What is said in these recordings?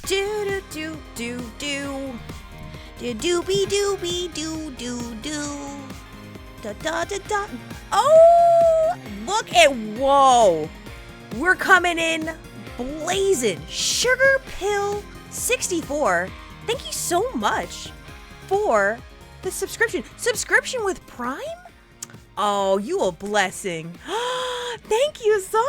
Do do do do do do doobie doobie doo doo doo da da da da. Oh, look at whoa! We're coming in blazing. Sugar Pill 64. Thank you so much for the subscription. Subscription with Prime? Oh, you a blessing. Thank you so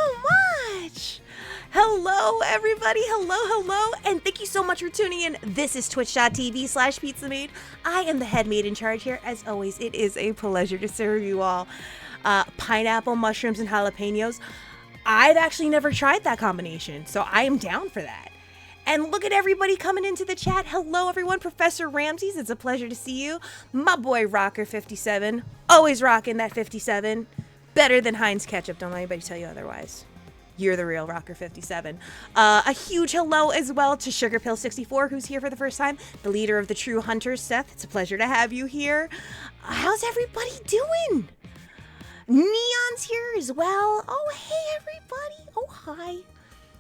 much. Hello, everybody. Hello. And thank you so much for tuning in. This is twitch.tv/PizzaMaid. I am the head maid in charge here. As always, it is a pleasure to serve you all. Pineapple, mushrooms, and jalapenos. I've actually never tried that combination, so I am down for that. And look at everybody coming into the chat. Hello, everyone. Professor Ramses, it's a pleasure to see you. My boy, Rocker57. Always rocking that 57. Better than Heinz ketchup. Don't let anybody tell you otherwise. You're the real Rocker57. A huge hello as well to Sugar Pill 64, who's here for the first time. The leader of the True Hunters, Seth. It's a pleasure to have you here. How's everybody doing? Neon's here as well. Oh, hey, everybody. Oh, hi.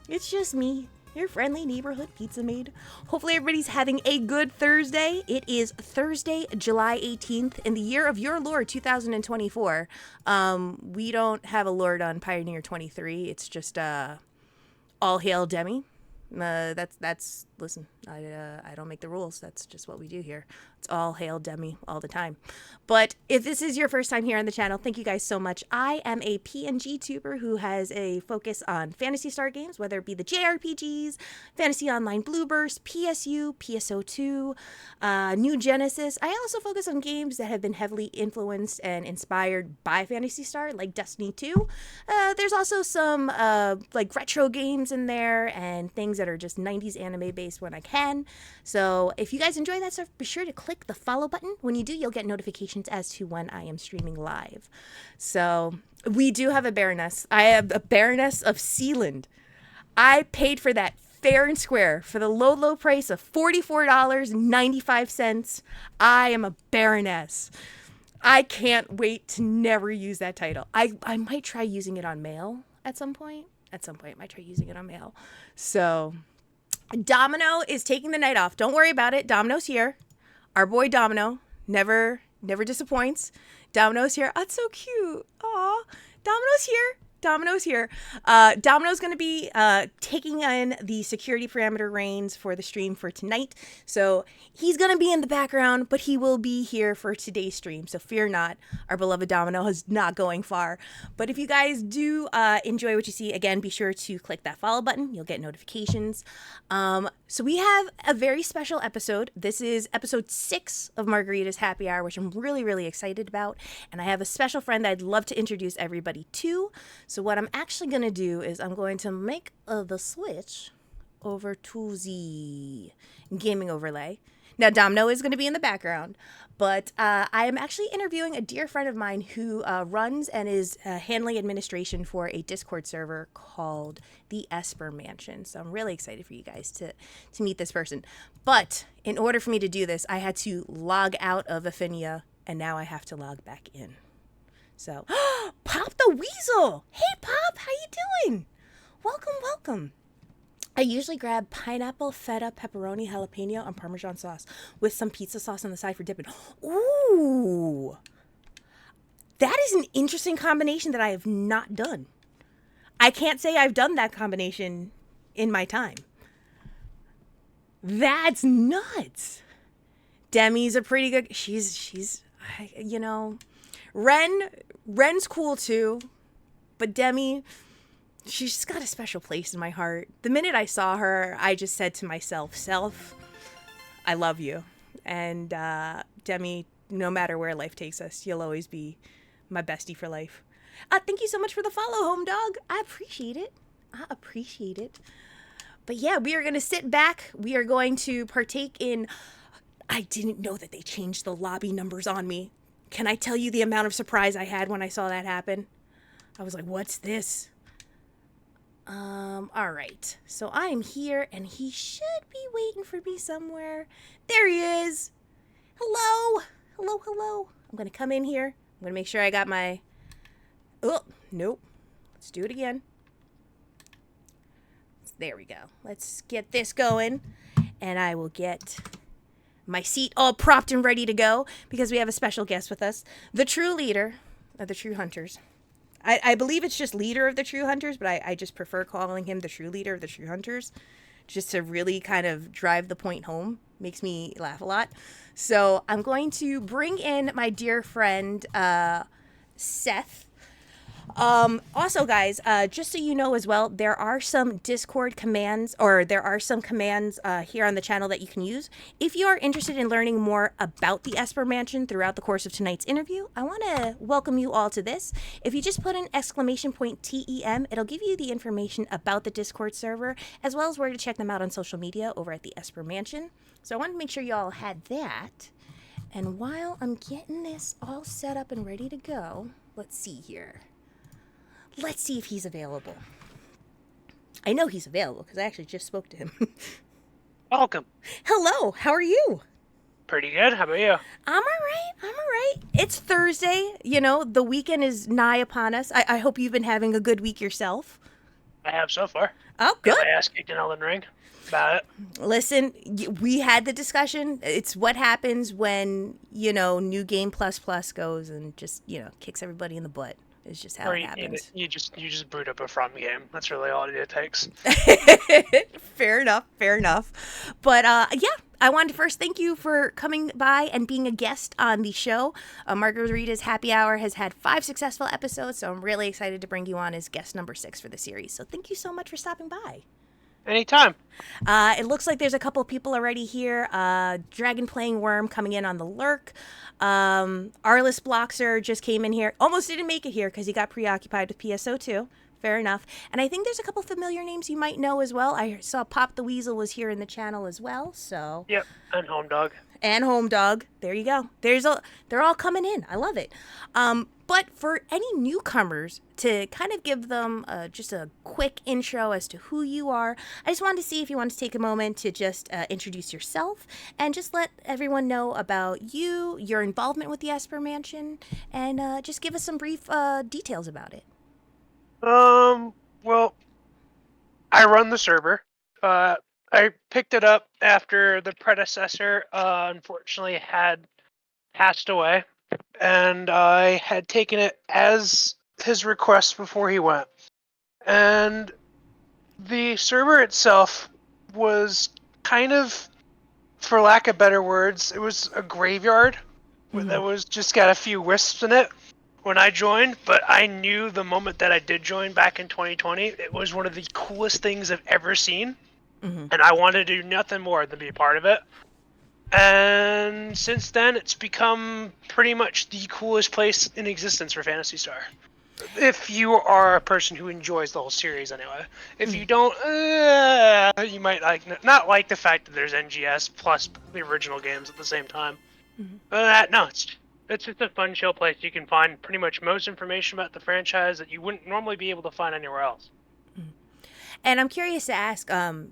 It's just me, your friendly neighborhood pizza maid. Hopefully everybody's having a good Thursday. It is Thursday, July 18th in the year of your Lord 2024. We don't have a Lord on Pioneer 23. It's just all hail Demi. That's listen, I don't make the rules. That's just what we do here. It's all hail Demi all the time. But if this is your first time here on the channel, thank you guys so much. I am a PNG tuber who has a focus on Phantasy Star games, whether it be the JRPGs, Fantasy Online Blueburst, PSU, PSO2, New Genesis. I also focus on games that have been heavily influenced and inspired by Phantasy Star, like Destiny 2. There's also some like retro games in there and things that are just 90s anime based when I can. So if you guys enjoy that stuff, be sure to click the follow button. When you do, you'll get notifications as to when I am streaming live. So we do have a Baroness. I have a Baroness of Sealand. I paid for that fair and square for the low price of $44.95. I am a Baroness. I can't wait to never use that title. I might try using it on mail at some point. I might try using it on mail. So Domino is taking the night off. Don't worry about it. Domino's here. Our boy Domino never disappoints. Domino's here. Oh, it's so cute. Aw, Domino's here. Domino's going to be taking in the security parameter reins for the stream for tonight. So he's going to be in the background, but he will be here for today's stream. So fear not, our beloved Domino is not going far. But if you guys do enjoy what you see, again, be sure to click that follow button. You'll get notifications. So we have a very special episode. This is episode 6 of Margarita's Happy Hour, which I'm really excited about. And I have a special friend that I'd love to introduce everybody to. So what I'm actually going to do is I'm going to make the switch over to the gaming overlay. Now, Domino is going to be in the background, but I am actually interviewing a dear friend of mine who runs and is handling administration for a Discord server called the Esper Mansion. So I'm really excited for you guys to meet this person. But in order for me to do this, I had to log out of Affinia, and now I have to log back in. So, Pop the Weasel! Hey, Pop, how you doing? Welcome. I usually grab pineapple, feta, pepperoni, jalapeno, and Parmesan sauce with some pizza sauce on the side for dipping. Ooh! That is an interesting combination that I have not done. I can't say I've done that combination in my time. That's nuts! Demi's a pretty good... She's you know... Ren's cool too, but Demi, she's just got a special place in my heart. The minute I saw her, I just said to myself, Self, I love you. And Demi, no matter where life takes us, you'll always be my bestie for life. Thank you so much for the follow, Home Dog. I appreciate it. But yeah, we are going to sit back. We are going to partake in... I didn't know that they changed the lobby numbers on me. Can I tell you the amount of surprise I had when I saw that happen? I was like, what's this? All right. So I am here, and he should be waiting for me somewhere. There he is. Hello. I'm going to come in here. I'm going to make sure I got my... Oh, nope. Let's do it again. there we go. Let's get this going, and I will get my seat all propped and ready to go because we have a special guest with us, the true leader of the True Hunters. I believe it's just leader of the True Hunters, but I just prefer calling him the true leader of the True Hunters just to really kind of drive the point home. Makes me laugh a lot. So I'm going to bring in my dear friend, Seth. Also, guys, just so you know as well, there are some Discord commands, or there are some commands here on the channel that you can use. If you are interested in learning more about the Esper Mansion throughout the course of tonight's interview, I want to welcome you all to this. If you just put an exclamation point TEM, it'll give you the information about the Discord server, as well as where to check them out on social media over at the Esper Mansion. So I wanted to make sure you all had that. And while I'm getting this all set up and ready to go, let's see here. Let's see if he's available. I know he's available because I actually just spoke to him. Welcome. Hello, how are you? Pretty good. How about you? I'm all right. I'm all right. It's Thursday. You know, the weekend is nigh upon us. I hope you've been having a good week yourself. I have so far. Oh, good. Got my ass kicked in Elden Ring. About it. Listen, we had the discussion. It's what happens when, New Game Plus Plus goes and just, kicks everybody in the butt. It's just how it happens. You just boot up a From game. That's really all it takes. Fair enough. But yeah, I wanted to first thank you for coming by and being a guest on the show. Margarita's Happy Hour has had 5 successful episodes, so I'm really excited to bring you on as guest number 6 for the series. So thank you so much for stopping by. Anytime. It looks like there's a couple of people already here. Dragon Playing Worm coming in on the lurk. Arliss Bloxer just came in here. Almost didn't make it here because he got preoccupied with PSO2. Fair enough. And I think there's a couple familiar names you might know as well. I saw Pop the Weasel was here in the channel as well. So. Yep, and Home Dog. And Home Dog. There you go. They're all coming in. I love it. But for any newcomers, to kind of give them just a quick intro as to who you are, I just wanted to see if you want to take a moment to just introduce yourself and just let everyone know about you, your involvement with the Esper Mansion, and just give us some brief details about it. Well, I run the server. I picked it up after the predecessor, unfortunately, had passed away, and I had taken it as his request before he went. And the server itself was kind of, for lack of better words, it was a graveyard that was just got a few wisps in it when I joined, but I knew the moment that I did join back in 2020, it was one of the coolest things I've ever seen. And I wanted to do nothing more than be a part of it. And since then, it's become pretty much the coolest place in existence for Phantasy Star. If you are a person who enjoys the whole series anyway. If you don't, you might not like the fact that there's NGS plus the original games at the same time. But no, it's just a fun, chill place. You can find pretty much most information about the franchise that you wouldn't normally be able to find anywhere else. And I'm curious to ask,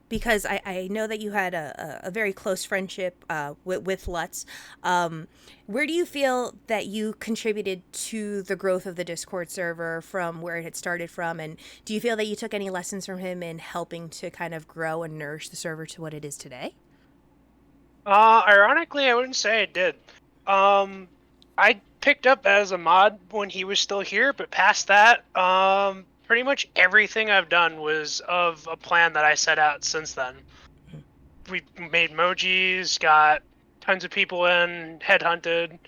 because I know that you had a very close friendship with Lutz. Where do you feel that you contributed to the growth of the Discord server from where it had started from? And do you feel that you took any lessons from him in helping to kind of grow and nourish the server to what it is today? Ironically, I wouldn't say I did. I picked up as a mod when he was still here, but past that, pretty much everything I've done was of a plan that I set out since then. We made emojis, got tons of people in, headhunted.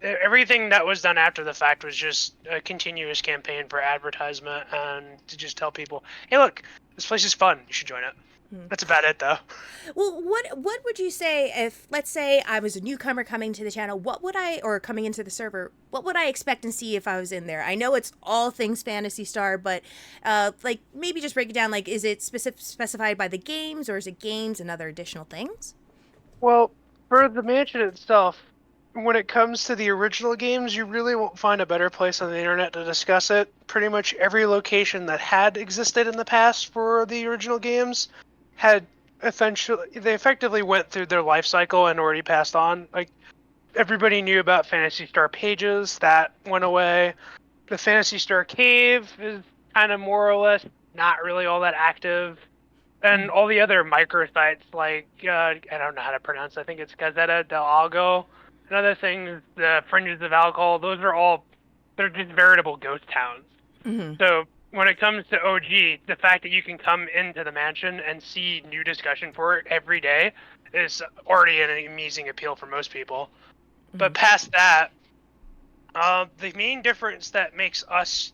Everything that was done after the fact was just a continuous campaign for advertisement and to just tell people, hey, look, this place is fun. You should join it. That's about it, though. Well, what would you say if, let's say, I was a newcomer coming to the channel? Or coming into the server? What would I expect and see if I was in there? I know it's all things Phantasy Star, but maybe just break it down. Is it specified by the games, or is it games and other additional things? Well, for the mansion itself, when it comes to the original games, you really won't find a better place on the internet to discuss it. Pretty much every location that had existed in the past for the original games they effectively went through their life cycle and already passed on. Everybody knew about Phantasy Star pages, that went away. The Phantasy Star cave is kind of more or less not really all that active. and all the other microsites like I don't know how to pronounce it. I think it's Gazzetta del Algo and other things, the Fringes of Alcohol. Those are all they're just veritable ghost towns. Mm-hmm. So when it comes to OG, the fact that you can come into the mansion and see new discussion for it every day is already an amazing appeal for most people. Mm-hmm. But past that, the main difference that makes us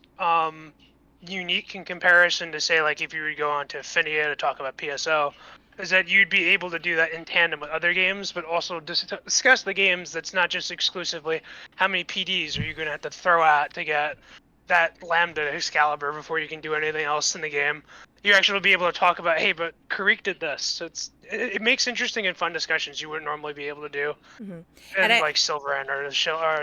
unique in comparison to say like if you would go on to Finia to talk about PSO is that you'd be able to do that in tandem with other games, but also discuss the games that's not just exclusively how many PDs are you going to have to throw out to get that Lambda Excalibur before you can do anything else in the game. You actually be able to talk about, hey, but Karik did this. So it makes interesting and fun discussions you wouldn't normally be able to do Mm-hmm. And in I, like Silverend or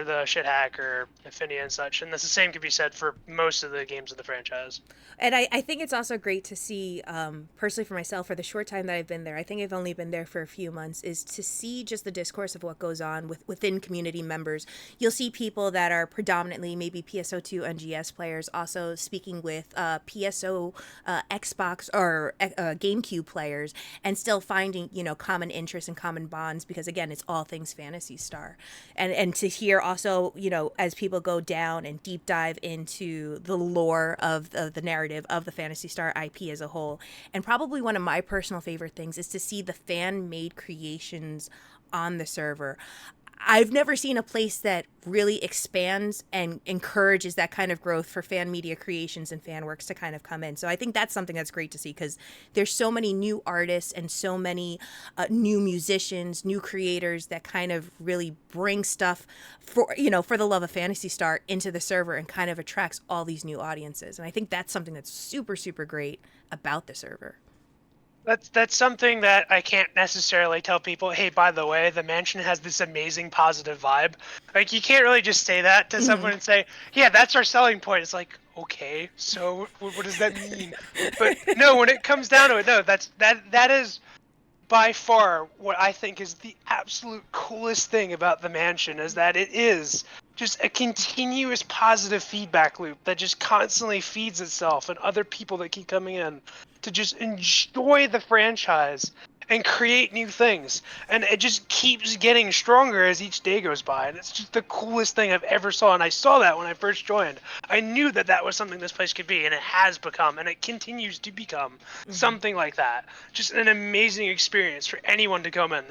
the Shit Hack or Affinia and such. And that's the same could be said for most of the games of the franchise. And I think it's also great to see, personally for myself, for the short time that I've been there, I think I've only been there for a few months, is to see just the discourse of what goes on within community members. You'll see people that are predominantly maybe PSO2 NGS players also speaking with PSO, Xbox, or GameCube players, and still finding, common interests and common bonds because, again, it's all things Fantasy Star. And to hear also, as people go down and deep dive into the lore of the narrative of the Fantasy Star IP as a whole. And probably one of my personal favorite things is to see the fan made creations on the server. I've never seen a place that really expands and encourages that kind of growth for fan media creations and fan works to kind of come in. So I think that's something that's great to see because there's so many new artists and so many new musicians, new creators that kind of really bring stuff for the love of Fantasy Star into the server and kind of attracts all these new audiences. And I think that's something that's super, super great about the server. That's something that I can't necessarily tell people. Hey, by the way, the mansion has this amazing positive vibe. Like you can't really just say that to Mm-hmm. someone and say, "Yeah, that's our selling point." It's like, okay, so what does that mean? But no, when it comes down to it, no, that is by far what I think is the absolute coolest thing about the mansion is that it is just a continuous positive feedback loop that just constantly feeds itself and other people that keep coming in to just enjoy the franchise and create new things. And it just keeps getting stronger as each day goes by. And it's just the coolest thing I've ever saw. And I saw that when I first joined. I knew that that was something this place could be, and it has become, and it continues to become Mm-hmm. something like that. Just an amazing experience for anyone to come in.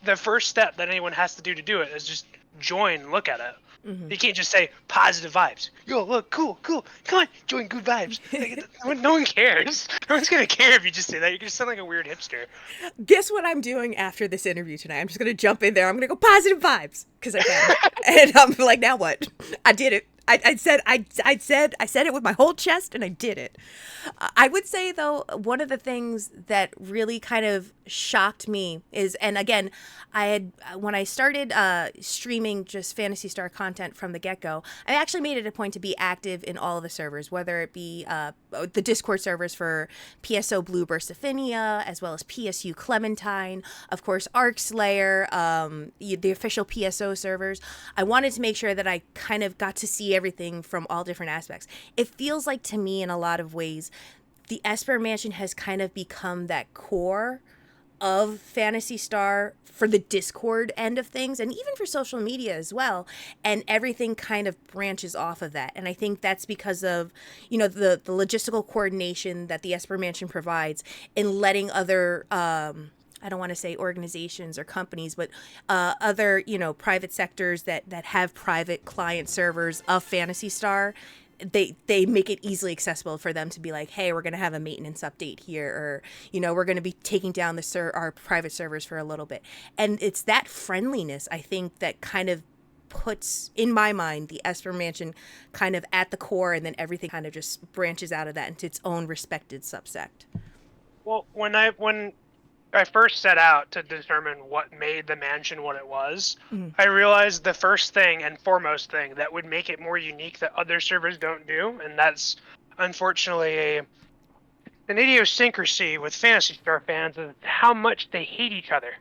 The first step that anyone has to do it is just join and look at it. Mm-hmm. You can't just say positive vibes. Yo, look, cool. Come on, join good vibes. Like, no one cares. No one's gonna care if you just say that. You're gonna sound like a weird hipster. Guess what I'm doing after this interview tonight? I'm just gonna jump in there. I'm gonna go positive vibes because I can, and I'm like, now what? I did it. I said it with my whole chest, and I did it. I would say though, one of the things that really kind of shocked me is, and again, I had when I started streaming just Fantasy Star content from the get go, I actually made it a point to be active in all of the servers, whether it be the Discord servers for PSO Blue Burst Affinia, as well as PSU Clementine, of course, Arc Slayer, the official PSO servers. I wanted to make sure that I kind of got to see everything from all different aspects. It feels like to me, in a lot of ways, the Esper Mansion has kind of become that core of Fantasy Star for the Discord end of things and even for social media as well. And everything kind of branches off of that. And I think that's because of, the logistical coordination that the Esper Mansion provides in letting other I don't want to say organizations or companies, but other, private sectors that have private client servers of Fantasy Star. They make it easily accessible for them to be like, hey, we're going to have a maintenance update here, or we're going to be taking down our private servers for a little bit. And it's that friendliness, I think, that kind of puts, in my mind, the Esper Mansion kind of at the core, and then everything kind of just branches out of that into its own respected subsect. Well, when I first set out to determine what made the mansion what it was, Mm. I realized the first thing and foremost thing that would make it more unique that other servers don't do, and that's unfortunately an idiosyncrasy with Fantasy Star fans, is how much they hate each other.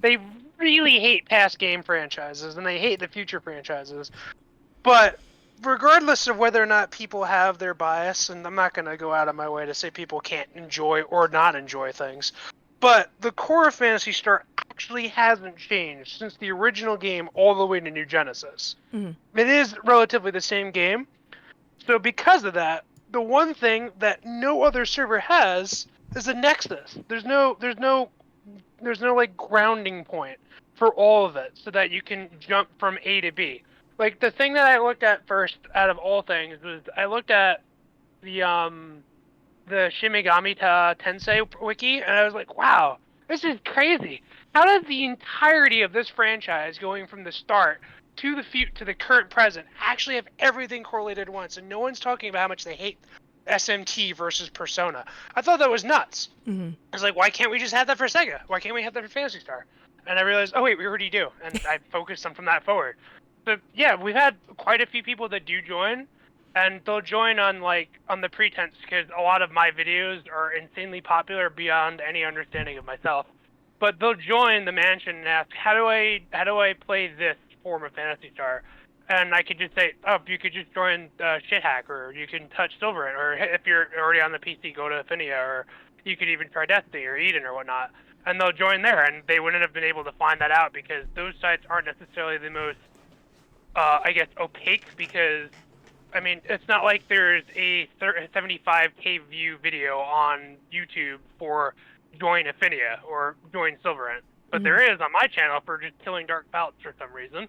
They really hate past game franchises and they hate the future franchises. But regardless of whether or not people have their bias, and I'm not going to go out of my way to say people can't enjoy or not enjoy things, but the core of Phantasy Star actually hasn't changed since the original game all the way to New Genesis. Mm-hmm. It is relatively the same game. So because of that, the one thing that no other server has is a nexus. There's no like grounding point for all of it so that you can jump from A to B. Like the thing that I looked at first out of all things was I looked at the Shimigami Tensei wiki and I was like, wow, this is crazy. How does the entirety of this franchise going from the start to the current present actually have everything correlated at once and no one's talking about how much they hate SMT versus Persona? I thought that was nuts. Mm-hmm. I was like, why can't we just have that for Sega? Why can't we have that for Phantasy Star? And I realized, oh wait, we already do, and I focused on from that forward. So yeah, we've had quite a few people that do join, and they'll join on the pretense because a lot of my videos are insanely popular beyond any understanding of myself. But they'll join the mansion and ask, how do I play this form of Phantasy Star? And I could just say, oh, you could just join Shithack, or you can touch Silverant, or if you're already on the PC, go to Affinia, or you could even try Destiny or Eden or whatnot, and they'll join there, and they wouldn't have been able to find that out because those sites aren't necessarily the most, I guess, opaque. Because I mean, it's not like there's a 75K view video on YouTube for join Affinia or join Silverant, but there is on my channel for just killing Dark Palace for some reason.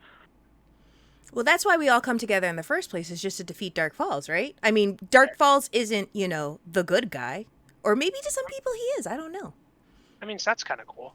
Well, that's why we all come together in the first place, is just to defeat Dark Falls, right? I mean, Dark Falls isn't, the good guy. Or maybe to some people he is. I don't know. I mean, that's kind of cool.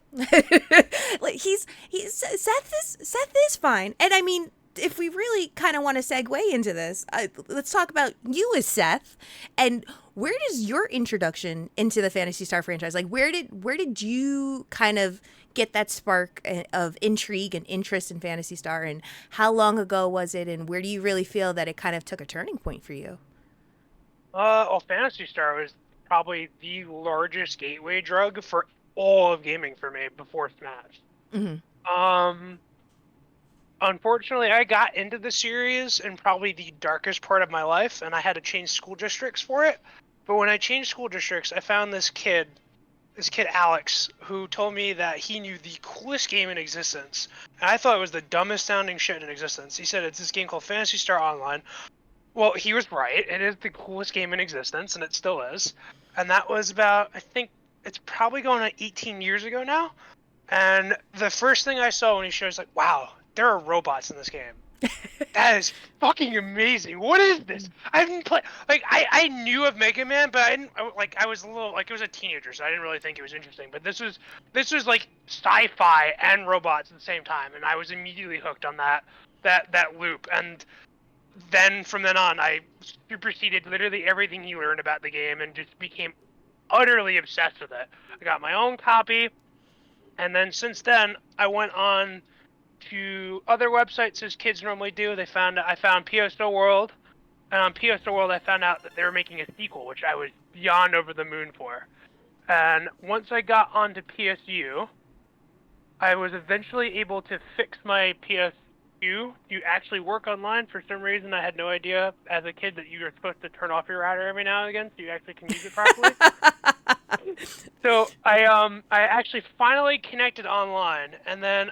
Like he's Seth is fine. And I mean, if we really kind of want to segue into this, let's talk about you as Seth. And where does your introduction into the Phantasy Star franchise, like where did you kind of get that spark of intrigue and interest in Phantasy Star, and how long ago was it, and where do you really feel that it kind of took a turning point for you? Well, Phantasy Star was probably the largest gateway drug for all of gaming for me before Smash. Mm-hmm. Unfortunately, I got into the series in probably the darkest part of my life, and I had to change school districts for it. But when I changed school districts, I found this kid Alex, who told me that he knew the coolest game in existence. And I thought it was the dumbest sounding shit in existence. He said it's this game called Phantasy Star Online. Well, he was right. It is the coolest game in existence, and it still is. And that was about, I think, it's probably going on 18 years ago now. And the first thing I saw when he showed was like, wow, there are robots in this game. That is fucking amazing. What is this? I haven't played, like, I knew of Mega Man, but I was a little, like, it was a teenager, so I didn't really think it was interesting. But this was like sci-fi and robots at the same time, and I was immediately hooked on that loop. And then from then on, I superseded literally everything he learned about the game and just became utterly obsessed with it. I got my own copy, and then since then, I went on to other websites as kids normally do. I found PSO World, and on PSO World, I found out that they were making a sequel, which I was beyond over the moon for. And once I got onto PSU, I was eventually able to fix my PSU to actually work online. For some reason, I had no idea as a kid that you were supposed to turn off your router every now and again so you actually can use it properly. So I actually finally connected online, and then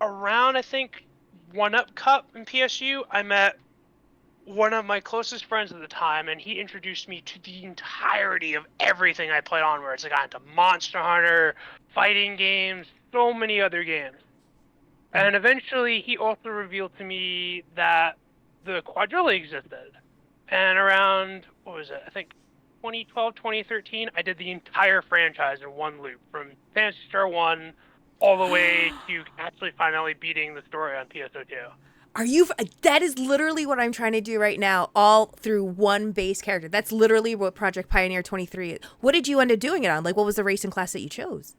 around, I think, 1UP Cup in PSU, I met one of my closest friends at the time, and he introduced me to the entirety of everything I played onwards. I got into Monster Hunter, fighting games, so many other games. And eventually, he also revealed to me that the Quadrilla existed. And around, what was it, I think 2012, 2013, I did the entire franchise in one loop, from Phantasy Star 1 all the way to actually finally beating the story on PSO2. That is literally what I'm trying to do right now, all through one base character. That's literally what Project Pioneer 23 is. What did you end up doing it on? Like, what was the racing class that you chose?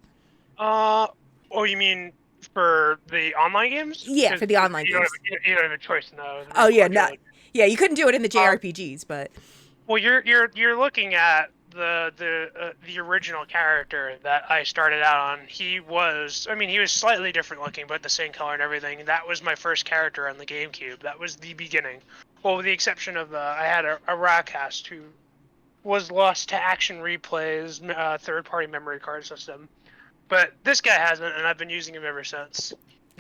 Oh, you mean for the online games? Yeah, for the online games. You don't have a choice in those. Oh yeah, yeah. You couldn't do it in the JRPGs, but well, you're looking at the original character that I started out on. He was slightly different looking, but the same color and everything. That was my first character on the GameCube. That was the beginning. Well, with the exception of I had a Rockcast who was lost to Action Replay's third-party memory card system, but this guy hasn't, and I've been using him ever since.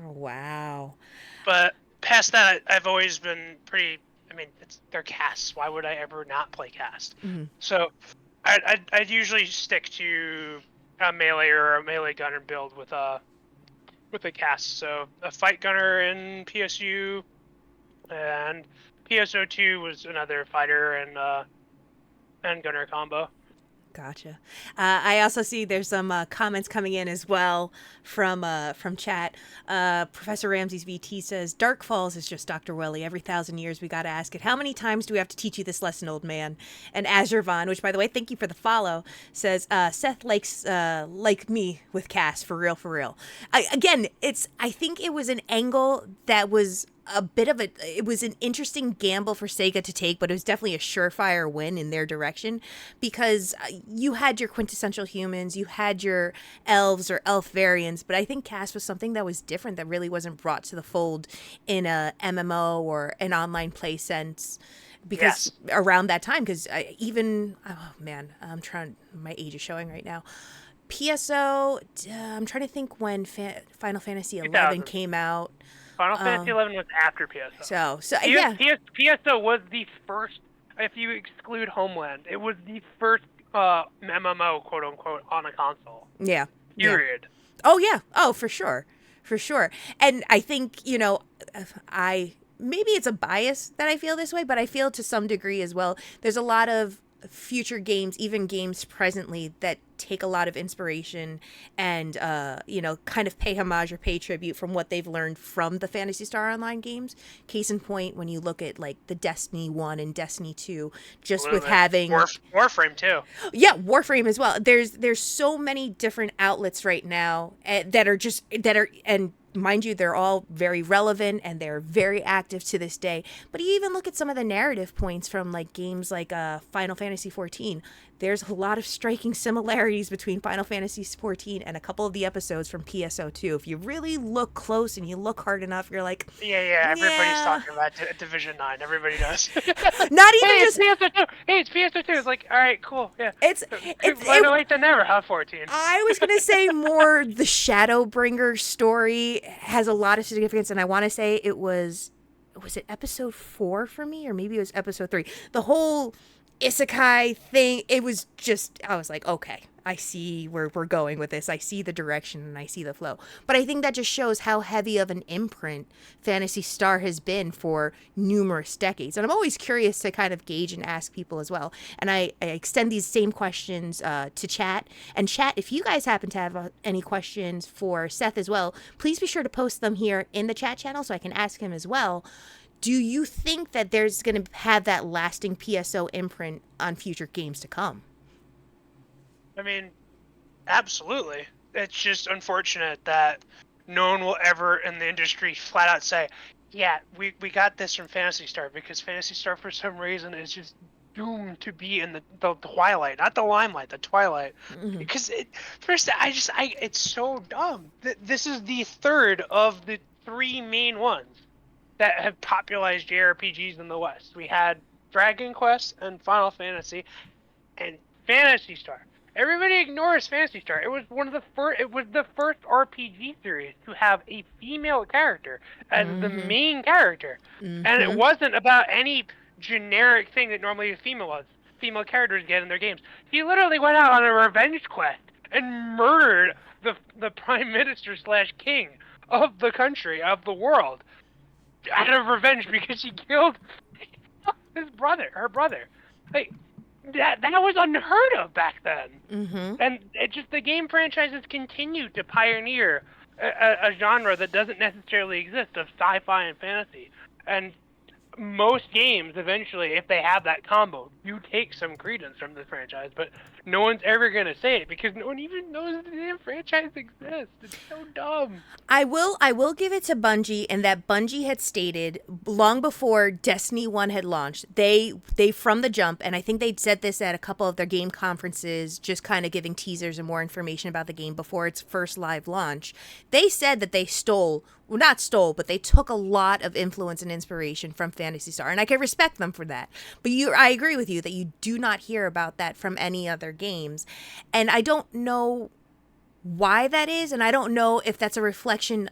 Oh, wow. But past that, I've always been pretty. I mean, they're casts. Why would I ever not play cast? Mm-hmm. So I'd usually stick to a melee or a melee gunner build with a cast. So a fight gunner in PSU, and PSO2 was another fighter and gunner combo. Gotcha. I also see there's some comments coming in as well from chat. Professor Ramsey's VT says, Dark Falls is just Dr. Welly. Every 1,000 years we got to ask it. How many times do we have to teach you this lesson, old man? And Azure Vaughn, which, by the way, thank you for the follow, says, Seth likes like me with Cass, for real, for real. I think it was an angle that was a bit of it was an interesting gamble for Sega to take, but it was definitely a surefire win in their direction, because you had your quintessential humans, you had your elves or elf variants, but I think Cass was something that was different, that really wasn't brought to the fold in a MMO or an online play sense, because around that time, because my age is showing right now. PSO, I'm trying to think when Final Fantasy 11 came out. Final Fantasy 11 was after PSO. PSO was the first, if you exclude Homeland, it was the first MMO, quote unquote, on a console. Yeah. Period. Yeah. Oh, yeah. Oh, for sure. For sure. And I think, maybe it's a bias that I feel this way, but I feel to some degree as well, there's a lot of future games, even games presently, that take a lot of inspiration and kind of pay homage or pay tribute from what they've learned from the Phantasy Star Online games. Case in point, when you look at like the Destiny 1 and Destiny 2, just with having Warframe too. Yeah, Warframe as well. There's so many different outlets right now that are and mind you, they're all very relevant and they're very active to this day. But you even look at some of the narrative points from like games like Final Fantasy XIV. There's a lot of striking similarities between Final Fantasy XIV and a couple of the episodes from PSO2. If you really look close and you look hard enough, you're like, everybody's talking about Division 9. Everybody does. Not even just PSO2. Hey, it's PSO2. It's like, all right, cool, yeah. It's better late than never, huh? 14. I was gonna say more the Shadowbringer story has a lot of significance, and I want to say was it episode 4 for me, or maybe it was episode 3. The whole isekai thing, it was just, I was like, okay, I see where we're going with this. I see the direction and I see the flow. But I think that just shows how heavy of an imprint Phantasy Star has been for numerous decades. And I'm always curious to kind of gauge and ask people as well. And I extend these same questions to chat. And chat, if you guys happen to have any questions for Seth as well, please be sure to post them here in the chat channel so I can ask him as well. Do you think that there's going to have that lasting PSO imprint on future games to come? I mean, absolutely. It's just unfortunate that no one will ever in the industry flat out say, yeah, we got this from Phantasy Star, because Phantasy Star for some reason is just doomed to be in the twilight, not the limelight, the twilight. Mm-hmm. Because it's so dumb. This is the third of the 3 main ones that have popularized JRPGs in the West. We had Dragon Quest and Final Fantasy and Phantasy Star. Everybody ignores Phantasy Star. It was the first RPG series to have a female character as the main character. Mm-hmm. And it wasn't about any generic thing that normally female characters get in their games. He literally went out on a revenge quest and murdered the prime minister / king of the country, of the world, out of revenge because she killed her brother. Like, that was unheard of back then. Mm-hmm. And the game franchises continue to pioneer a genre that doesn't necessarily exist, of sci-fi and fantasy. And most games, eventually, if they have that combo, you take some credence from the franchise, but no one's ever going to say it because no one even knows the damn franchise exists. It's so dumb. I will give it to Bungie, and that Bungie had stated long before Destiny 1 had launched, they from the jump, and I think they'd said this at a couple of their game conferences, just kind of giving teasers and more information about the game before its first live launch, they said that they stole well, not stole, but they took a lot of influence and inspiration from Phantasy Star, and I can respect them for that. But I agree with you that you do not hear about that from any other games, and I don't know why that is, and I don't know if that's a reflection.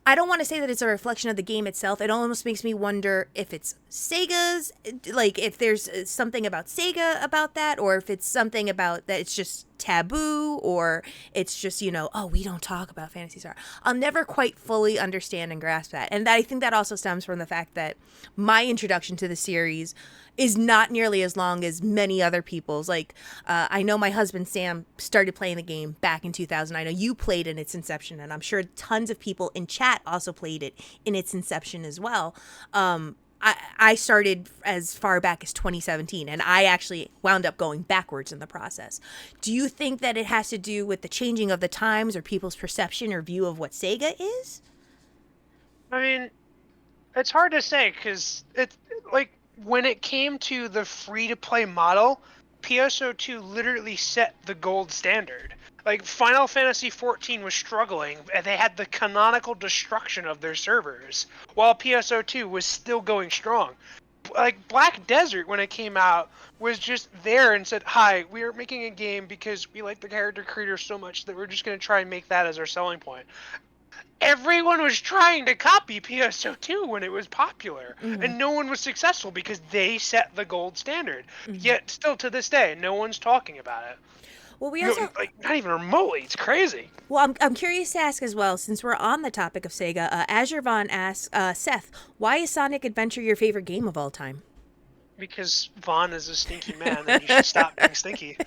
I don't want to say that it's a reflection of the game itself. It almost makes me wonder if it's Sega's, like if there's something about Sega about that, or if it's something about that it's just taboo, or it's just, oh, we don't talk about Phantasy Star. I'll never quite fully understand and grasp that. And I think that also stems from the fact that my introduction to the series is not nearly as long as many other people's. Like, I know my husband Sam started playing the game back in 2000. I know you played in its inception, and I'm sure tons of people in chat also played it in its inception as well. I started as far back as 2017, and I actually wound up going backwards in the process. Do you think that it has to do with the changing of the times or people's perception or view of what Sega is? I mean, it's hard to say because it's like when it came to the free to play model, PSO2 literally set the gold standard. Like Final Fantasy XIV was struggling, and they had the canonical destruction of their servers, while PSO2 was still going strong. Like Black Desert, when it came out, was just there and said, "Hi, we are making a game because we like the character creator so much that we're just going to try and make that as our selling point." Everyone was trying to copy PSO2 when it was popular, and no one was successful because they set the gold standard. Yet, still to this day, no one's talking about it. Well, we No, also like not even remotely. It's crazy. Well, I'm curious to ask as well, since we're on the topic of Sega. Azure Vaughn asks, Seth, why is Sonic Adventure your favorite game of all time? Because Vaughn is a stinky man, and you should stop being stinky.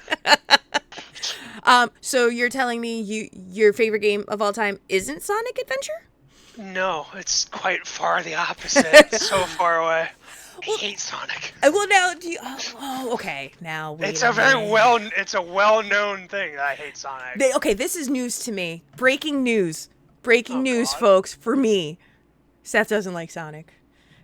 So you're telling me your favorite game of all time isn't Sonic Adventure? No, it's quite far the opposite. It's so far away. I hate Sonic. Well, now do you? Okay. Now wait. It's a a very minute. it's a well-known thing that I hate Sonic. Okay, this is news to me. Breaking news. Breaking Oh news, God. folks. For me, Seth doesn't like Sonic.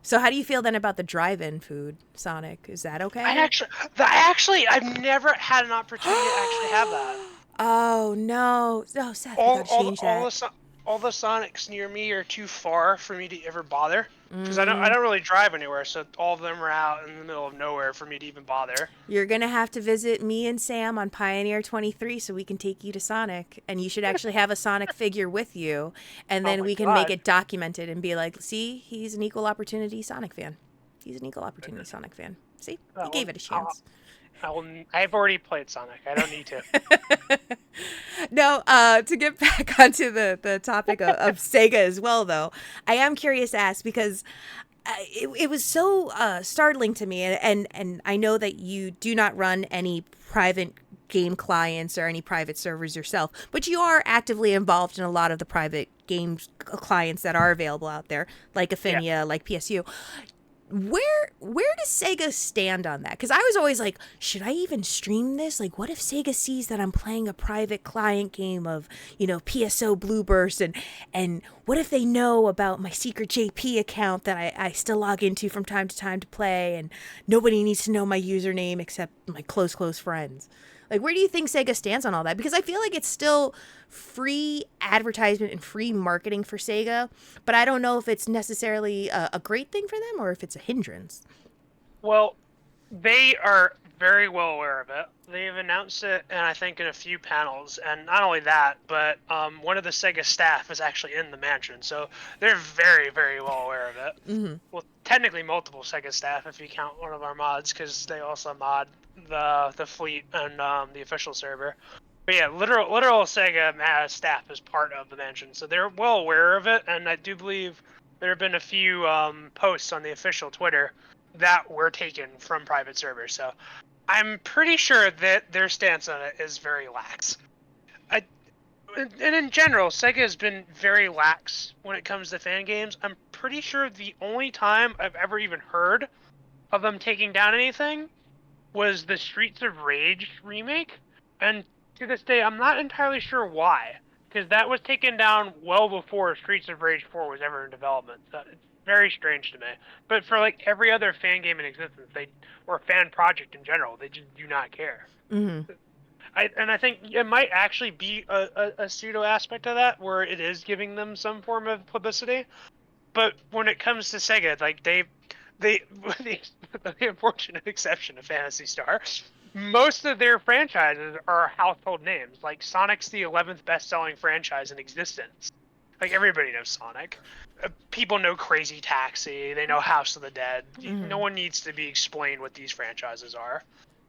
So how do you feel then about the drive-in food, Sonic? Is that okay? I've never had an opportunity to actually have that. Oh no, no, Seth, we gotta change All that. the all the Sonics near me are too far for me to ever bother. Because I don't really drive anywhere, so all of them are out in the middle of nowhere for me to even bother. You're gonna have to visit me and Sam on Pioneer 23 so we can take you to Sonic, and you should actually have a Sonic figure with you, and Oh then my we can make God. it documented and be like, see, he's an equal opportunity Sonic fan. He's an equal opportunity Sonic fan. See, he Well, gave it a chance. I've already played Sonic. I don't need to. No, to get back onto the topic of Sega as well, though, I am curious to ask because it was so startling to me, and I know that you do not run any private game clients or any private servers yourself, but you are actively involved in a lot of the private games clients that are available out there, like Yeah. Affinia, like PSU. Where does Sega stand on that? Because I was always like, should I even stream this? Like, what if Sega sees that I'm playing a private client game of, PSO Blueburst, and what if they know about my secret JP account that I still log into from time to time to play, and nobody needs to know my username except my close friends? Like, where do you think Sega stands on all that? Because I feel like it's still free advertisement and free marketing for Sega, but I don't know if it's necessarily a great thing for them or if it's a hindrance. Well, they are very well aware of it. They've announced it, and I think in a few panels. And not only that, but one of the Sega staff is actually in the mansion, so they're very, very well aware of it. Mm-hmm. Well, technically multiple Sega staff if you count one of our mods, because they also mod the fleet and the official server. But yeah, literal Sega staff is part of the mansion, so they're well aware of it. And I do believe there have been a few posts on the official Twitter that were taken from private servers. So I'm pretty sure that their stance on it is very lax. I, and in general, Sega has been very lax when it comes to fan games. I'm pretty sure the only time I've ever even heard of them taking down anything was the Streets of Rage remake. And to this day, I'm not entirely sure why. Because that was taken down well before Streets of Rage 4 was ever in development. So it's very strange to me. But for like every other fan game in existence, or fan project in general, they just do not care. Mm-hmm. I think it might actually be a pseudo aspect of that where it is giving them some form of publicity. But when it comes to Sega, like they the unfortunate exception of Phantasy Star, most of their franchises are household names. Like Sonic's the 11th best-selling franchise in existence. Like everybody knows Sonic. People know Crazy Taxi. They know House of the Dead. No one needs to be explained what these franchises are.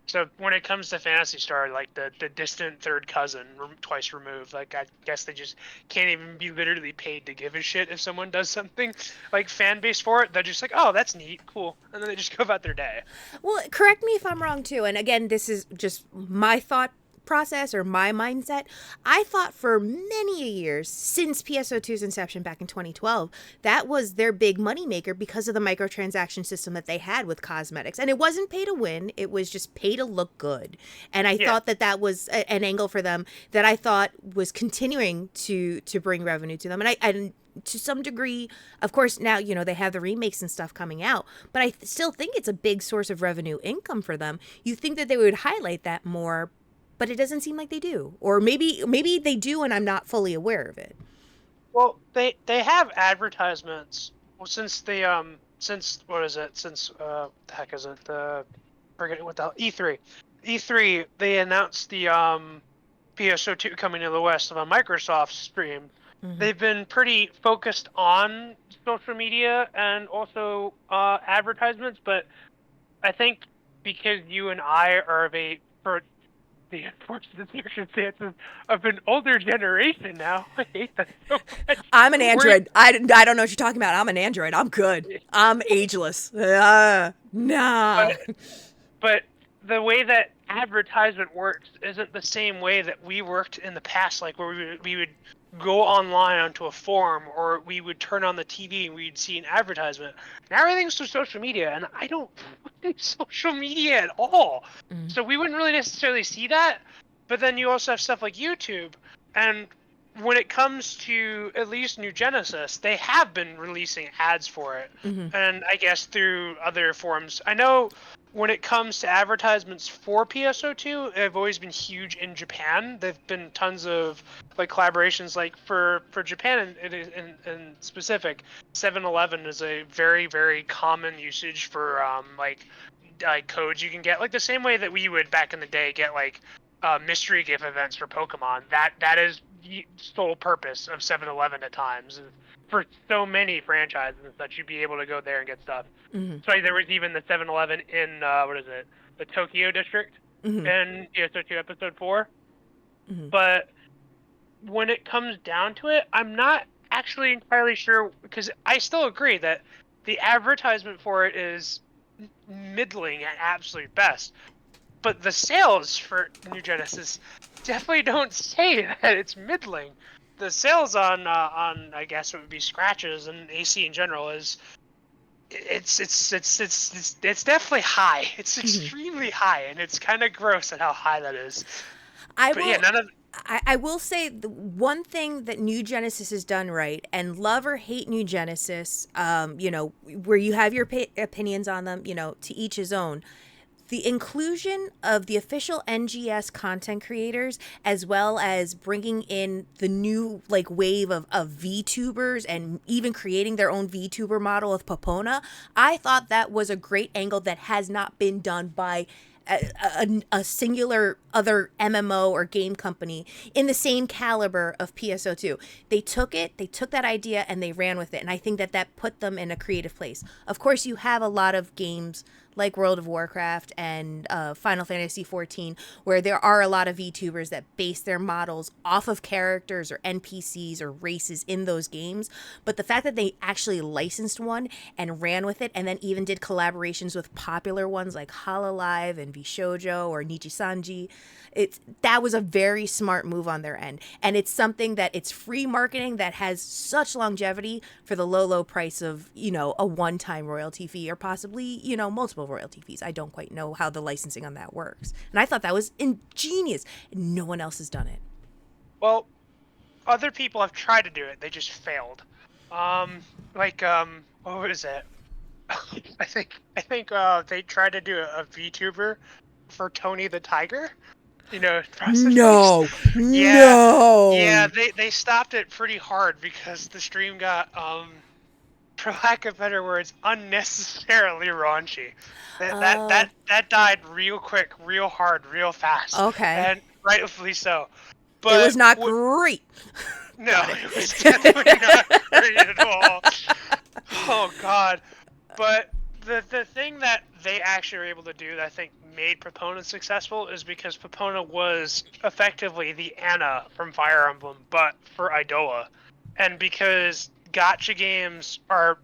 So when it comes to Phantasy Star, like the distant third cousin, twice removed, like I guess they just can't even be literally paid to give a shit if someone does something like fan base for it. They're just like, oh, that's neat, cool, and then they just go about their day. Well, correct me if I'm wrong too. And again, this is just my thought process or my mindset. I thought for many years since PSO2's inception back in 2012, that was their big moneymaker because of the microtransaction system that they had with cosmetics. And it wasn't pay to win, it was just pay to look good. And I thought that that was an angle for them that I thought was continuing to bring revenue to them. And I to some degree, of course, now, they have the remakes and stuff coming out, but I still think it's a big source of revenue income for them. You think that they would highlight that more, but it doesn't seem like they do. Or maybe they do and I'm not fully aware of it. Well, they have advertisements. Well, since what is it? Since the heck is it? Forgetting what the E3. E3 they announced the PSO2 coming to the West on a Microsoft stream. They've been pretty focused on social media and also advertisements, but I think because you and I are for the unfortunate circumstances of an older generation now, I hate that so much. I'm an Android. I don't know what you're talking about. I'm an Android. I'm good. I'm ageless. Nah. But the way that advertisement works isn't the same way that we worked in the past, like where we would go online onto a forum or we would turn on the TV and we'd see an advertisement. Now everything's through social media, and I don't like social media at all. So we wouldn't really necessarily see that. But then you also have stuff like YouTube, and when it comes to at least New Genesis, they have been releasing ads for it, and I guess through other forms. I know when it comes to advertisements for PSO2, they've always been huge in Japan. There've been tons of like collaborations, like for Japan in specific. 7-Eleven is a very very common usage for like codes you can get, like the same way that we would back in the day get like mystery gift events for Pokemon. That is the sole purpose of 7-Eleven at times. For so many franchises and such, you'd be able to go there and get stuff. So there was even the 7-Eleven in what is it, the Tokyo district in PSO2 episode 4. But when it comes down to it, I'm not actually entirely sure, because I still agree that the advertisement for it is middling at absolute best. But the sales for New Genesis definitely don't say that it's middling. The sales on I guess it would be scratches and AC in general is it's definitely high. It's extremely high, and it's kind of gross at how high that is. I will say the one thing that New Genesis has done right, and love or hate New Genesis, where you have your opinions on them, to each his own. The inclusion of the official NGS content creators, as well as bringing in the new wave of VTubers and even creating their own VTuber model of Popona, I thought that was a great angle that has not been done by a singular other MMO or game company in the same caliber of PSO2. They took that idea and they ran with it. And I think that put them in a creative place. Of course, you have a lot of games like World of Warcraft and Final Fantasy XIV, where there are a lot of VTubers that base their models off of characters or NPCs or races in those games. But the fact that they actually licensed one and ran with it, and then even did collaborations with popular ones like Hololive and Vishojo or Nijisanji, that was a very smart move on their end. And it's something that it's free marketing that has such longevity for the low price of, a one-time royalty fee, or possibly, multiple royalty fees. I don't quite know how the licensing on that works. And I thought that was ingenious. And no one else has done it. Well, other people have tried to do it. They just failed. What was it? I think they tried to do a VTuber for Tony the Tiger, Frosted Flakes. No, Yeah, yeah, no. they stopped it pretty hard because the stream got for lack of better words, unnecessarily raunchy. Oh, That died real quick, real hard, real fast, okay. and rightfully so. It But was not what? great. No, Got it. it was definitely not great at all. Oh God. But the thing that they actually were able to do that I think made Propona successful is because Propona was effectively the Anna from Fire Emblem, but for Idola, and because gotcha games are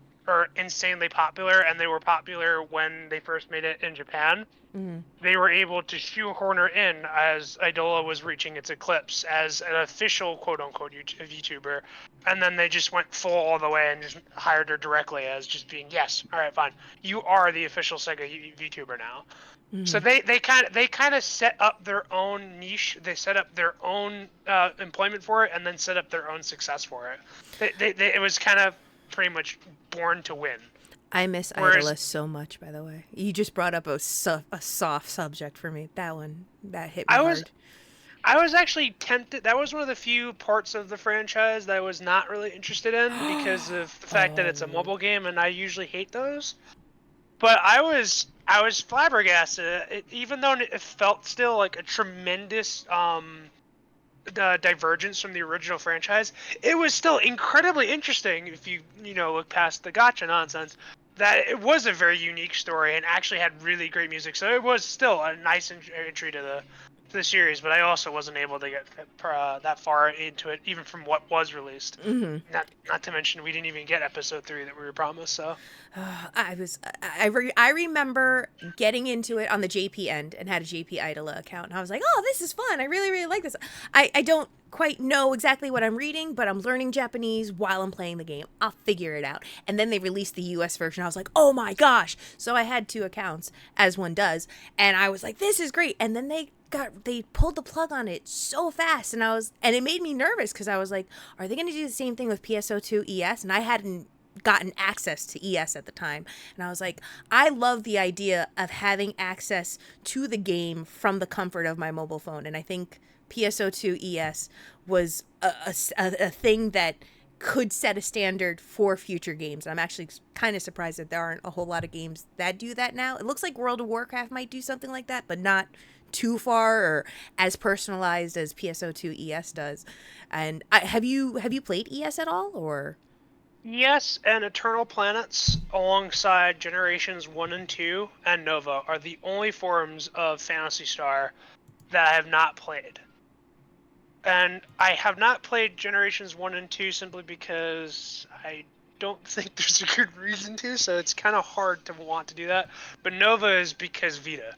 insanely popular, and they were popular when they first made it in Japan. Mhm. They were able to shoehorn her in as Idola was reaching its eclipse as an official quote unquote YouTuber, and then they just went full all the way and just hired her directly as just being yes, all right, fine, you are the official Sega VTuber now. So Mhm. they kind of set up their own niche. They set up their own employment for it, and then set up their own success for it. It was kind of pretty much born to win. I miss Whereas Idola so much, by the way. You just brought up a soft subject for me. That one, that hit me I was hard. I was actually tempted. That was one of the few parts of the franchise that I was not really interested in because of the fact that it's a Oh. mobile game, and I usually hate those. But I was flabbergasted. Even though it felt still like a tremendous divergence from the original franchise, it was still incredibly interesting. If you look past the gotcha nonsense, that it was a very unique story and actually had really great music. So it was still a nice entry to the series. But I also wasn't able to get that far into it, even from what was released. Mhm. Not to mention we didn't even get episode 3 that we were promised. So I remember getting into it on the JP end and had a JP Idola account, and I was like, oh, this is fun. I really, really like this. I don't quite know exactly what I'm reading, but I'm learning Japanese while I'm playing the game. I'll figure it out. And then they released the US version. I was like, oh my gosh. So I had two accounts, as one does, and I was like, this is great. And then they pulled the plug on it so fast, and it made me nervous because I was like, are they going to do the same thing with PSO2 ES? And I hadn't gotten access to ES at the time. And I was like, I love the idea of having access to the game from the comfort of my mobile phone. And I think PSO2 ES was a thing that could set a standard for future games. I'm actually kind of surprised that there aren't a whole lot of games that do that now. It looks like World of Warcraft might do something like that, but not too far or as personalized as PSO2 ES does. And have you played ES at all, or? yes, and Eternal Planets, alongside Generations 1 and 2 and Nova, are the only forms of Phantasy Star that I have not played. And I have not played Generations 1 and 2 simply because I don't think there's a good reason to, so it's kind of hard to want to do that. But Nova is because Vita.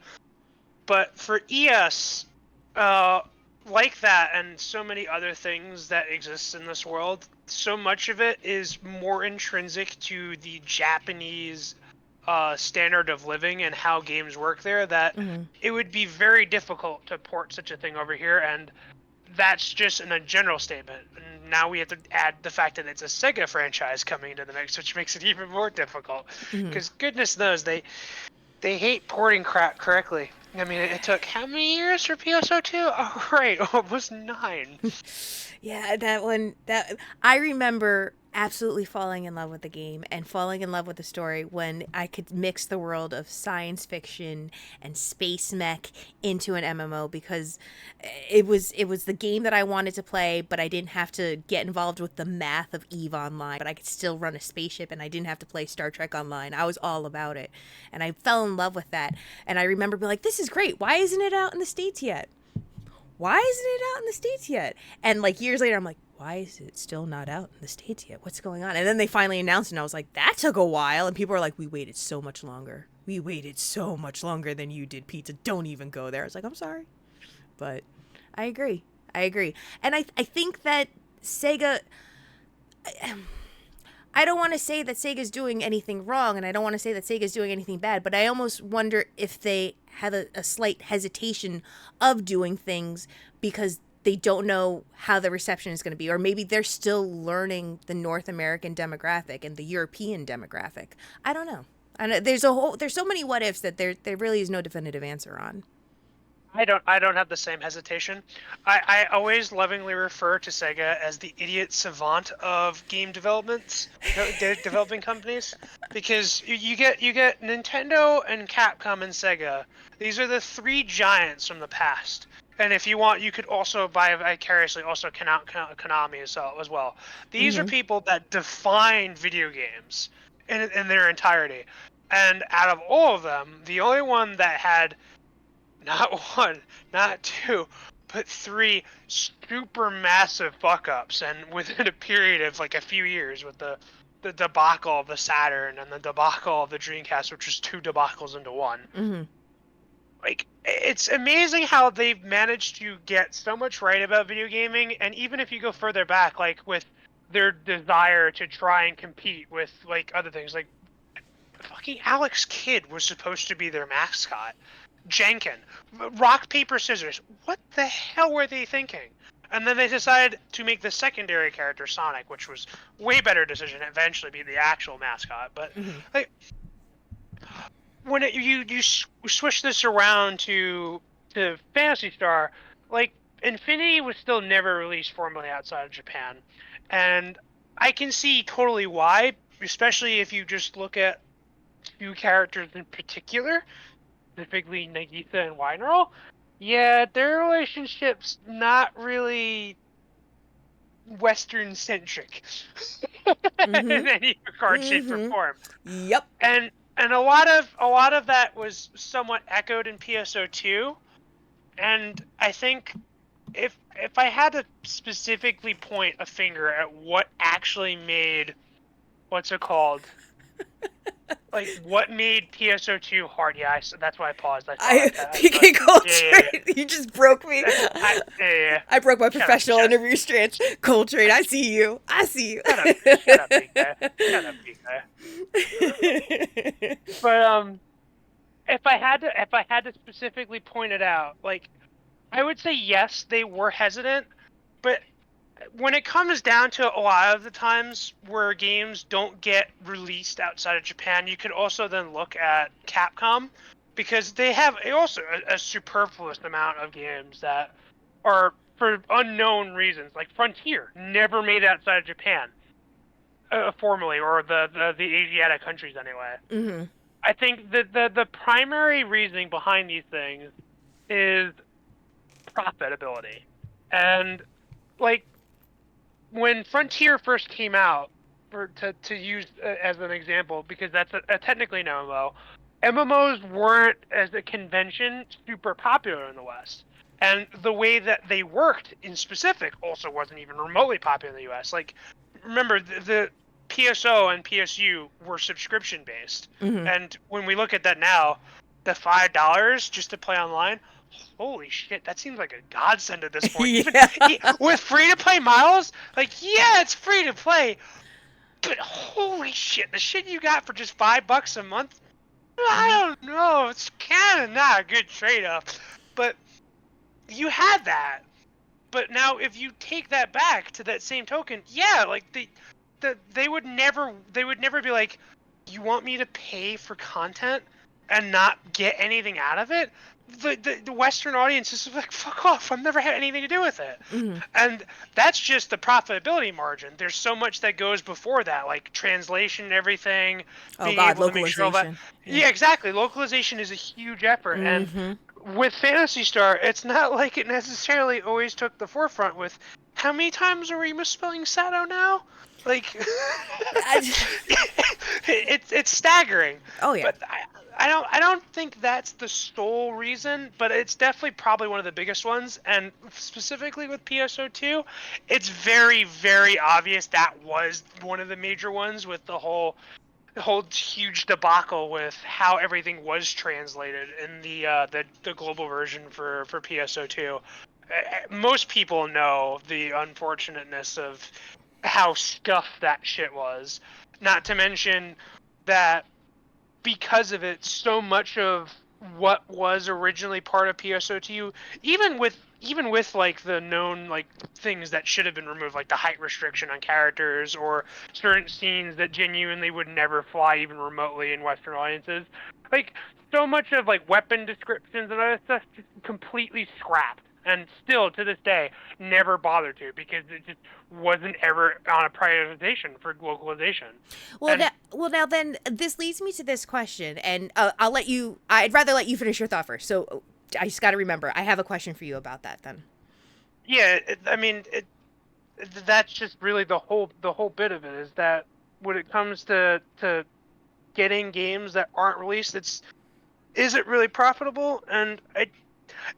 But for ES, uh, like that and so many other things that exist in this world, so much of it is more intrinsic to the Japanese standard of living and how games work there that Mm-hmm. it would be very difficult to port such a thing over here. And that's just in a general statement. And now we have to add the fact that it's a Sega franchise coming into the mix, which makes it even more difficult. Mm-hmm. Because goodness knows they hate porting crap correctly. I mean, it took how many years for PSO2? Oh, right, almost 9. Yeah, that one, that I remember absolutely falling in love with the game and falling in love with the story when I could mix the world of science fiction and space mech into an MMO, because it was the game that I wanted to play, but I didn't have to get involved with the math of EVE Online, but I could still run a spaceship and I didn't have to play Star Trek Online. I was all about it. And I fell in love with that. And I remember being like, this is great. Why isn't it out in the States yet? Why isn't it out in the States yet? And like years later, I'm like, why is it still not out in the States yet? What's going on? And then they finally announced it, and I was like, that took a while. And people are like, we waited so much longer. We waited so much longer than you did, Pizza. Don't even go there. I was like, I'm sorry. But I agree. I agree. And I think that Sega. I don't want to say that Sega's doing anything wrong, and I don't want to say that Sega's doing anything bad, but I almost wonder if they have a slight hesitation of doing things because they don't know how the reception is going to be, or maybe they're still learning the North American demographic and the European demographic. I don't know. I know there's so many what ifs that there really is no definitive answer on. I don't have the same hesitation. I always lovingly refer to Sega as the idiot savant of game developing companies, because you get Nintendo and Capcom and Sega. These are the three giants from the past. And if you want, you could also buy vicariously also Konami as well. These are Mm-hmm. people that define video games in their entirety. And out of all of them, the only one that had not one, not two, but three super massive fuck ups, and within a period of like a few years, with the debacle of the Saturn and the debacle of the Dreamcast, which was two debacles into one. Mm-hmm. Like, it's amazing how they've managed to get so much right about video gaming, and even if you go further back, like with their desire to try and compete with like other things, like fucking Alex Kidd was supposed to be their mascot. Jenkin, rock, paper, scissors. What the hell were they thinking? And then they decided to make the secondary character Sonic, which was way better decision. Eventually, be the actual mascot. But Mm-hmm. like when you switch this around to Fantasy Star, like Infinity was still never released formally outside of Japan, and I can see totally why. Especially if you just look at two characters in particular, specifically Nagisa and Wynroll, yeah, their relationship's not really Western centric Mm-hmm. in any regard, shape, or Mm-hmm. form. Yep. And a lot of that was somewhat echoed in PSO2. And I think if I had to specifically point a finger at what actually made what's it called? Like what made PSO2 hard? Yeah, that's why I paused. I saw I that. I saw PK it. Coltrane. You just broke me. Yeah. I broke my Shut up, professional interview stance. Coltrane, I see you. I see you. shut up, big guy. Shut up, big guy. But if I had to specifically point it out, like I would say yes, they were hesitant, but when it comes down to a lot of the times where games don't get released outside of Japan, you could also then look at Capcom, because they have also a superfluous amount of games that are for unknown reasons. Like Frontier never made it outside of Japan, formally, or the Asiatic countries anyway. Mm-hmm. I think that the primary reasoning behind these things is profitability. And like when Frontier first came out, for to use as an example, because that's technically an MMO. MMOs weren't, as a convention, super popular in the West, and the way that they worked in specific also wasn't even remotely popular in the US. Like, remember the PSO and PSU were subscription based, Mm-hmm. and when we look at that now, the $5 just to play online, holy shit, that seems like a godsend at this point. Even Yeah. with free to play miles, like, yeah, it's free to play, but holy shit, the shit you got for just $5 a month, I don't know, it's kind of not a good trade-off. But you had that. But now, if you take that back to that same token, yeah, like they would never be like, you want me to pay for content and not get anything out of it? The Western audience is like, fuck off, I've never had anything to do with it. Mm-hmm. And that's just the profitability margin. There's so much that goes before that, like translation and everything, Oh being God, able to make sure all that. localization. Yeah. Yeah, exactly. Localization is a huge effort. And Mm-hmm. with Phantasy Star, it's not like it necessarily always took the forefront with how many times are we misspelling Sato now? Like, it's staggering. Oh yeah. But I don't think that's the sole reason, but it's definitely probably one of the biggest ones. And specifically with PSO2, it's very, very obvious that was one of the major ones, with the whole huge debacle with how everything was translated in the global version for PSO2. Most people know the unfortunateness of how scuffed that shit was. Not to mention that because of it, so much of what was originally part of PSO2, even with like the known like things that should have been removed, like the height restriction on characters or certain scenes that genuinely would never fly even remotely in Western audiences, like so much of like weapon descriptions and other stuff just completely scrapped, and still to this day never bothered to, because it just wasn't ever on a prioritization for localization. Well, And now then, this leads me to this question, and I'll let you. I'd rather let you finish your thought first. So I just got to remember, I have a question for you about that. Then. yeah, that's just really the whole bit of it, is that when it comes to getting games that aren't released, is it really profitable? And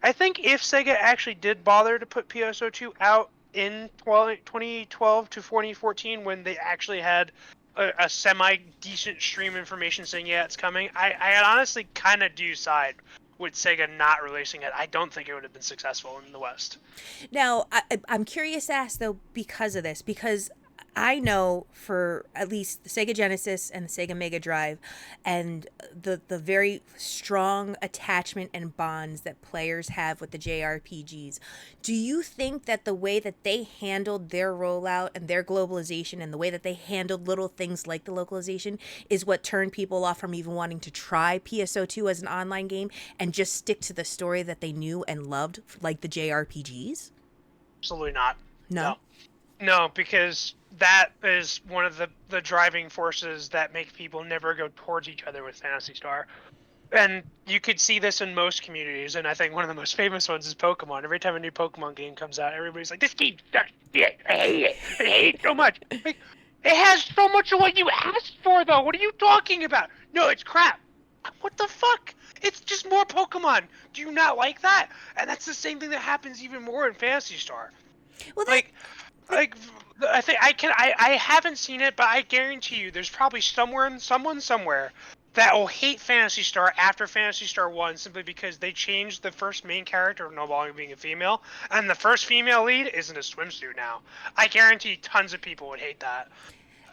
I think if Sega actually did bother to put PSO2 out in 2012 to 2014, when they actually had a semi-decent stream information saying, yeah, it's coming, I honestly kind of do side with Sega not releasing it. I don't think it would have been successful in the West. Now, I'm curious to ask, though, because of this, because I know for at least the Sega Genesis and the Sega Mega Drive and the very strong attachment and bonds that players have with the JRPGs, do you think that the way that they handled their rollout and their globalization and the way that they handled little things like the localization is what turned people off from even wanting to try PSO2 as an online game and just stick to the story that they knew and loved, like the JRPGs? Absolutely not. No. No, because that is one of the driving forces that make people never go towards each other with Phantasy Star. And you could see this in most communities, and I think one of the most famous ones is Pokemon. Every time a new Pokemon game comes out, everybody's like, this game sucks. I hate it. I hate it so much. Like, it has so much of what you asked for, though. What are you talking about? No, it's crap. What the fuck? It's just more Pokemon. Do you not like that? And that's the same thing that happens even more in Phantasy Star. Well, Like I think I haven't seen it, but I guarantee you there's probably someone somewhere that will hate Phantasy Star after Phantasy Star 1 simply because they changed the first main character no longer being a female, and the first female lead is in a swimsuit now. I guarantee tons of people would hate that.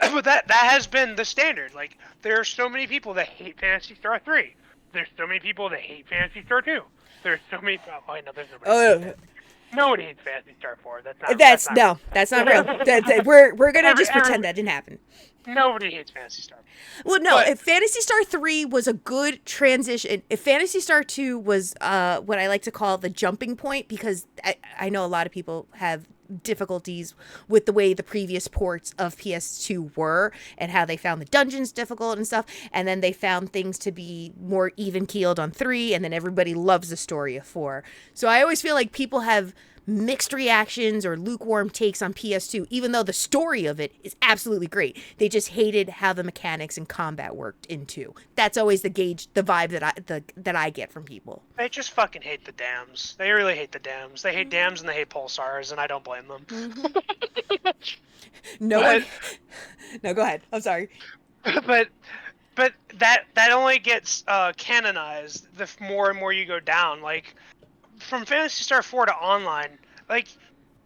But that has been the standard. Like, there are so many people that hate Phantasy Star 3. There's so many people that hate Phantasy Star 2. There's so many. Oh, I know there's nobody. Nobody hates Phantasy Star 4. That's not real. We're gonna just pretend that didn't happen. Nobody hates Phantasy Star. Well, no. If Phantasy Star 3 was a good transition, if Phantasy Star 2 was what I like to call the jumping point, because I know a lot of people have difficulties with the way the previous ports of PS2 were and how they found the dungeons difficult and stuff, and then they found things to be more even keeled on 3, and then everybody loves the story of 4. So I always feel like people have mixed reactions or lukewarm takes on PS2, even though the story of it is absolutely great. They just hated how the mechanics and combat worked in 2. That's always the vibe that I get from people. They just fucking hate the dams. They really hate the dams. They hate dams and they hate pulsars, and I don't blame them. Mm-hmm. No, go ahead. I'm sorry. But that only gets canonized the more and more you go down. Like, from Phantasy Star 4 to online, like,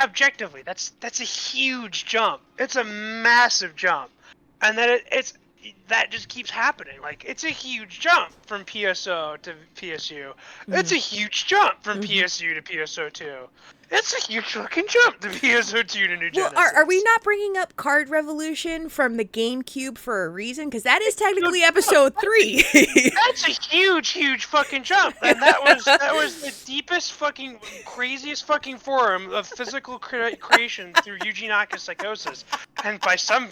objectively, that's a huge jump. It's a massive jump, and then that just keeps happening. Like, it's a huge jump from PSO to PSU. Mm-hmm. It's a huge jump from PSU to PSO2. It's a huge fucking jump to PSO2 to New Genesis. Well, are we not bringing up Card Revolution from the GameCube for a reason? Because that is technically episode 3. That's a huge fucking jump, and that was the deepest fucking, craziest fucking form of physical creation through Yuji Naka's psychosis, and by some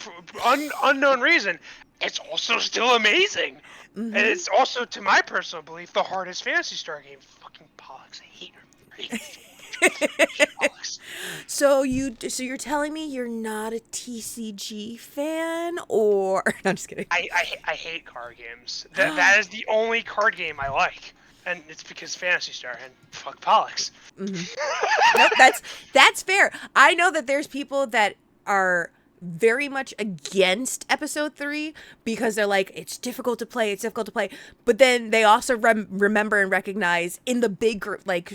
unknown reason, it's also still amazing. Mm-hmm. And it's also, to my personal belief, the hardest Phantasy Star game. Fucking Pollux, I hate her. So you're telling me you're not a TCG fan, or no, I'm just kidding. I hate card games. That is the only card game I like, and it's because Phantasy Star and fuck Pollux. Mm-hmm. Nope, that's fair. I know that there's people that are very much against episode 3 because they're like, it's difficult to play, but then they also remember and recognize in the big, like,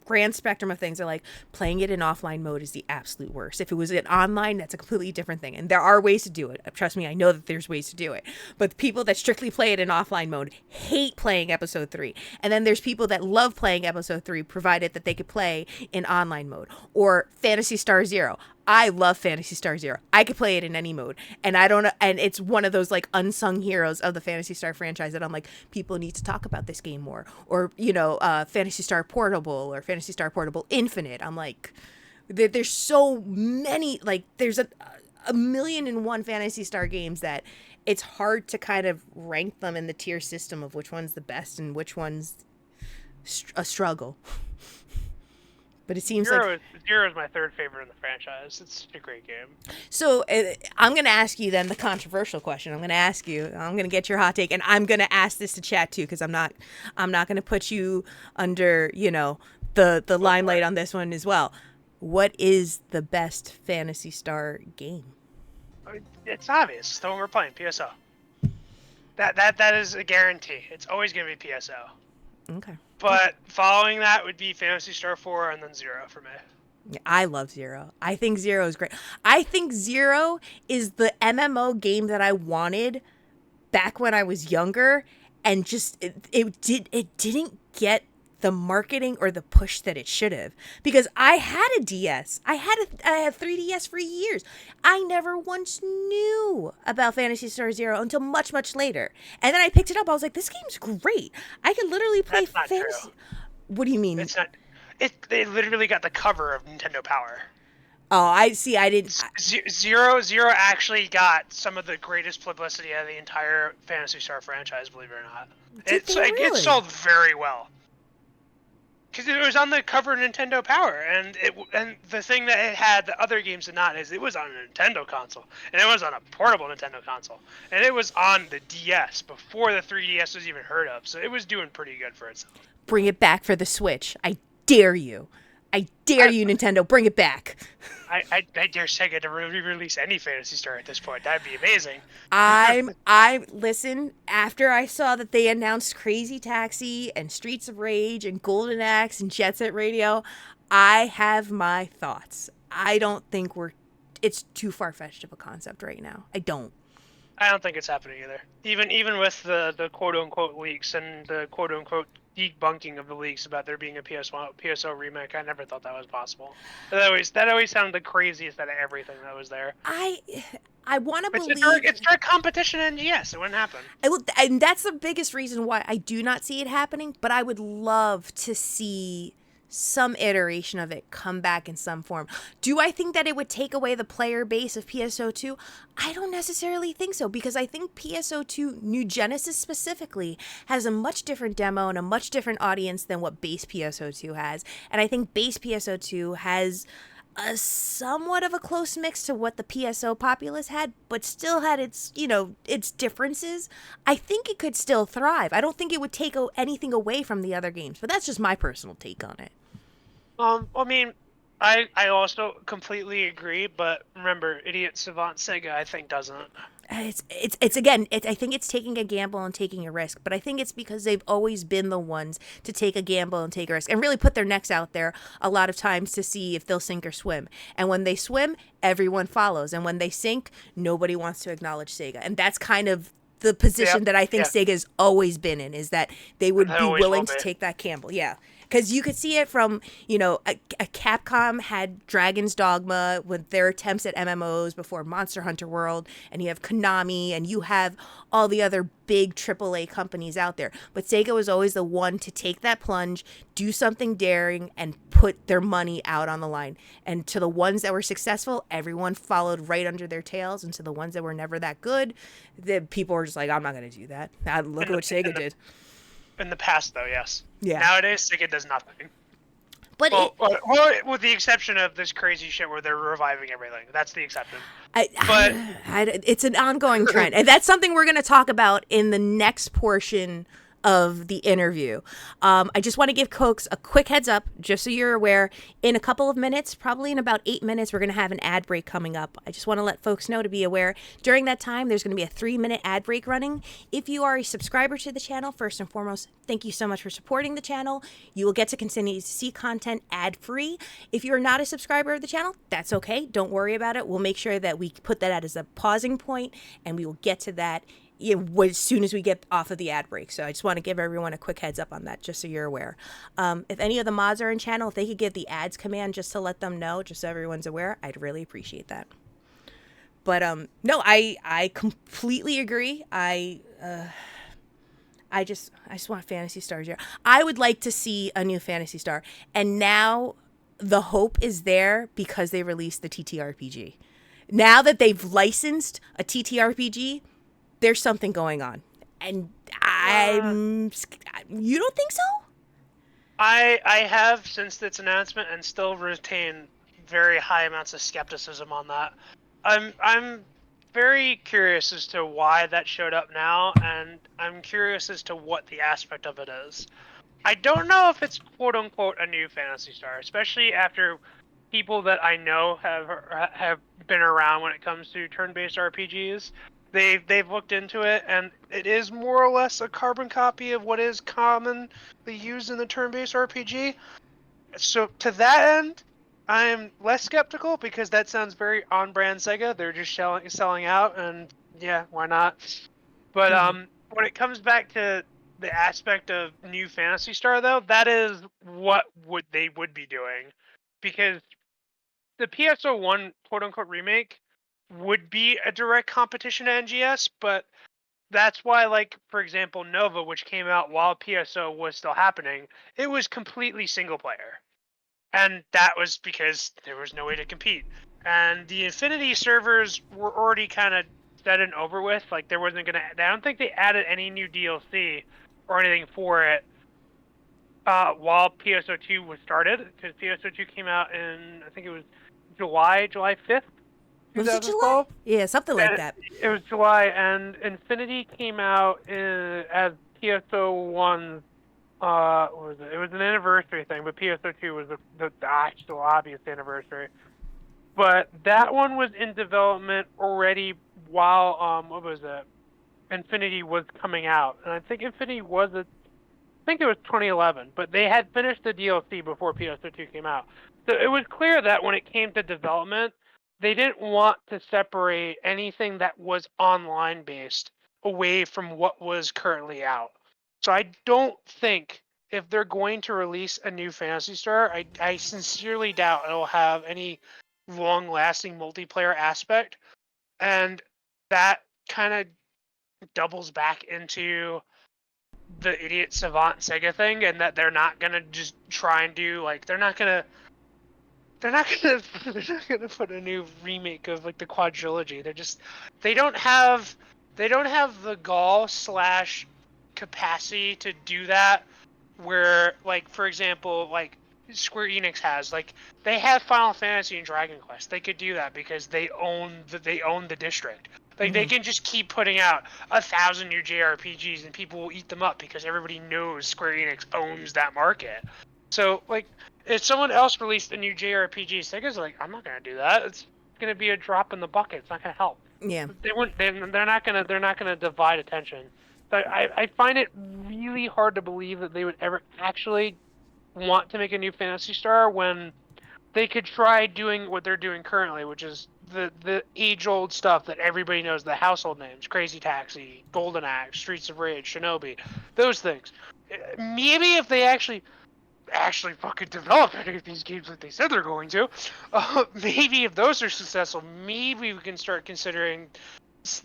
grand spectrum of things are like playing it in offline mode is the absolute worst. If it was in online, that's a completely different thing. And there are ways to do it. Trust me, I know that there's ways to do it. But the people that strictly play it in offline mode hate playing episode 3. And then there's people that love playing episode 3 provided that they could play in online mode. Or Phantasy Star Zero. I love Phantasy Star Zero. I could play it in any mode. And I don't know, and it's one of those like unsung heroes of the Phantasy Star franchise that I'm like, people need to talk about this game more. Or, Phantasy Star Portable or Phantasy Star Portable Infinite. I'm like, there's so many, like there's a 1,000,001 Phantasy Star games that it's hard to kind of rank them in the tier system of which one's the best and which one's a struggle. But it seems Zero is my third favorite in the franchise. It's such a great game. So I'm going to ask you then the controversial question. I'm going to get your hot take, and I'm going to ask this to chat too, because I'm not going to put you under, the limelight on this one as well. What is the best Phantasy Star game? It's obvious. The one we're playing, PSO. That is a guarantee. It's always going to be PSO. Okay. But following that would be Phantasy Star 4 and then Zero for me. Yeah, I love Zero. I think Zero is great. I think Zero is the MMO game that I wanted back when I was younger, and just it didn't get the marketing or the push that it should have, because I had a DS. I had 3DS for years. I never once knew about Phantasy Star Zero until much, much later. And then I picked it up. I was like, this game's great. I could literally play Fantasy. True. What do you mean? It's not. They literally got the cover of Nintendo Power. Oh, I see. I didn't. Zero actually got some of the greatest publicity out of the entire Phantasy Star franchise, believe it or not. It sold very well. Because it was on the cover of Nintendo Power, and the thing that it had that other games did not is it was on a Nintendo console, and it was on a portable Nintendo console, and it was on the DS before the 3DS was even heard of, so it was doing pretty good for itself. Bring it back for the Switch. I dare you. I dare you, Nintendo. Bring it back. I dare Sega to re-release any Phantasy Star at this point. That'd be amazing. Listen, after I saw that they announced Crazy Taxi and Streets of Rage and Golden Axe and Jet Set Radio, I have my thoughts. I don't think it's too far-fetched of a concept right now. I don't think it's happening either. Even with the quote-unquote leaks and the quote-unquote debunking of the leaks about there being a PSO remake, I never thought that was possible. That always sounded the craziest out of everything that was there. I want to believe it's direct competition in GS. It wouldn't happen. And that's the biggest reason why I do not see it happening. But I would love to see some iteration of it come back in some form. Do I think that it would take away the player base of PSO2? I don't necessarily think so, because I think PSO2 New Genesis specifically has a much different demo and a much different audience than what base PSO2 has. And I think base PSO2 has a somewhat of a close mix to what the PSO populace had, but still had its differences. I think it could still thrive. I don't think it would take anything away from the other games, but that's just my personal take on it. I mean, I also completely agree, but remember, idiot savant Sega, I think, doesn't. It's again, I think it's taking a gamble and taking a risk, but I think it's because they've always been the ones to take a gamble and take a risk and really put their necks out there a lot of times to see if they'll sink or swim. And when they swim, everyone follows. And when they sink, nobody wants to acknowledge Sega. And that's kind of the position that I think Sega's always been in, is that they would be willing to take that gamble. Yeah. Because you could see it from, a Capcom had Dragon's Dogma with their attempts at MMOs before Monster Hunter World, and you have Konami, and you have all the other big AAA companies out there. But Sega was always the one to take that plunge, do something daring, and put their money out on the line. And to the ones that were successful, everyone followed right under their tails. And to the ones that were never that good, the people were just like, I'm not going to do that. Now, look at what Sega did. In the past, though, yes. Yeah. Nowadays, Sega does nothing. But with the exception of this crazy shit where they're reviving everything. That's the exception. It's an ongoing trend. And that's something we're going to talk about in the next portion of the interview. I just want to give folks a quick heads up, just so you're aware. In a couple of minutes, probably in about 8 minutes, we're going to have an ad break coming up. I just want to let folks know to be aware. During that time, there's going to be a 3-minute ad break running. If you are a subscriber to the channel, first and foremost, thank you so much for supporting the channel. You will get to continue to see content ad-free. If you're not a subscriber of the channel, that's okay. Don't worry about it. We'll make sure that we put that as a pausing point, and we will get to that as soon as we get off of the ad break. So I just want to give everyone a quick heads up on that, just so you're aware. If any of the mods are in channel, if they could give the ads command just to let them know, just so everyone's aware, I'd really appreciate that. But no, I completely agree. I just want Phantasy Stars here. I would like to see a new Phantasy Star, and now the hope is there because they released the TTRPG. Now that they've licensed a TTRPG, there's something going on, and you don't think so? I have since its announcement and still retain very high amounts of skepticism on that. I'm very curious as to why that showed up now, and I'm curious as to what the aspect of it is. I don't know if it's quote unquote a new Phantasy Star, especially after people that I know have been around when it comes to turn-based RPGs. They've looked into it, and it is more or less a carbon copy of what is commonly used in the turn-based RPG. So to that end, I'm less skeptical because that sounds very on-brand Sega. They're just selling out, and yeah, why not? But when it comes back to the aspect of new Phantasy Star, though, that is what they would be doing, because the PSO1 quote-unquote remake would be a direct competition to NGS, but that's why, like, for example, Nova, which came out while PSO was still happening, it was completely single player. And that was because there was no way to compete. And the Infinity servers were already kind of set and over with. Like, there wasn't going to... I don't think they added any new DLC or anything for it while PSO2 was started, because PSO2 came out in, I think it was July 5th, Was it July? 2012. Yeah, something like that. It was July, and Infinity came out as PSO1's, what was it? It was an anniversary thing, but PSO2 was the actual obvious anniversary. But that one was in development already while, what was it? Infinity was coming out. And I think Infinity was I think it was 2011, but they had finished the DLC before PSO2 came out. So it was clear that when it came to development, they didn't want to separate anything that was online based away from what was currently out. So I don't think if they're going to release a new Phantasy Star, I sincerely doubt it'll have any long lasting multiplayer aspect. And that kind of doubles back into the idiot savant Sega thing, and that they're not gonna just try and do, like, they're not gonna put a new remake of, like, the quadrilogy. They don't have the gall slash capacity to do that, where, like, for example, like Square Enix has, like, they have Final Fantasy and Dragon Quest. They could do that because they own the district. Like, they can just keep putting out 1,000 new JRPGs and people will eat them up because everybody knows Square Enix owns that market. So, like, if someone else released a new JRPG, Sega's like, I'm not gonna do that. It's gonna be a drop in the bucket. It's not gonna help. Yeah. They wouldn't. They're not gonna divide attention. But I find it really hard to believe that they would ever actually want to make a new Phantasy Star when they could try doing what they're doing currently, which is the age-old stuff that everybody knows, the household names: Crazy Taxi, Golden Axe, Streets of Rage, Shinobi, those things. Maybe if they actually fucking develop any of these games like they said they're going to, maybe if those are successful, maybe we can start considering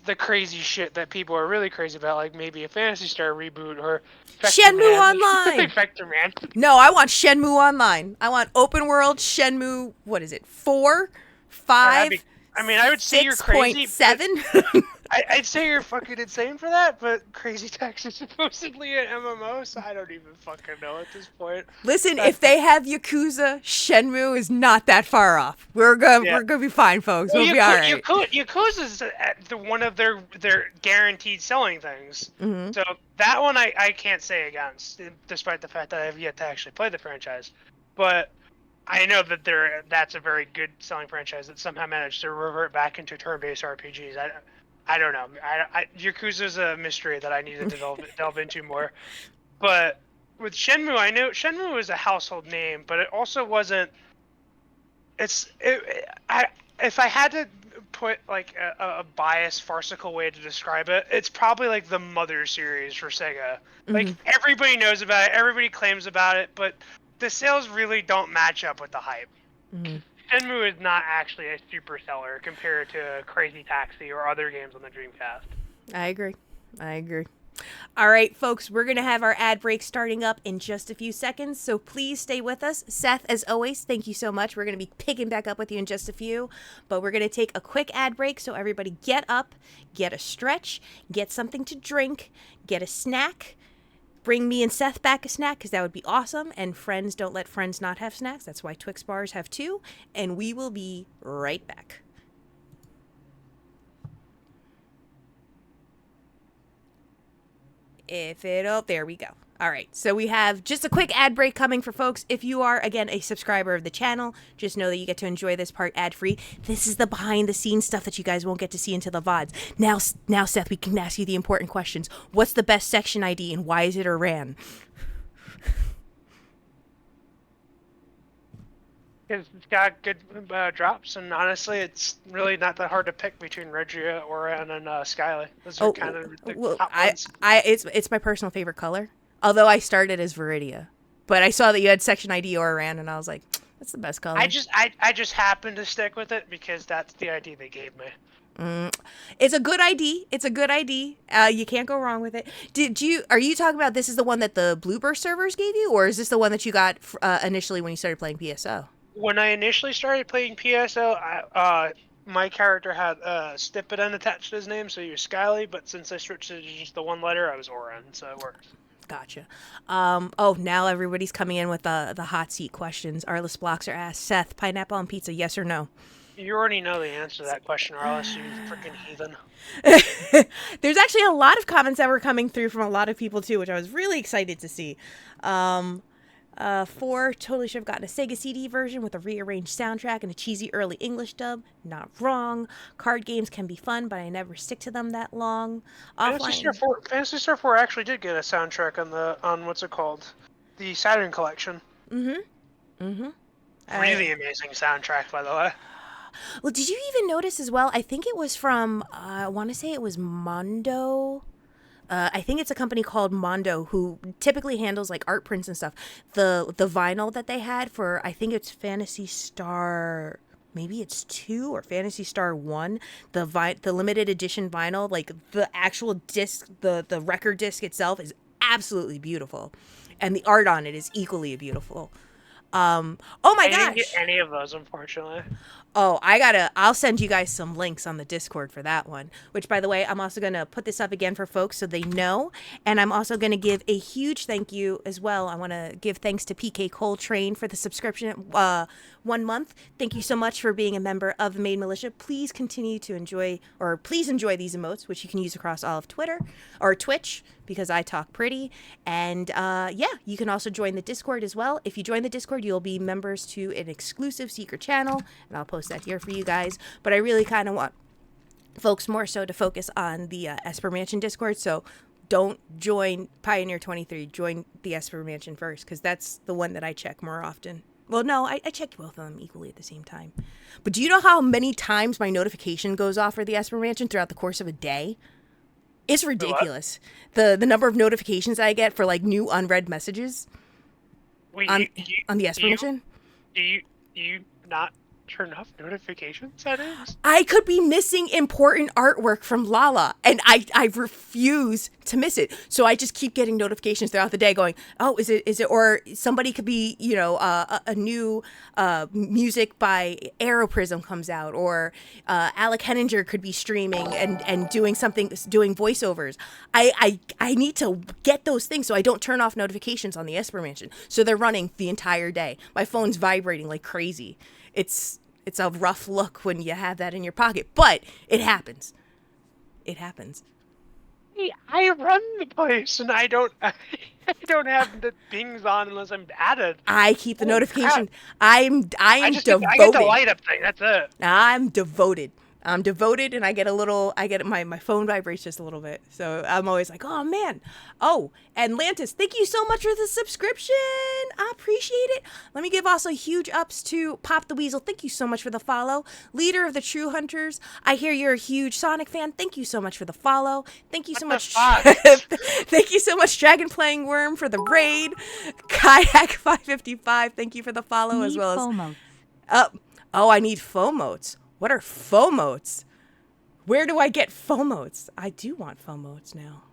the crazy shit that people are really crazy about, like maybe a Phantasy Star reboot or Shenmue Online. Vector Man. No, I want Shenmue Online. I want open world Shenmue. What is it? 4, 5. I would say you're crazy. 6.7. I'd say you're fucking insane for that, but Crazy Taxi is supposedly an MMO, so I don't even fucking know at this point. Listen, if they have Yakuza, Shenmue is not that far off. We're gonna be fine, folks. We'll be all right. Yakuza's one of their guaranteed selling things. Mm-hmm. So that one I can't say against, despite the fact that I have yet to actually play the franchise. But I know that that's a very good selling franchise that somehow managed to revert back into turn-based RPGs. I don't know. Yakuza's a mystery that I need to delve into more. But with Shenmue, I know Shenmue is a household name, but it also wasn't. If I had to put like a biased, farcical way to describe it, it's probably like the Mother series for Sega. Mm-hmm. Like everybody knows about it, everybody claims about it, but the sales really don't match up with the hype. Mm-hmm. Shenmue is not actually a super seller compared to Crazy Taxi or other games on the Dreamcast. I agree. All right, folks, we're going to have our ad break starting up in just a few seconds, so please stay with us. Seth, as always, thank you so much. We're going to be picking back up with you in just a few, but we're going to take a quick ad break, so everybody get up, get a stretch, get something to drink, get a snack. Bring me and Seth back a snack, because that would be awesome. And friends don't let friends not have snacks. That's why Twix bars have two. And we will be right back. There we go. All right, so we have just a quick ad break coming for folks. If you are, again, a subscriber of the channel, just know that you get to enjoy this part ad-free. This is the behind-the-scenes stuff that you guys won't get to see until the VODs. Now, Seth, we can ask you the important questions. What's the best section ID, and why is it Iran? It's got good drops, and honestly, it's really not that hard to pick between Regia, Oran, and Skyly. Those are kind of the top ones. It's my personal favorite color. Although I started as Viridia, but I saw that you had section ID Oran, and I was like, that's the best color. I just happened to stick with it because that's the ID they gave me. It's a good ID. You can't go wrong with it. Are you talking about this is the one that the Blueburst servers gave you, or is this the one that you got initially when you started playing PSO? When I initially started playing PSO, my character had Stipiden attached to his name, so he was Skyly, but since I switched to just the one letter, I was Oran, so it works. Gotcha. Now everybody's coming in with the hot seat questions. Arliss Blocks are asked, Seth, pineapple on pizza, yes or no? You already know the answer to that question, Arliss, you freaking heathen. There's actually a lot of comments that were coming through from a lot of people too, which I was really excited to see. 4, totally should have gotten a Sega CD version with a rearranged soundtrack and a cheesy early English dub. Not wrong. Card games can be fun, but I never stick to them that long. Phantasy Star 4 actually did get a soundtrack on what's it called? The Saturn Collection. Really amazing soundtrack, by the way. Well, did you even notice as well? I think it was from, I want to say it was Mondo. I think it's a company called Mondo who typically handles like art prints and stuff. The vinyl that they had for, I think it's Phantasy Star, maybe it's 2 or Phantasy Star 1, the limited edition vinyl, like the actual disc, the record disc itself is absolutely beautiful. And the art on it is equally beautiful. Oh my gosh. I didn't get any of those, unfortunately. Oh, I'll send you guys some links on the Discord for that one, which, by the way, I'm also going to put this up again for folks so they know. And I'm also going to give a huge thank you as well. I want to give thanks to PK Coltrane for the subscription 1 month. Thank you so much for being a member of the Maid Militia. Please continue to enjoy these emotes, which you can use across all of Twitter or Twitch, because I talk pretty. And you can also join the Discord as well. If you join the Discord, you'll be members to an exclusive secret channel, and I'll post that here for you guys. But I really kind of want folks more so to focus on the Esper Mansion Discord, so don't join Pioneer 23. Join the Esper Mansion first, because that's the one that I check more often. Well, no, I check both of them equally at the same time. But do you know how many times my notification goes off for the Esper Mansion throughout the course of a day? It's ridiculous. The number of notifications I get for like new unread messages on the Esper Mansion. Do you not turn off notification settings? I could be missing important artwork from Lala, and I refuse to miss it. So I just keep getting notifications throughout the day going, oh, is it, or somebody could be, a new music by Aeroprism comes out, or Alec Henninger could be streaming and doing voiceovers. I need to get those things so I don't turn off notifications on the Esper Mansion. So they're running the entire day. My phone's vibrating like crazy. It's a rough look when you have that in your pocket, but it happens. It happens. I run the place, and I don't have the pings on unless I'm added. I keep the notification. I am devoted. I get the light up thing. That's it. I'm devoted. And I get my phone vibrates just a little bit. So I'm always like, oh man. Oh, and Lantis, thank you so much for the subscription. I appreciate it. Let me give also huge ups to Pop the Weasel. Thank you so much for the follow. Leader of the True Hunters. I hear you're a huge Sonic fan. Thank you so much for the follow. Thank you so much. Thank you so much, Dragon Playing Worm, for the raid. Kayak 555. Thank you for the follow as well as. I need FOMOtes. What are FOMOtes? Where do I get FOMOtes? I do want FOMOtes now.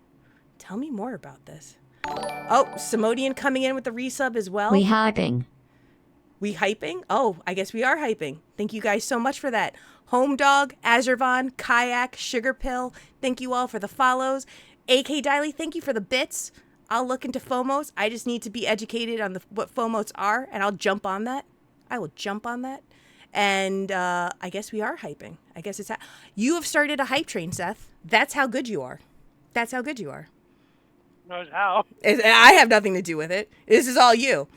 Tell me more about this. Oh, Simodian coming in with the resub as well. We hyping. We hyping? Oh, I guess we are hyping. Thank you guys so much for that. Home Dog, Azurvon, Kayak, Sugar Pill. Thank you all for the follows. AK Diley, thank you for the bits. I'll look into FOMOs. I just need to be educated on what FOMOs are, and I'll jump on that. I will jump on that. And I guess we are hyping. I guess it's you have started a hype train, Seth. That's how good you are. That's how good you are. Knows how. I have nothing to do with it. This is all you.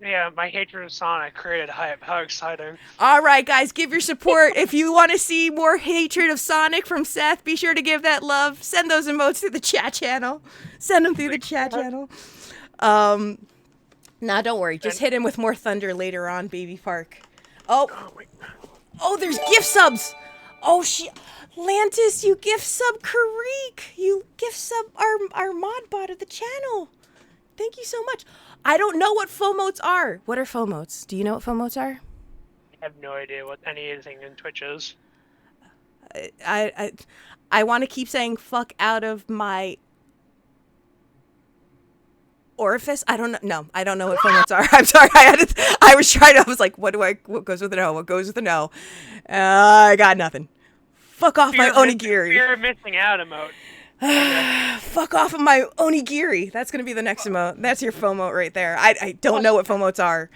Yeah, my hatred of Sonic created hype. How exciting. All right, guys, give your support. If you want to see more hatred of Sonic from Seth, be sure to give that love. Send those emotes through the chat channel. Send them through the chat channel. Nah, don't worry. Just hit him with more thunder later on, Baby Park. Oh, there's gift subs. Oh, Lantis, you gift sub Kareek. You gift sub our mod bot of the channel. Thank you so much. I don't know what FOMOtes are. What are FOMOtes? Do you know what FOMOtes are? I have no idea what anything in Twitch is. I want to keep saying fuck out of my orifice. I don't know. No, I don't know what FOMOtes are. I'm sorry. I was like, what goes with an O? What goes with an O? I got nothing. Fuck off my onigiri. Fear of missing out emote. Fuck off of my onigiri. That's going to be the next emote. That's your FOMO right there. I don't know what FOMOtes are.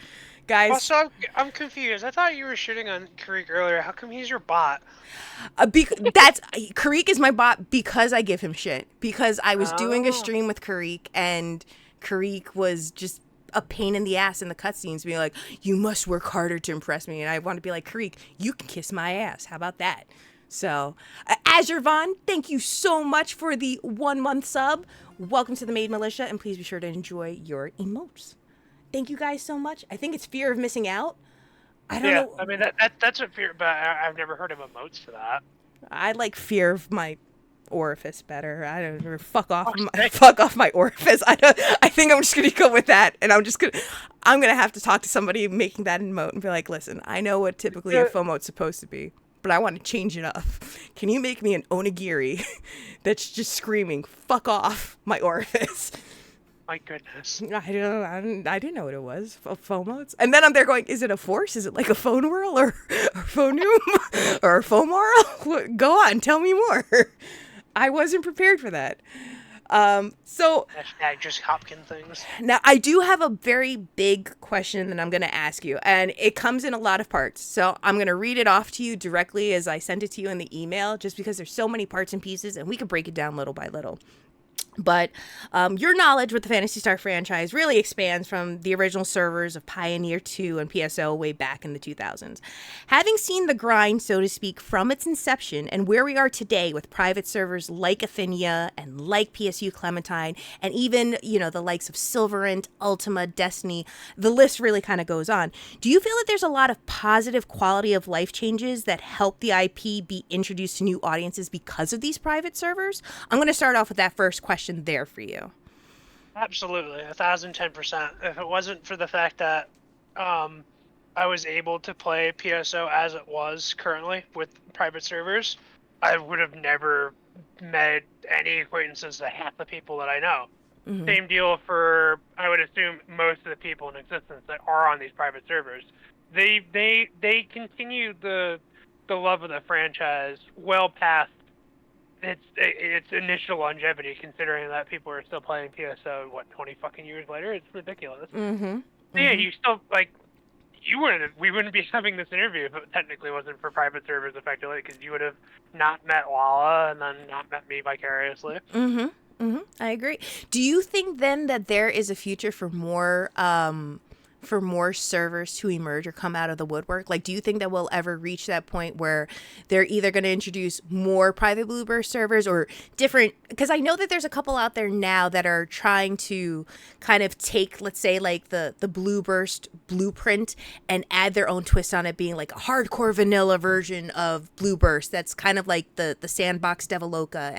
Guys. Also, I'm confused. I thought you were shitting on Kareek earlier. How come he's your bot? Kareek is my bot because I give him shit. Because I was doing a stream with Kareek and Kareek was just a pain in the ass in the cutscenes, being like, you must work harder to impress me. And I want to be like, Kareek, you can kiss my ass. How about that? So, Azurvon, thank you so much for the 1 month sub. Welcome to the Maid Militia, and please be sure to enjoy your emotes. Thank you guys so much. I think it's fear of missing out. I don't know. I mean, that's a fear, but I've never heard of emotes for that. I like fear of my orifice better. I don't know. Fuck off my orifice. I think I'm just gonna go with that, and I'm gonna have to talk to somebody making that emote and be like, listen, I know what typically a FOMOte's supposed to be, but I want to change it up. Can you make me an onigiri that's just screaming, fuck off my orifice? My goodness. I didn't know what it was. FOMOtes. And then I'm there going, is it a force? Is it like a phone whirl or phonum or fomoral? Go on, tell me more. I wasn't prepared for that. So just Hopkins things. Now I do have a very big question that I'm going to ask you, and it comes in a lot of parts. So I'm going to read it off to you directly as I sent it to you in the email, just because there's so many parts and pieces, and we can break it down little by little. But your knowledge with the Phantasy Star franchise really expands from the original servers of Pioneer 2 and PSO way back in the 2000s. Having seen the grind, so to speak, from its inception and where we are today with private servers like Athenia and like PSU Clementine and even, the likes of Silverant, Ultima, Destiny, the list really kind of goes on. Do you feel that there's a lot of positive quality of life changes that help the IP be introduced to new audiences because of these private servers? I'm going to start off with that first question there for you. Absolutely, 1,010%. If it wasn't for the fact that I was able to play PSO as it was currently with private servers, I would have never made any acquaintances to half the people that I know. Mm-hmm. Same deal for, I would assume, most of the people in existence that are on these private servers. They continue the love of the franchise well past its initial longevity, considering that people are still playing PSO 20 fucking years later. It's ridiculous. Mm-hmm. So yeah, Mm-hmm. you still we wouldn't be having this interview if it technically wasn't for private servers effectively, because you would have not met Lala and then not met me vicariously. Mm-hmm. Mm-hmm. I agree. Do you think then that there is a future for more servers to emerge or come out of the woodwork? Like, do you think that we'll ever reach that point where they're either going to introduce more private Blueburst servers or different? Because I know that there's a couple out there now that are trying to kind of take, let's say, like the Blueburst blueprint and add their own twist on it, being like a hardcore vanilla version of Blueburst that's kind of like the sandbox Devaloka,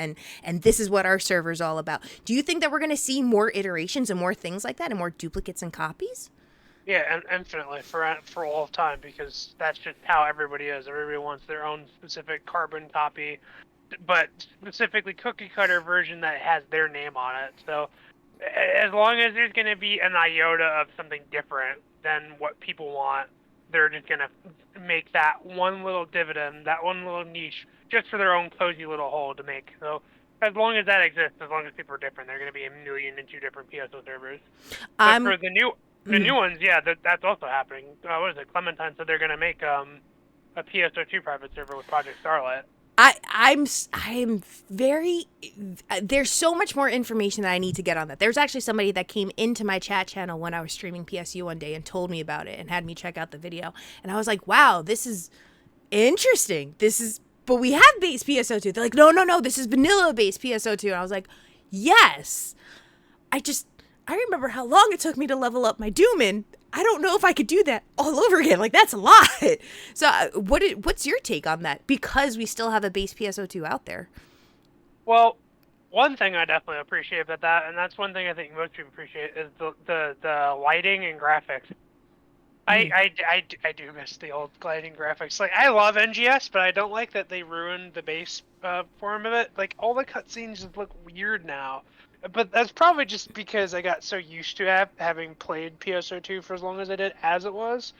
and this is what our server's all about. Do you think that we're going to see more iterations and more things like that and more duplicates and copies? Yeah, and infinitely for all of time, because that's just how everybody is. Everybody wants their own specific carbon copy, but specifically cookie cutter version that has their name on it. So as long as there's going to be an iota of something different than what people want, they're just going to make that one little dividend, that one little niche, just for their own cozy little hole to make. So as long as that exists, as long as people are different, they're going to be a million and two different PSO servers. But I'm for the new ones, yeah, that's also happening. What is it? Clementine said they're going to make a PSO2 private server with Project Starlight. I'm very there's so much more information that I need to get on that. There's actually somebody that came into my chat channel when I was streaming PSU one day and told me about it and had me check out the video. And I was like, "Wow, this is interesting. This is but we have base PSO2." They're like, "No, this is vanilla base PSO2." And I was like, "Yes." I just I remember how long it took me to level up my Doomin. I don't know if I could do that all over again. Like, that's a lot. So what's your take on that? Because we still have a base PSO2 out there. Well, one thing I definitely appreciate about that, and that's one thing I think most people appreciate, is the lighting and graphics. I do miss the old lighting graphics. Like, I love NGS, but I don't like that they ruined the base form of it. Like, all the cutscenes just look weird now. But that's probably just because I got so used to having played PSO2 for as long as I did as it was.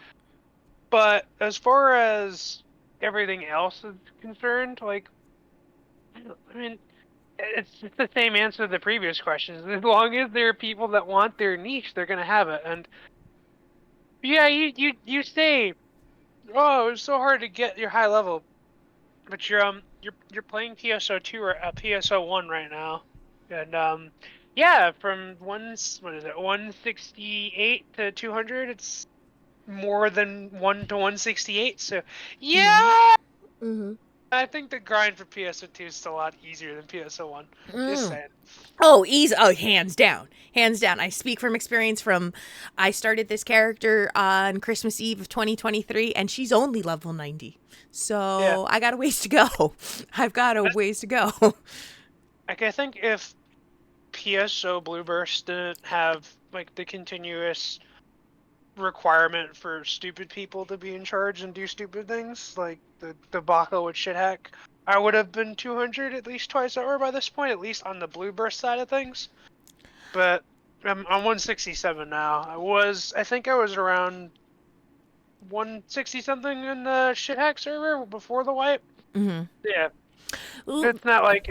But as far as everything else is concerned, like, I mean, it's just the same answer to the previous questions. As long as there are people that want their niche, they're gonna have it. And yeah, you say, oh, it's so hard to get your high level, but you're playing PSO2 or PSO1 right now, and yeah, from what is it, 168 to 200, it's more than 1 to 168. So yeah, Mm-hmm. I think the grind for PSO2 is still a lot easier than PSO1. Just saying. Oh, easy. Oh, hands down. Hands down. I speak from experience from I started this character on Christmas Eve of 2023 and she's only level 90. Yeah, So I got a ways to go. I've got a ways to go. like I think if PSO Blueburst didn't have like the continuous requirement for stupid people to be in charge and do stupid things, like the debacle with shithack, I would have been 200 at least twice over by this point, at least on the Blueburst side of things. But I'm 167 now. I think I was around 160 something in the shithack server before the wipe. Mm-hmm. Yeah, Ooh, it's not like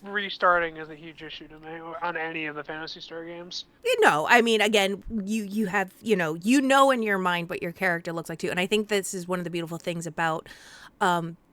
restarting is a huge issue to me on any of the Fantasy Star games. no, I mean, again, you have, you know in your mind what your character looks like too. And I think this is one of the beautiful things about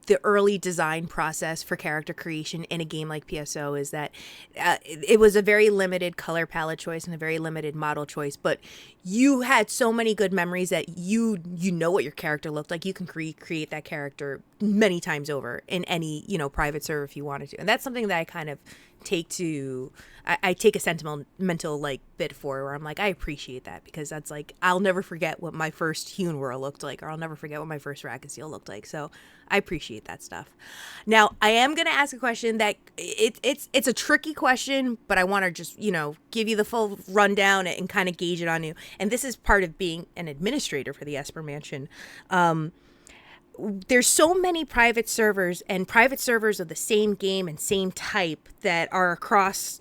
the early design process for character creation in a game like PSO is that it was a very limited color palette choice and a very limited model choice, but you had so many good memories that you know what your character looked like. You can create that character many times over in any, private server if you wanted to. And that's something that I kind of take to I take a sentimental like bit for, where I'm like, I appreciate that, because that's like, I'll never forget what my first Hewn World looked like, or I'll never forget what my first Rack and Seal looked like. So I appreciate that stuff. Now I am gonna ask a question that it's a tricky question, but I want to just give you the full rundown and kind of gauge it on you. And this is part of being an administrator for the Esper Mansion. There's so many private servers, and private servers of the same game and same type that are across,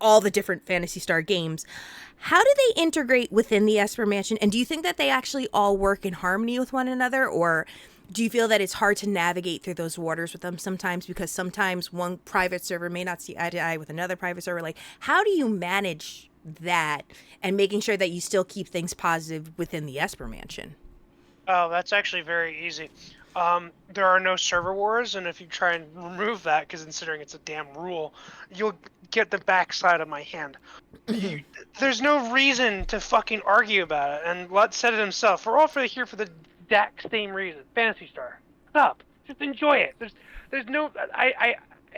all the different Phantasy Star games. How do they integrate within the Esper Mansion? And do you think that they actually all work in harmony with one another? Or do you feel that it's hard to navigate through those waters with them sometimes, because sometimes one private server may not see eye to eye with another private server? Like, how do you manage that and making sure that you still keep things positive within the Esper Mansion? Oh, that's actually very easy. There are no server wars, and if you try and remove that, because considering it's a damn rule, you'll get the backside of my hand. There's no reason to fucking argue about it, and Lutz said it himself. We're all here for the exact same reason. Phantasy Star. Stop. Just enjoy it. There's no.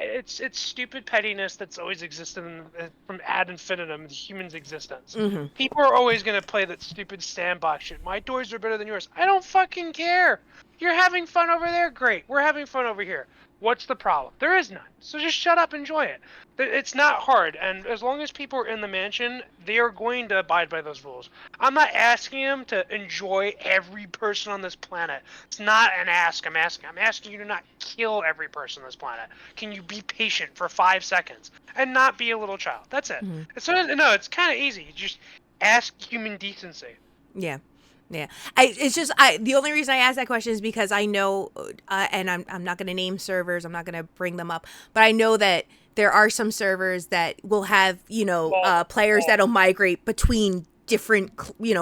It's stupid pettiness that's always existed from ad infinitum, the human's existence. Mm-hmm. People are always going to play that stupid sandbox shit. My toys are better than yours. I don't fucking care. You're having fun over there? Great. We're having fun over here. What's the problem? There is none. So just shut up, enjoy it. It's not hard, and as long as people are in the mansion, they are going to abide by those rules. I'm not asking them to enjoy every person on this planet. It's not an ask I'm asking. I'm asking you to not kill every person on this planet. Can you be patient for 5 seconds and not be a little child? That's it. Mm-hmm. It's kind of easy. You just ask human decency. Yeah. Yeah, the only reason I asked that question is because I know, and I'm not going to name servers, I'm not going to bring them up, but I know that there are some servers that will have, players that'll migrate between different,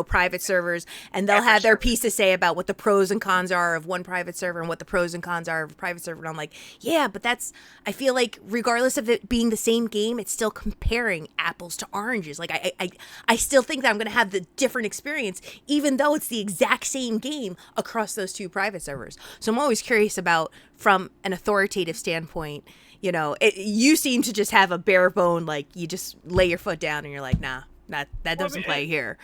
private servers, and they'll have their piece to say about what the pros and cons are of one private server and what the pros and cons are of a private server. And I'm like, yeah, but I feel like regardless of it being the same game, it's still comparing apples to oranges. Like I still think that I'm going to have the different experience, even though it's the exact same game across those two private servers. So I'm always curious about, from an authoritative standpoint, you seem to just have a bare bone, like you just lay your foot down and you're like, nah. That doesn't play here.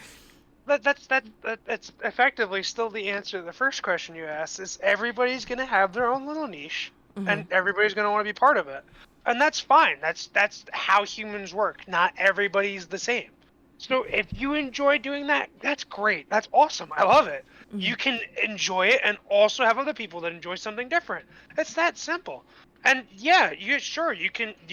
That's effectively still the answer to the first question you asked. Is everybody's going to have their own little niche, mm-hmm. and everybody's going to want to be part of it, and that's fine. That's how humans work. Not everybody's the same. So if you enjoy doing that, that's great. That's awesome. I love it. Mm-hmm. You can enjoy it and also have other people that enjoy something different. It's that simple. And yeah, you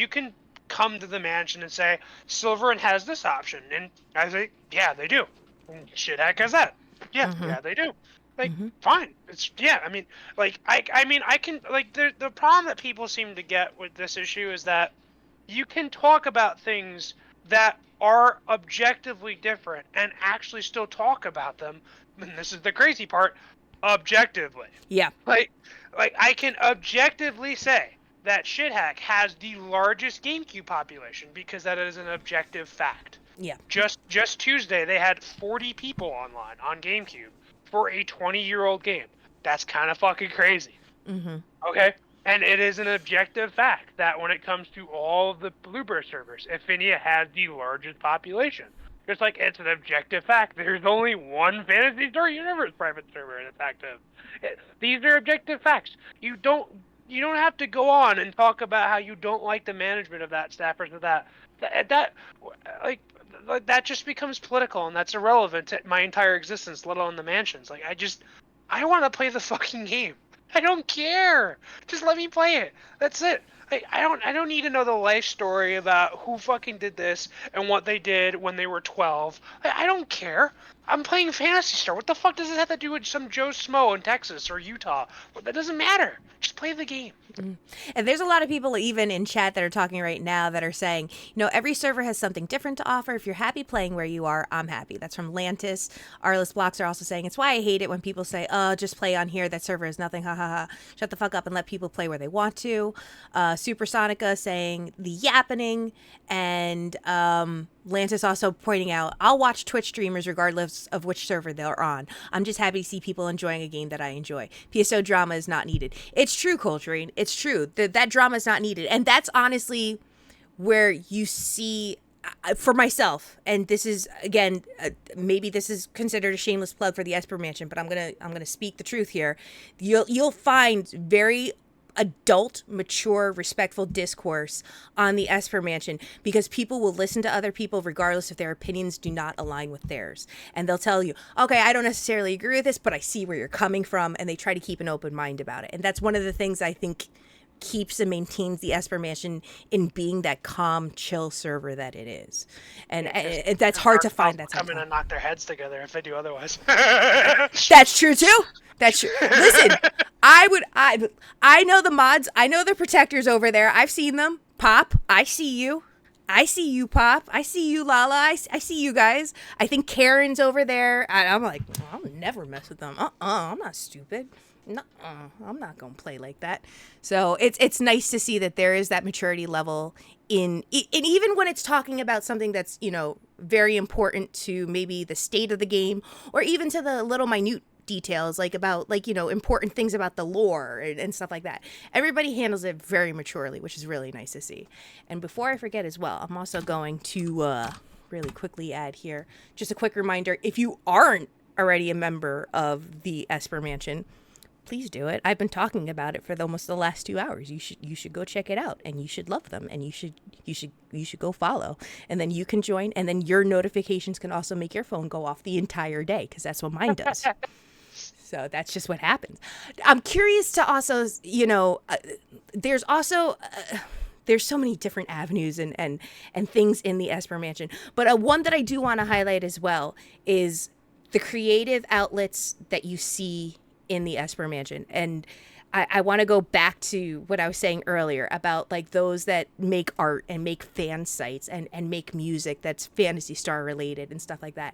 can come to the mansion and say, Silverun has this option, and I say, yeah, they do. And Shithack has that. Yeah, mm-hmm. Yeah, they do. Like, mm-hmm. Fine. It's I mean, like, I can, like, the problem that people seem to get with this issue is that you can talk about things that are objectively different and actually still talk about them. And this is the crazy part, objectively. Yeah. Like I can objectively say that Shithack has the largest GameCube population because that is an objective fact. Yeah. Just Tuesday, they had 40 people online on GameCube for a 20-year-old game. That's kind of fucking crazy. Mm-hmm. Okay? And it is an objective fact that when it comes to all the Bluebird servers, Affinia has the largest population. Just like it's an objective fact. There's only one Phantasy Star Universe private server in active. These are objective facts. You don't have to go on and talk about how you don't like the management of that staffers of that just becomes political, and that's irrelevant to my entire existence, let alone the mansions. Like I want to play the fucking game. I don't care. Just let me play it. That's it. I don't need to know the life story about who fucking did this and what they did when they were 12. I don't care. I'm playing Phantasy Star. What the fuck does it have to do with some Joe Smo in Texas or Utah? Well, that doesn't matter. Just play the game. Mm-hmm. And there's a lot of people even in chat that are talking right now that are saying, every server has something different to offer. If you're happy playing where you are, I'm happy. That's from Lantis. Arliss Blocks are also saying, it's why I hate it when people say, oh, just play on here. That server is nothing. Ha ha ha. Shut the fuck up and let people play where they want to. Supersonica saying the yappening. And Lantis also pointing out, I'll watch Twitch streamers regardless regardless of which server they're on. I'm just happy to see people enjoying a game that I enjoy. PSO drama is not needed. It's true, Coltrane. It's true. That drama is not needed. And that's honestly where you see for myself, and this is again maybe this is considered a shameless plug for the Esper Mansion, but I'm gonna speak the truth here. You'll find very adult, mature, respectful discourse on the Esper Mansion because people will listen to other people regardless if their opinions do not align with theirs. And they'll tell you, okay, I don't necessarily agree with this, but I see where you're coming from, and they try to keep an open mind about it. And that's one of the things I think keeps and maintains the Esper Mansion in being that calm, chill server that it is. And, and that's hard to find. That's come in and knock their heads together if they do otherwise. That's true too. That's true. Listen, I know the mods. I know the protectors over there. I've seen them. Pop, I see you. I see you, Pop. I see you, Lala. I see you guys. I think Karen's over there. I'm like, I'll never mess with them. I'm not stupid. No, I'm not gonna play like that. So it's nice to see that there is that maturity level and even when it's talking about something that's very important to maybe the state of the game or even to the little minute details about important things about the lore and stuff like that. Everybody handles it very maturely, which is really nice to see. And before I forget as well, I'm also going to really quickly add here just a quick reminder: if you aren't already a member of the Esper Mansion, please do it. I've been talking about it for almost the last 2 hours. You should go check it out, and you should love them, and you should go follow, and then you can join, and then your notifications can also make your phone go off the entire day because that's what mine does. So that's just what happens. I'm curious to also, there's also. There's so many different avenues and things in the Esper Mansion, but one that I do want to highlight as well is the creative outlets that you see in the Esper Mansion. And I want to go back to what I was saying earlier about those that make art and make fan sites and make music that's Phantasy Star related and stuff like that.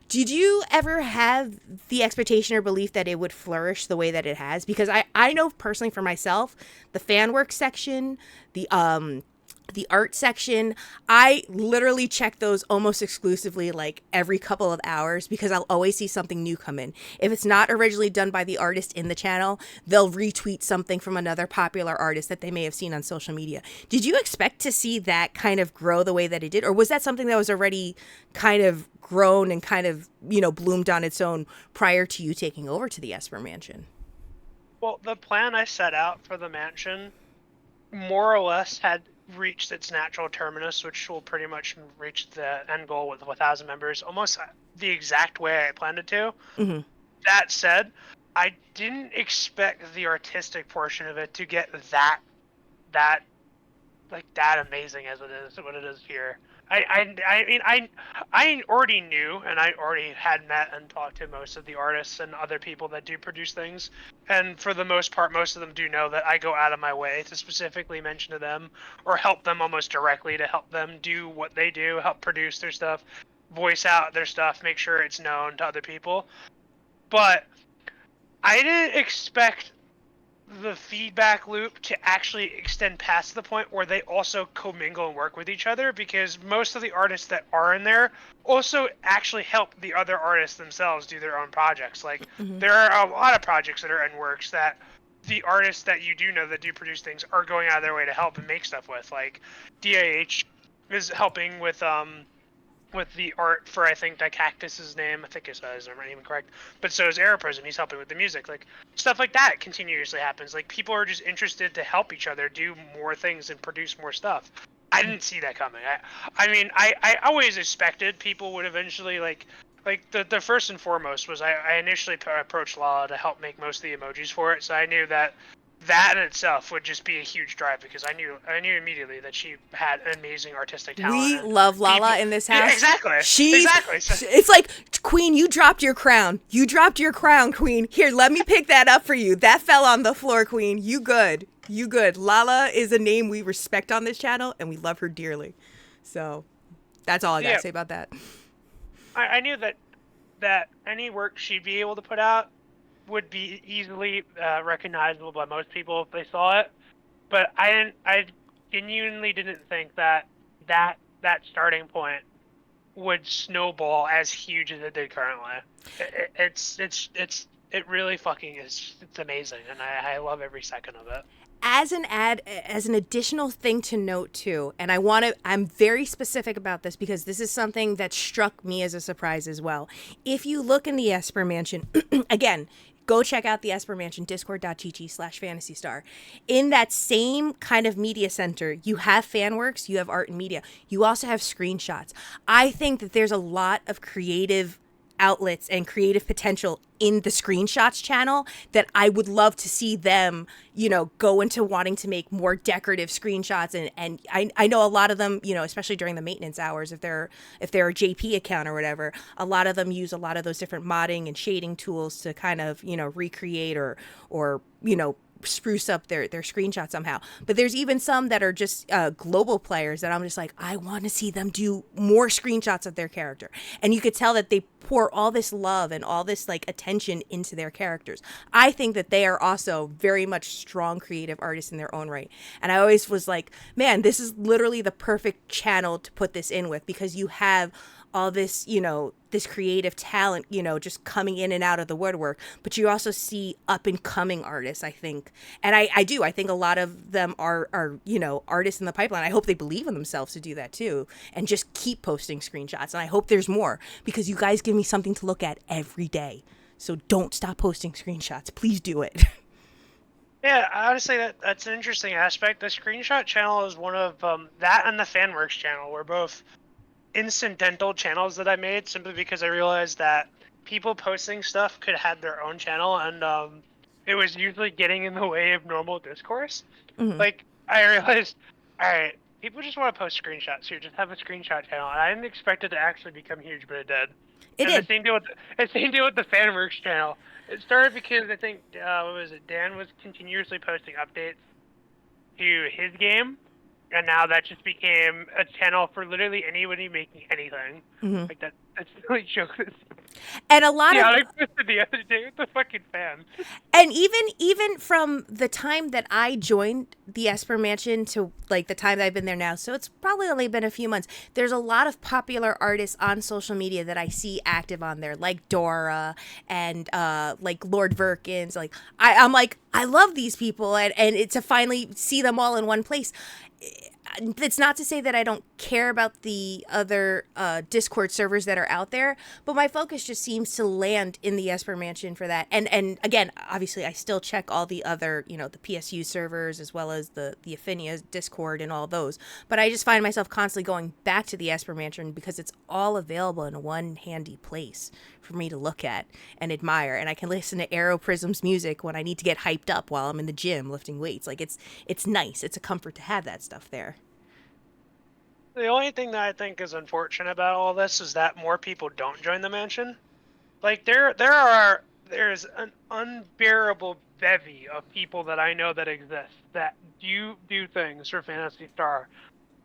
Did you ever have the expectation or belief that it would flourish the way that it has? Because I know personally for myself, the fan work section, the art section, I literally check those almost exclusively every couple of hours because I'll always see something new come in. If it's not originally done by the artist in the channel, they'll retweet something from another popular artist that they may have seen on social media. Did you expect to see that kind of grow the way that it did? Or was that something that was already kind of grown and kind of, bloomed on its own prior to you taking over to the Esper Mansion? Well, the plan I set out for the mansion more or less had reached its natural terminus, which will pretty much reach the end goal with 1,000 members, almost the exact way I planned it to. Mm-hmm. That said, I didn't expect the artistic portion of it to get that amazing as it is what it is here. I already knew, and I already had met and talked to most of the artists and other people that do produce things, and for the most part, most of them do know that I go out of my way to specifically mention to them or help them almost directly to help them do what they do, help produce their stuff, voice out their stuff, make sure it's known to other people. But I didn't expect the feedback loop to actually extend past the point where they also commingle and work with each other, because most of the artists that are in there also actually help the other artists themselves do their own projects. There are a lot of projects that are in works that the artists that you do know that do produce things are going out of their way to help and make stuff with. DAH is helping with the art for, I think, Cactus's name. I think his name is not even correct. But so is Aeroprism. He's helping with the music. Stuff like that continuously happens. People are just interested to help each other do more things and produce more stuff. I didn't see that coming. I always expected people would eventually, the first and foremost was I initially approached Lala to help make most of the emojis for it. So I knew that in itself would just be a huge drive, because I knew immediately that she had an amazing artistic talent. We love Lala in this house. Yeah, exactly. It's like, Queen, you dropped your crown. You dropped your crown, Queen. Here, let me pick that up for you. That fell on the floor, Queen. You good. Lala is a name we respect on this channel, and we love her dearly. So that's all I got to say about that. I knew that any work she'd be able to put out would be easily recognizable by most people if they saw it, but I genuinely didn't think that starting point would snowball as huge as it did currently. It really fucking is. It's amazing, and I love every second of it. As an additional thing to note too, and I'm very specific about this because this is something that struck me as a surprise as well. If you look in the Esper Mansion, again, go check out the Esper Mansion, discord.gg/fantasy star. In that same kind of media center, you have fan works, you have art and media, you also have screenshots. I think that there's a lot of creative outlets and creative potential in the screenshots channel that I would love to see them, go into wanting to make more decorative screenshots. And I know a lot of them, especially during the maintenance hours, if they're a JP account or whatever, a lot of them use a lot of those different modding and shading tools to kind of, recreate or spruce up their screenshot somehow. But there's even some that are just global players that I'm just like, I want to see them do more screenshots of their character. And you could tell that they pour all this love and all this like attention into their characters. I think that they are also very much strong creative artists in their own right. And I always was like, man, this is literally the perfect channel to put this in with, because you have all this, this creative talent, just coming in and out of the woodwork. But you also see up and coming artists, I think. And I think a lot of them are, artists in the pipeline. I hope they believe in themselves to do that too. And just keep posting screenshots. And I hope there's more, because you guys give me something to look at every day. So don't stop posting screenshots. Please do it. Yeah, honestly, that's an interesting aspect. The screenshot channel is one of that, and the FanWorks channel were both incidental channels that I made simply because I realized that people posting stuff could have their own channel, and it was usually getting in the way of normal discourse. Mhm. Like, I realized, all right, people just want to post screenshots here, just have a screenshot channel, and I didn't expect it to actually become huge, but it did. It And the did. same deal with the FanWorks channel. It started because I think what was it? Dan was continuously posting updates to his game, and now that just became a channel for literally anybody making anything. Hmm. Like that's really joke. And a lot Yeah, of I posted the other day with the fucking fan. and even from the time that I joined the Esper Mansion to like the time that I've been there now, so it's probably only been a few months. There's a lot of popular artists on social media that I see active on there, like Dora and like Lord Verkins. Like I'm like, I love these people, and it, to finally see them all in one place. It's not to say that I don't care about the other Discord servers that are out there, but my focus just seems to land in the Esper Mansion for that. And again, obviously, I still check all the other, the PSU servers as well as the Affinia Discord and all those. But I just find myself constantly going back to the Esper Mansion because it's all available in one handy place for me to look at and admire. And I can listen to Aero Prism's music when I need to get hyped up while I'm in the gym lifting weights. Like it's nice. It's a comfort to have that stuff there. The only thing that I think is unfortunate about all this is that more people don't join the mansion. Like there's an unbearable bevy of people that I know that exist that do things for Fantasy Star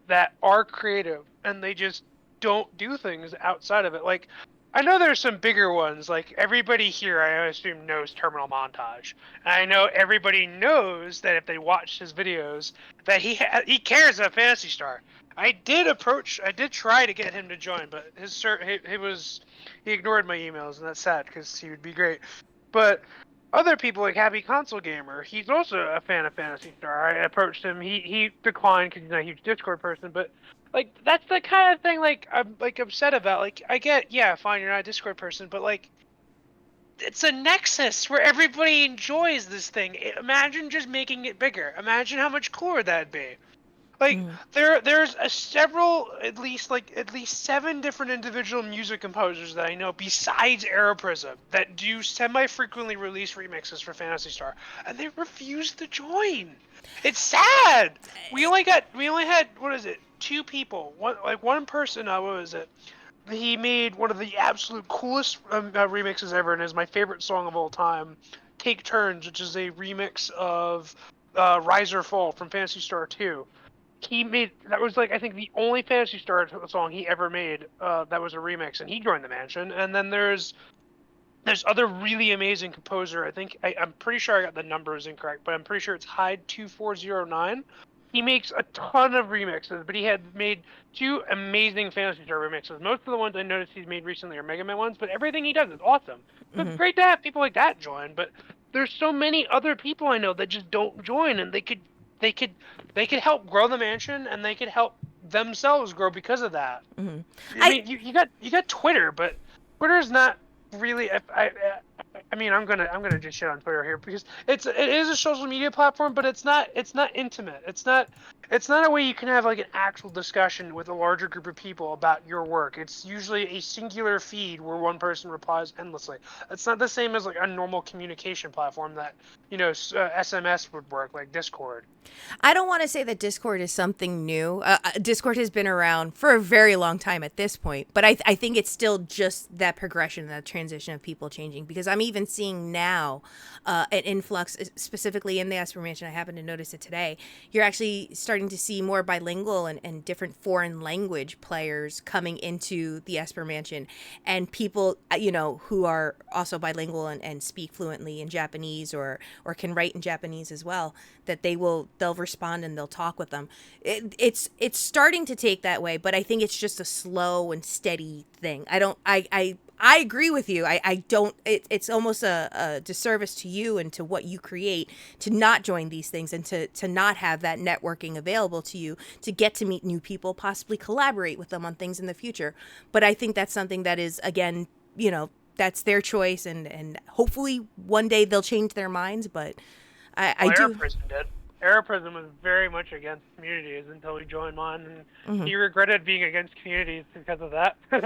that are creative, and they just don't do things outside of it. Like, I know there's some bigger ones. Like, everybody here, I assume, knows Terminal Montage, and I know everybody knows that if they watch his videos, that he cares about Fantasy Star. I did try to get him to join, but he ignored my emails, and that's sad because he would be great. But other people like Happy Console Gamer, he's also a fan of Fantasy Star. I approached him. He declined because he's not a huge Discord person. But like that's the kind of thing like I'm like upset about. Like I get, yeah, fine, you're not a Discord person, but like it's a nexus where everybody enjoys this thing. Imagine just making it bigger. Imagine how much cooler that'd be. Like Mm. there's a several at least 7 different individual music composers that I know besides Aeroprism that do semi-frequently release remixes for Phantasy Star, and they refuse to join. It's sad. We only had, what is it, 2 people. One person, what was it? He made one of the absolute coolest remixes ever, and is my favorite song of all time. Take Turns, which is a remix of Rise or Fall from Phantasy Star 2. He made that was like I think the only Fantasy Star song he ever made that was a remix, and he joined the mansion. And then there's other really amazing composer. I'm pretty sure I got the numbers incorrect, but I'm pretty sure it's Hyde 2409. he makes a ton of remixes, but he had made 2 amazing Fantasy Star remixes. Most of the ones I noticed he's made recently are Mega Man ones, but everything he does is awesome. So it's great to have people like that join, but there's so many other people I know that just don't join, and they could they could help grow the mansion, and they could help themselves grow because of that. I mean, you got Twitter, but Twitter's not really. I mean, I'm gonna just shit on Twitter here because it is a social media platform, but it's not intimate. It's not a way you can have like an actual discussion with a larger group of people about your work. It's usually a singular feed where one person replies endlessly. It's not the same as like a normal communication platform that SMS would work, like Discord. I don't want to say that Discord is something new. Discord has been around for a very long time at this point, but I think it's still just that progression, that transition of people changing. Because I'm even seeing now an influx, specifically in the Esper Mansion. I happened to notice it today. You're actually starting to see more bilingual and different foreign language players coming into the Esper Mansion, and people who are also bilingual and speak fluently in Japanese or can write in Japanese as well. That they'll respond and they'll talk with them. It's starting to take that way, but I think it's just a slow and steady thing. I agree with you. I don't. It's almost a disservice to you and to what you create to not join these things and to not have that networking available to you to get to meet new people, possibly collaborate with them on things in the future. But I think that's something that is, again, that's their choice, and hopefully one day they'll change their minds. But I Well, Air do. Prison did. Air Prison was very much against communities until he joined mine, and Mhm. he regretted being against communities because of that. And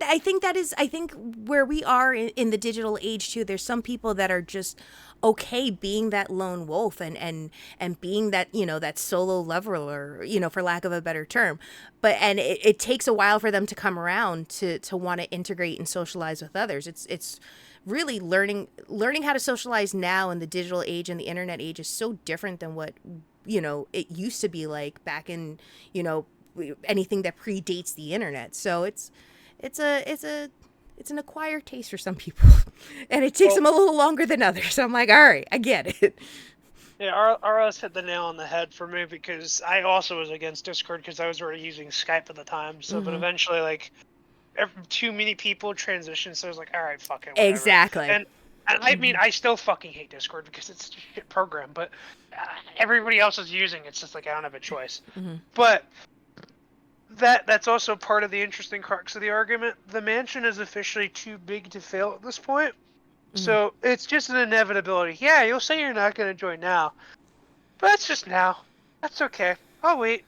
I think that is, I think, where we are in the digital age too. There's some people that are just okay being that lone wolf and being that that solo leveler, for lack of a better term. But and it takes a while for them to come around to want to integrate and socialize with others. It's really learning how to socialize now in the digital age and the internet age is so different than what it used to be like back in anything that predates the internet. So it's an acquired taste for some people, and it takes Well, them a little longer than others. So I'm like, all right, I get it. yeah, RS hit the nail on the head for me because I also was against Discord because I was already using Skype at the time. So, but Hmm. eventually, like, too many people transitioned, so I was like, all right, fuck it, whatever. Exactly. And I mean, Hmm. I still fucking hate Discord because it's such a shit program, but everybody else is using it. It's just like I don't have a choice. Hmm. But that's also part of the interesting crux of the argument. The mansion is officially too big to fail at this point. Hmm. So it's just an inevitability. Yeah, you'll say you're not going to join now, but that's just now. That's okay. I'll wait.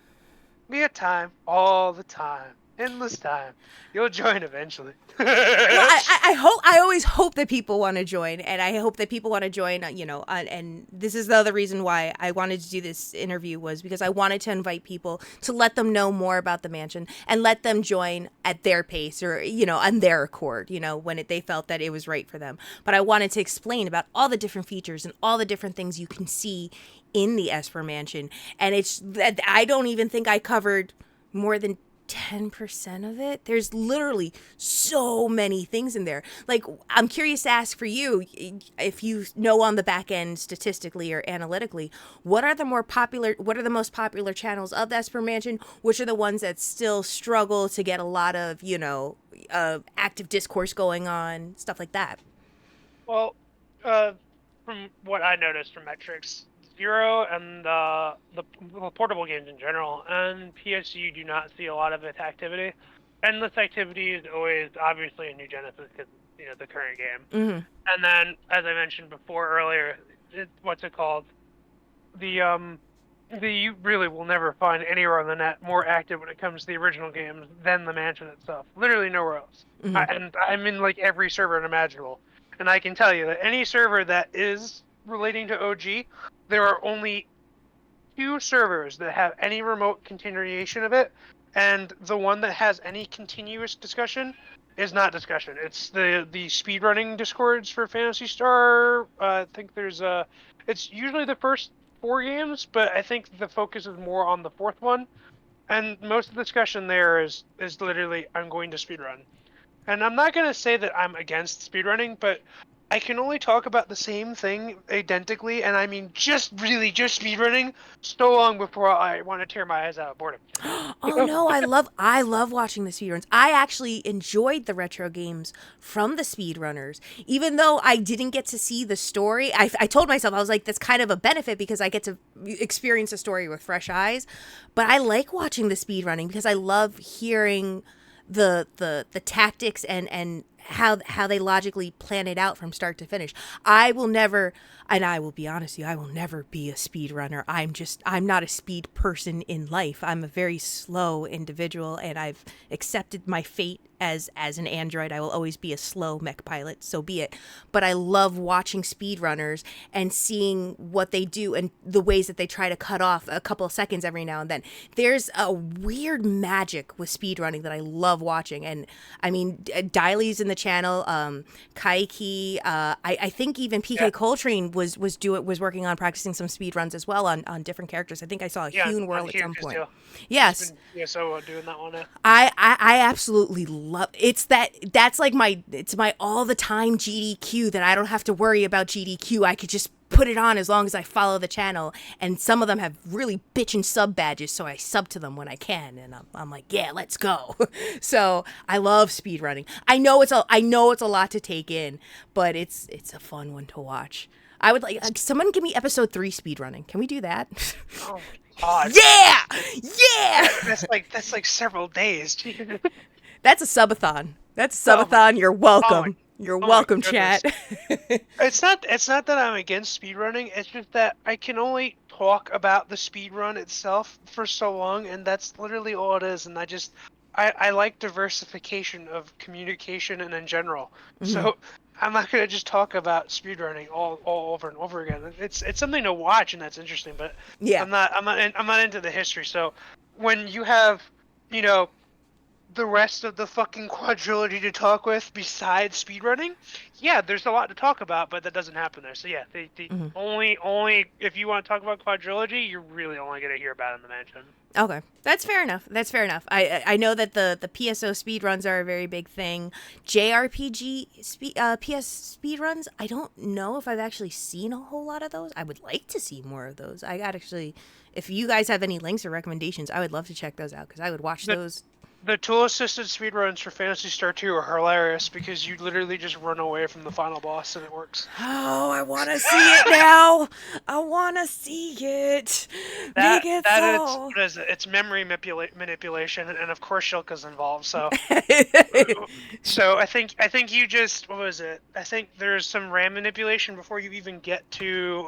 We have time. All the time. Endless time. You'll join eventually. Well, I hope, I always hope that people want to join, and I hope that people want to join. And this is the other reason why I wanted to do this interview, was because I wanted to invite people to let them know more about the mansion and let them join at their pace, or on their accord. When they felt that it was right for them. But I wanted to explain about all the different features and all the different things you can see in the Esper Mansion, and it's that I don't even think I covered more than 10% of it. There's literally so many things in there. Like, I'm curious to ask for you, if you know on the back end statistically or analytically, what are the most popular channels of the Esper Mansion? Which are the ones that still struggle to get a lot of active discourse going on, stuff like that? Well, from what I noticed from metrics, Zero and the portable games in general, and PSU do not see a lot of its activity. Endless activity is always obviously a New Genesis because the current game. Mm-hmm. And then, as I mentioned before earlier, what's it called? The you really will never find anywhere on the net more active when it comes to the original games than the mansion itself. Literally nowhere else. Mm-hmm. And I'm in like every server imaginable, and I can tell you that any server that is relating to OG, there are only 2 servers that have any remote continuation of it, and the one that has any continuous discussion is not discussion. It's the speedrunning discords for Phantasy Star. I think it's usually the first 4 games, but I think the focus is more on the fourth one. And most of the discussion there is literally I'm going to speedrun. And I'm not gonna say that I'm against speedrunning, but I can only talk about the same thing identically, and I mean just really just speedrunning so long before I want to tear my eyes out of boredom. Oh no, I love watching the speedruns. I actually enjoyed the retro games from the speedrunners. Even though I didn't get to see the story, I told myself, I was like, that's kind of a benefit because I get to experience a story with fresh eyes. But I like watching the speedrunning because I love hearing the tactics and how they logically plan it out from start to finish. I will never, and I will be honest with you, I will never be a speed runner. I'm not a speed person in life. I'm a very slow individual, and I've accepted my fate as an android. I will always be a slow mech pilot, so be it. But I love watching speedrunners and seeing what they do and the ways that they try to cut off a couple of seconds every now and then. There's a weird magic with speedrunning that I love watching. And I mean, Diley's in the channel, Kaiki, I think even PK Yeah, Coltrane was working on practicing some speed runs as well on different characters. I think I saw a yeah, Hewn on Whirl at here some just point. too. He's Yes, been so doing that one now. I absolutely love that's like my all the time GDQ that I don't have to worry about GDQ. I could just put it on as long as I follow the channel, and some of them have really bitchin' sub badges, so I sub to them when I can, and I'm like, yeah, let's go. So I love speedrunning. I know it's a lot to take in, but it's a fun one to watch. I would like someone give me episode 3 speedrunning. Can we do that? Oh my god, Yeah, yeah. that's like several days. That's a subathon. That's a Oh my, subathon. You're oh my, welcome. You're oh my welcome, goodness. chat. It's not that I'm against speedrunning, it's just that I can only talk about the speedrun itself for so long, and that's literally all it is. And I like diversification of communication and in general. Hmm. So I'm not gonna just talk about speedrunning all over and over again. It's something to watch and that's interesting, but Yeah. I'm not into the history. So when you have, you know, the rest of the fucking quadrilogy to talk with besides speedrunning, yeah, there's a lot to talk about, but that doesn't happen there. So yeah, the Hmm. only if you want to talk about quadrilogy, you're really only gonna hear about it in the mansion. Okay, that's fair enough. That's fair enough. I know that the PSO speedruns are a very big thing. PS speedruns. I don't know if I've actually seen a whole lot of those. I would like to see more of those. I got actually, if you guys have any links or recommendations, I would love to check those out because I would watch The those. the tool assisted speedruns for Phantasy Star 2 are hilarious because you literally just run away from the final boss and it works. Oh, I want to see it now. I want to see it. Make it That it's so. what is it? It's memory manipulation, and of course Shilka's involved. So I think you just what was it? I think there's some RAM manipulation before you even get to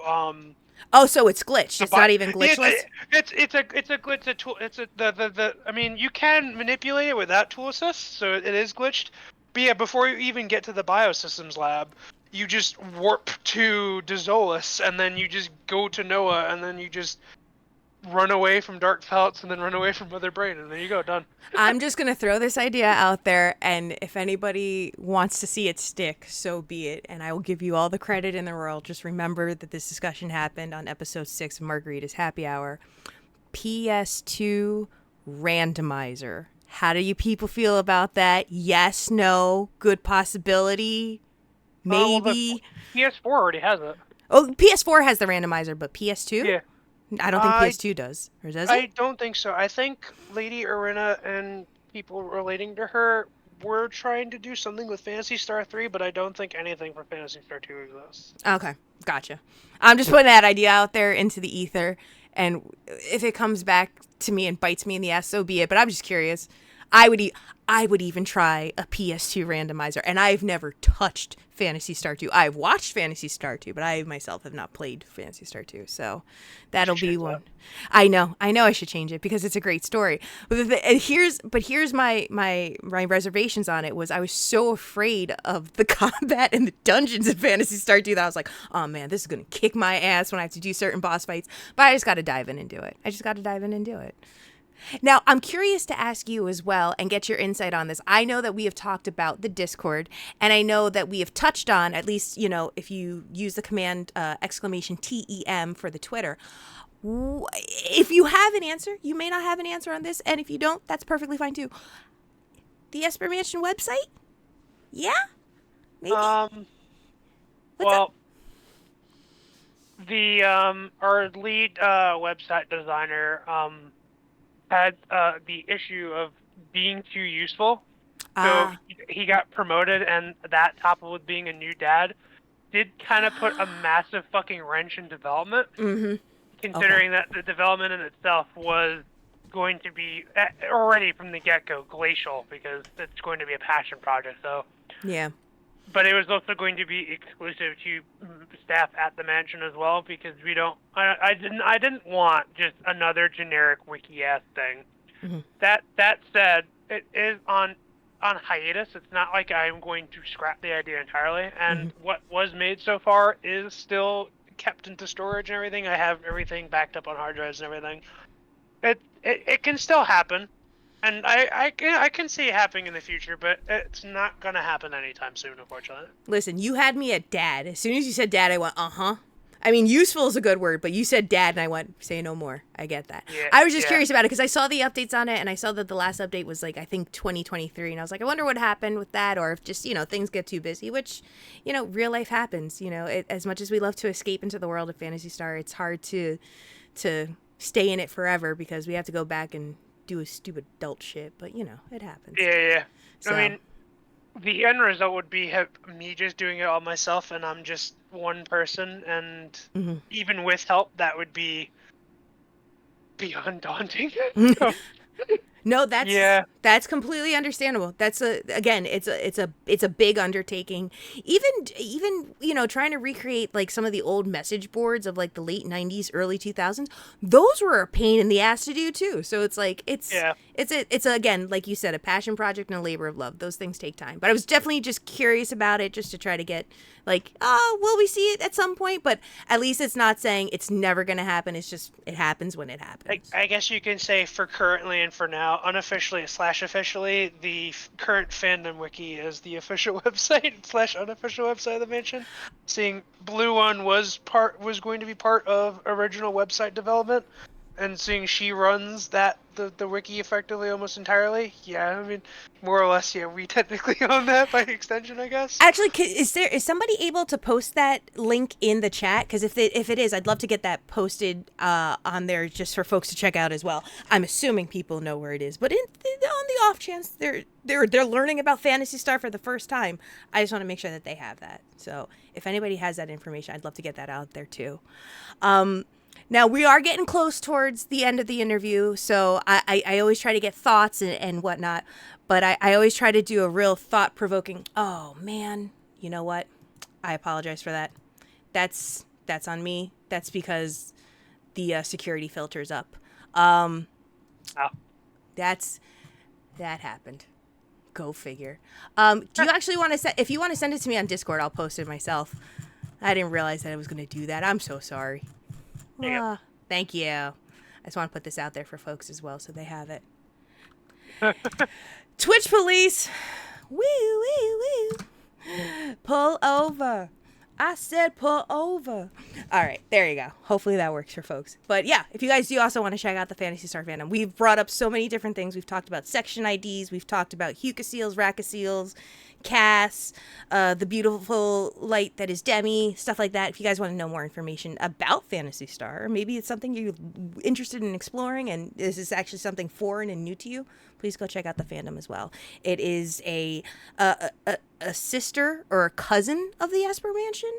Oh, so it's glitched. the It's not bot. even Yeah, glitchless. it's a tool. It's a the I mean you can manipulate it without tool assist, so it is glitched. But yeah, before you even get to the biosystems lab, you just warp to Dezolis, and then you just go to Noah, and then you just run away from Dark Felts, and then run away from Mother Brain, and there you go, done. I'm just going to throw this idea out there, and if anybody wants to see it stick, so be it. And I will give you all the credit in the world. Just remember that this discussion happened on episode 6 of Margarita's Happy Hour. PS2 randomizer. How do you people feel about that? Yes, no, good possibility, Well, the maybe. PS4 already has it. Oh, PS4 has the randomizer, but PS2? Yeah. I don't think I PS2 does. Or does it? I don't think so. I think Lady Arena and people relating to her were trying to do something with Fantasy Star 3, but I don't think anything for Fantasy Star 2 exists. Okay, gotcha. I'm just putting that idea out there into the ether, and if it comes back to me and bites me in the ass, so be it. But I'm just curious. I would, I would even try a PS2 randomizer, and I've never touched Fantasy Star 2. I've watched Fantasy Star 2, but I myself have not played Fantasy Star 2. So You that'll should be change one. that. I know, I should change it because it's a great story. And here's my reservations on it was I was so afraid of the combat and the dungeons in Fantasy Star 2 that I was like, oh man, this is gonna kick my ass when I have to do certain boss fights. But I just got to dive in and do it. I just got to dive in and do it. Now, I'm curious to ask you as well and get your insight on this. I know that we have talked about the Discord, and I know that we have touched on, at least, if you use the command exclamation TEM for the Twitter. If you have an answer, you may not have an answer on this, and if you don't, that's perfectly fine too. The Esper Mansion website? Yeah? Maybe? Um, What's up? The our lead website designer had the issue of being too useful. So Ah, he got promoted, and that toppled with being a new dad did kind of put a massive fucking wrench in development, okay. considering that the development in itself was going to be already from the get-go glacial because it's going to be a passion project. So, Yeah. but it was also going to be exclusive to staff at the mansion as well because we don't. I didn't want just another generic wiki ass thing. That said, it is on hiatus. It's not like I'm going to scrap the idea entirely. And what was made so far is still kept into storage and everything. I have everything backed up on hard drives and everything. It can still happen, and I can see it happening in the future, but it's not gonna happen anytime soon, unfortunately. Listen, you had me at dad. As soon as you said dad, I went, uh-huh. I mean, useful is a good word, but you said dad, and I went, say no more. I get that. Yeah, I was just yeah, curious about it because I saw the updates on it, and I saw that the last update was like, I think 2023, and I was like, I wonder what happened with that, or if just, things get too busy, which, real life happens. As much as we love to escape into the world of Phantasy Star, it's hard to stay in it forever because we have to go back and do a stupid adult shit, but, it happens. yeah. So, I mean, the end result would be me just doing it all myself, and I'm just one person, and even with help, that would be beyond daunting. So, no, that's yeah, that's completely understandable. That's it's a big undertaking. Even trying to recreate like some of the old message boards of like the late 90s, early 2000s. Those were a pain in the ass to do too. So it's like yeah. it's again, like you said, a passion project and a labor of love. Those things take time. But I was definitely just curious about it, just to try to get like, will we see it at some point? But at least it's not saying it's never going to happen. It's just it happens when it happens. I guess you can say for currently and for now, unofficially / officially, the current fandom wiki is the official website / unofficial website of the mansion. Seeing Blue One was going to be part of original website development, and seeing she runs the wiki effectively almost entirely. Yeah, I mean, more or less, yeah, we technically own that by extension, I guess. Actually, is somebody able to post that link in the chat? Because if it is, I'd love to get that posted on there just for folks to check out as well. I'm assuming people know where it is, but on the off chance they're learning about Phantasy Star for the first time, I just want to make sure that they have that. So if anybody has that information, I'd love to get that out there too. Now, we are getting close towards the end of the interview, so I always try to get thoughts and whatnot, but I always try to do a real thought-provoking, oh, man, you know what? I apologize for that. That's on me. That's because the security filter's up. Oh. That happened. Go figure. Do you actually want to if you want to send it to me on Discord, I'll post it myself. I didn't realize that I was going to do that. I'm so sorry. Thank you. I just want to put this out there for folks as well so they have it. Twitch police. Woo, woo, woo. Pull over. I said pull over. All right, there you go. Hopefully that works for folks. But yeah, if you guys do also want to check out the Phantasy Star fandom, we've brought up so many different things. We've talked about section IDs. We've talked about Hucaseals, Racaseals, Cass, the beautiful light that is Demi, stuff like that. If you guys want to know more information about Phantasy Star, or maybe it's something you're interested in exploring and this is actually something foreign and new to you, please go check out the fandom as well. It is a sister or a cousin of the Esper Mansion.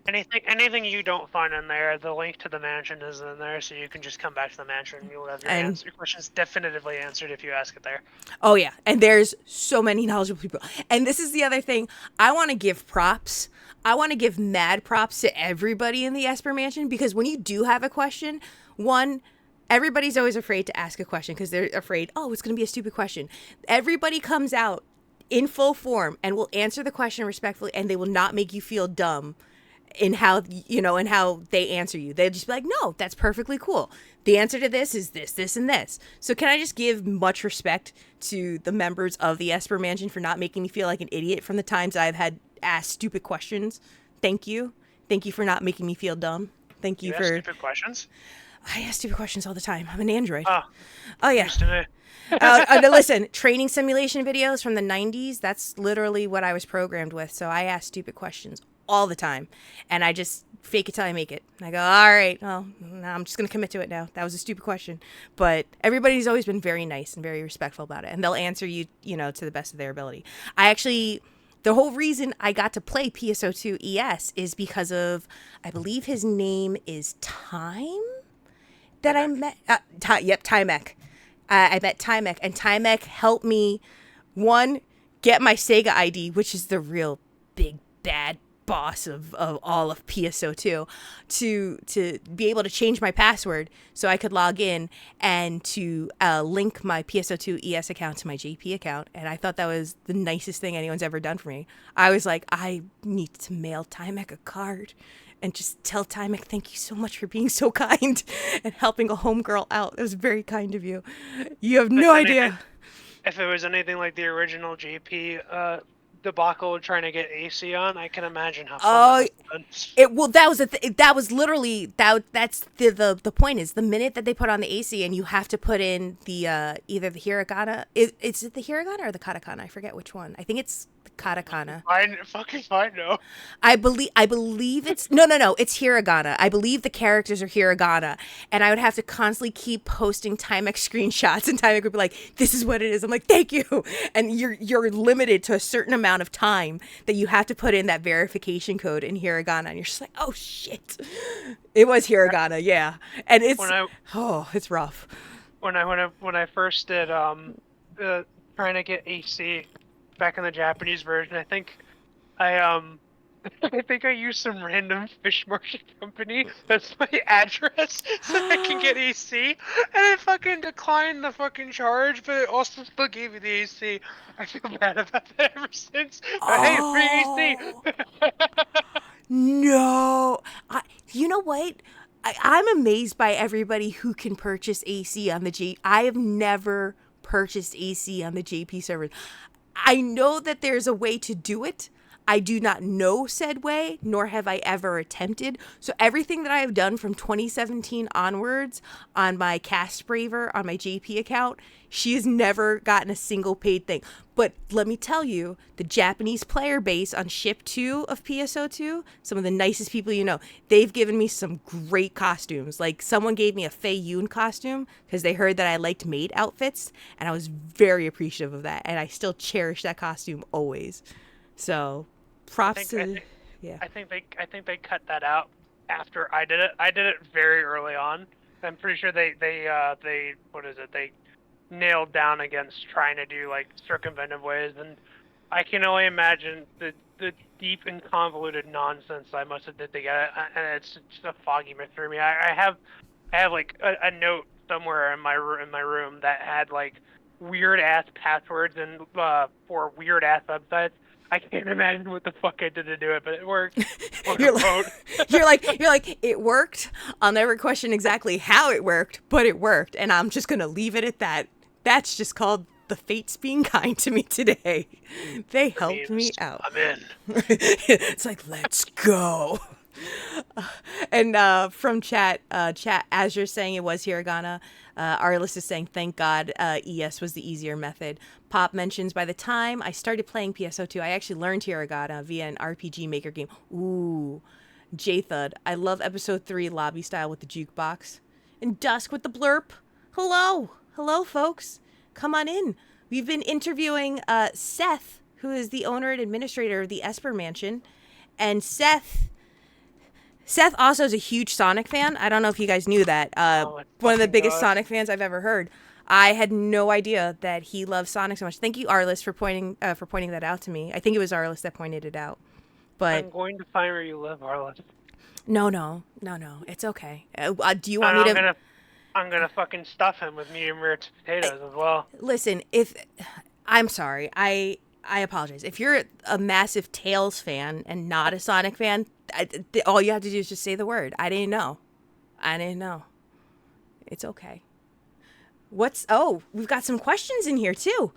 Anything you don't find in there, the link to the mansion is in there, so you can just come back to the mansion and you'll have your questions definitively answered if you ask it there. Oh yeah, and there's so many knowledgeable people. And this is the other thing, I want to give props. I want to give mad props to everybody in the Esper Mansion, because when you do have a question, one, everybody's always afraid to ask a question because they're afraid, oh, it's going to be a stupid question. Everybody comes out in full form and will answer the question respectfully, and they will not make you feel dumb in how they answer you. They'll just be like, no, that's perfectly cool. The answer to this is this, this, and this. So can I just give much respect to the members of the Esper Mansion for not making me feel like an idiot from the times I've had asked stupid questions. Thank you. Thank you for not making me feel dumb. Thank you for stupid questions. I ask stupid questions all the time. I'm an android. Oh yeah. Listen, training simulation videos from the 90s, that's literally what I was programmed with. So I ask stupid questions all the time. And I just fake it till I make it. And I go, all right, well, no, I'm just going to commit to it now. That was a stupid question. But everybody's always been very nice and very respectful about it. And they'll answer you, to the best of their ability. The whole reason I got to play PSO2 ES is because of, I believe his name is Time? That I met, Timek. I met Timek, and Timek helped me, one, get my Sega ID, which is the real big bad boss of all of PSO2, to be able to change my password so I could log in and to link my PSO2 ES account to my JP account. And I thought that was the nicest thing anyone's ever done for me. I was like, I need to mail Timek a card and just tell Timek, thank you so much for being so kind and helping a homegirl out. It was very kind of you. You have no idea. If it was anything like the original JP debacle trying to get AC on, I can imagine how fun that was. That was literally that's the point is the minute that they put on the AC and you have to put in the either the hiragana, is it the hiragana or the katakana? I forget which one. I think it's the katakana. Fine, no. I believe it's no, it's hiragana. I believe the characters are hiragana, and I would have to constantly keep posting Timex screenshots, and Timex would be like, "This is what it is." I'm like, "Thank you," and you're limited to a certain amount of time that you have to put in that verification code in hiragana, and you're just like, "Oh shit," it was hiragana, yeah, and it's it's rough. When I first did trying to get AC back in the Japanese version, I think I I used some random fish market company as my address so I can get AC, and it fucking declined the fucking charge, but it also still gave me the AC. I feel bad about that ever since. But hey, free AC. No, you know what? I'm amazed by everybody who can purchase AC on the J. I have never purchased AC on the JP server. I know that there's a way to do it. I do not know said way, nor have I ever attempted. So everything that I have done from 2017 onwards on my Cast Braver, on my JP account, she has never gotten a single paid thing. But let me tell you, the Japanese player base on Ship 2 of PSO2, some of the nicest people you know, they've given me some great costumes. Like someone gave me a Fei Yun costume because they heard that I liked maid outfits, and I was very appreciative of that. And I still cherish that costume always. So, props to yeah. I think they cut that out after I did it. I did it very early on. I'm pretty sure they what is it? They nailed down against trying to do like circumventive ways, and I can only imagine the deep and convoluted nonsense I must have did to get it, and it's just a foggy mystery to me. I have like a note somewhere in my room that had like weird ass passwords and for weird ass websites. I can't imagine what the fuck I did to do it, but it worked. You're like, it worked. I'll never question exactly how it worked, but it worked, and I'm just gonna leave it at that. That's just called the fates being kind to me today. They helped me out. I'm in. It's like, let's go. And from chat, as you're saying it was hiragana, Arliss is saying, thank God ES was the easier method. Pop mentions, by the time I started playing PSO2, I actually learned hiragana via an RPG Maker game. Ooh. J-Thud, I love episode 3 lobby style with the jukebox. And Dusk with the blurp. Hello. Hello, folks. Come on in. We've been interviewing Seth, who is the owner and administrator of the Esper Mansion. And Seth also is a huge Sonic fan. I don't know if you guys knew that. One of the biggest Sonic fans I've ever heard. I had no idea that he loves Sonic so much. Thank you, Arliss, for pointing that out to me. I think it was Arliss that pointed it out. But I'm going to find where you live, Arliss. No. It's okay. Do you want me to? I'm gonna fucking stuff him with medium rare potatoes as well. Listen, I'm sorry, I apologize. If you're a massive Tails fan and not a Sonic fan, all you have to do is just say the word. I didn't know. It's okay. We've got some questions in here too.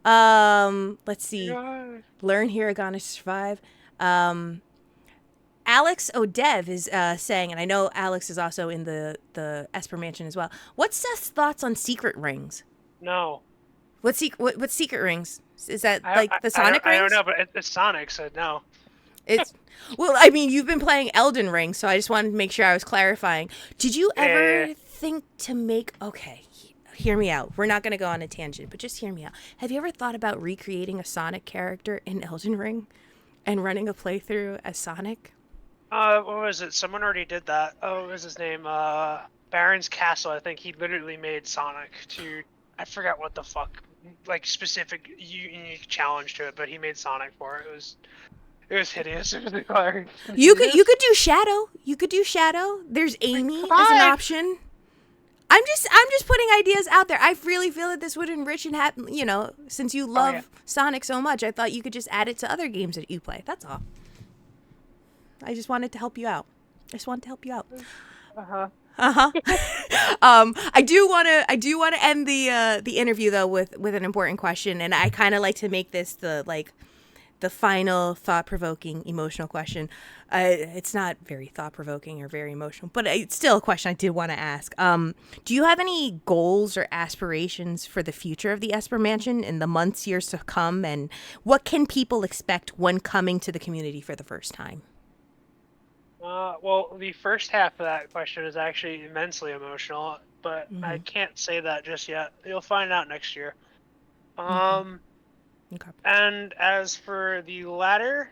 Let's see. Learn hiragana to survive. Alex Odev is saying, and I know Alex is also in the Esper Mansion as well. What's Seth's thoughts on secret rings? No. What secret rings? Is that like the Sonic rings? I don't know, but it's Sonic, so no. It's Well, I mean, you've been playing Elden Ring, so I just wanted to make sure I was clarifying. Did you Yeah. ever think to make, okay, hear me out. We're not going to go on a tangent, but just hear me out. Have you ever thought about recreating a Sonic character in Elden Ring and running a playthrough as Sonic? What was it? Someone already did that. Oh, what was his name? Baron's Castle. I think he literally made Sonic to. I forgot what the fuck, like specific unique challenge to it, but he made Sonic for it. It was hideous. It was hilarious. You could do Shadow. You could do Shadow. There's Come Amy as an on! option. I'm just putting ideas out there. I really feel that this would enrich and have, since you love yeah. Sonic so much, I thought you could just add it to other games that you play. That's all. I just wanted to help you out. Uh-huh. I do want to end the interview though with an important question, and I kind of like to make this the final thought-provoking emotional question. It's not very thought-provoking or very emotional, but it's still a question I did want to ask. Do you have any goals or aspirations for the future of the Esper Mansion in the months, years to come, and what can people expect when coming to the community for the first time? Well, the first half of that question is actually immensely emotional, but I Mm-hmm. can't say that just yet. You'll find out next year. Okay. Okay. And as for the latter,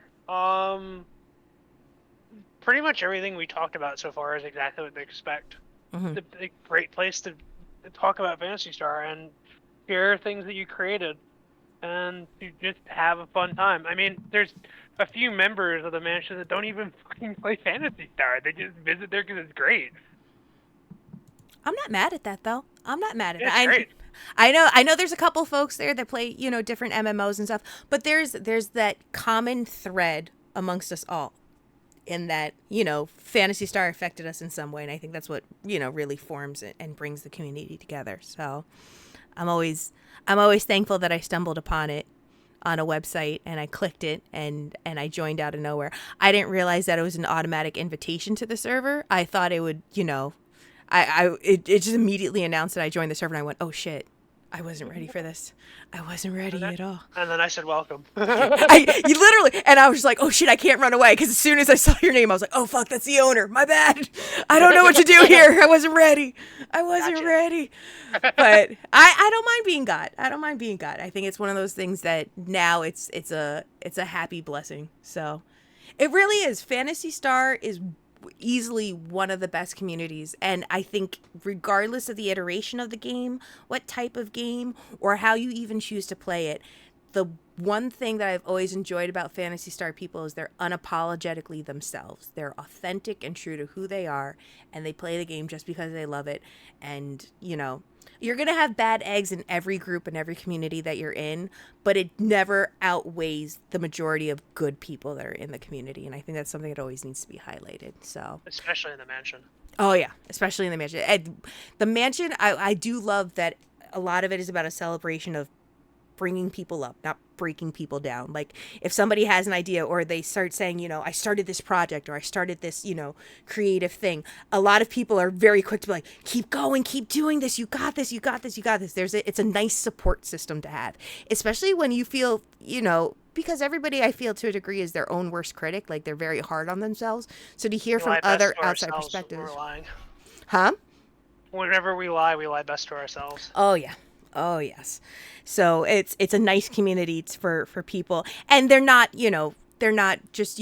pretty much everything we talked about so far is exactly what they expect. Mm-hmm. It's a great place to talk about Fantasy Star and share things that you created and to just have a fun time. I mean, there's a few members of the mansion that don't even fucking play Fantasy Star. They just visit there because it's great. I'm not mad at that though. I'm not mad at Yeah, that. it's great. I know there's a couple folks there that play, different MMOs and stuff, but there's that common thread amongst us all in that, Fantasy Star affected us in some way, and I think that's what, really forms it and brings the community together. So, I'm always I'm always thankful that I stumbled upon it on a website and I clicked it and I joined out of nowhere. I didn't realize that it was an automatic invitation to the server. I thought it would, it just immediately announced that I joined the server and I went, "Oh shit. I wasn't ready for this. I wasn't ready at all." And then I said, welcome. You literally, and I was just like, "Oh shit, I can't run away." Because as soon as I saw your name, I was like, "Oh fuck, that's the owner. My bad. I don't know what to do here. I wasn't ready. I wasn't Gotcha. ready." But I don't mind being God. I don't mind being God. I think it's one of those things that now it's a happy blessing. So it really is. Fantasy Star is easily one of the best communities, and I think regardless of the iteration of the game, what type of game, or how you even choose to play it, the one thing that I've always enjoyed about Fantasy Star people is they're unapologetically themselves. They're authentic and true to who they are, and they play the game just because they love it. And you're going to have bad eggs in every group and every community that you're in, but it never outweighs the majority of good people that are in the community. And I think that's something that always needs to be highlighted. So, Especially in the mansion. oh, yeah, especially in the mansion. And the mansion, I do love that a lot of it is about a celebration of bringing people up, not breaking people down. Like if somebody has an idea or they start saying, I started this project or I started this, creative thing, a lot of people are very quick to be like, keep going, keep doing this. You got this, you got this, you got this. It's a nice support system to have, especially when you feel, because everybody I feel to a degree is their own worst critic. Like they're very hard on themselves. So to hear We from lie best other to outside ourselves when perspectives. we're lying. Huh? Whenever we lie best to ourselves. Oh yeah. Oh yes. So it's a nice community for people, and they're not just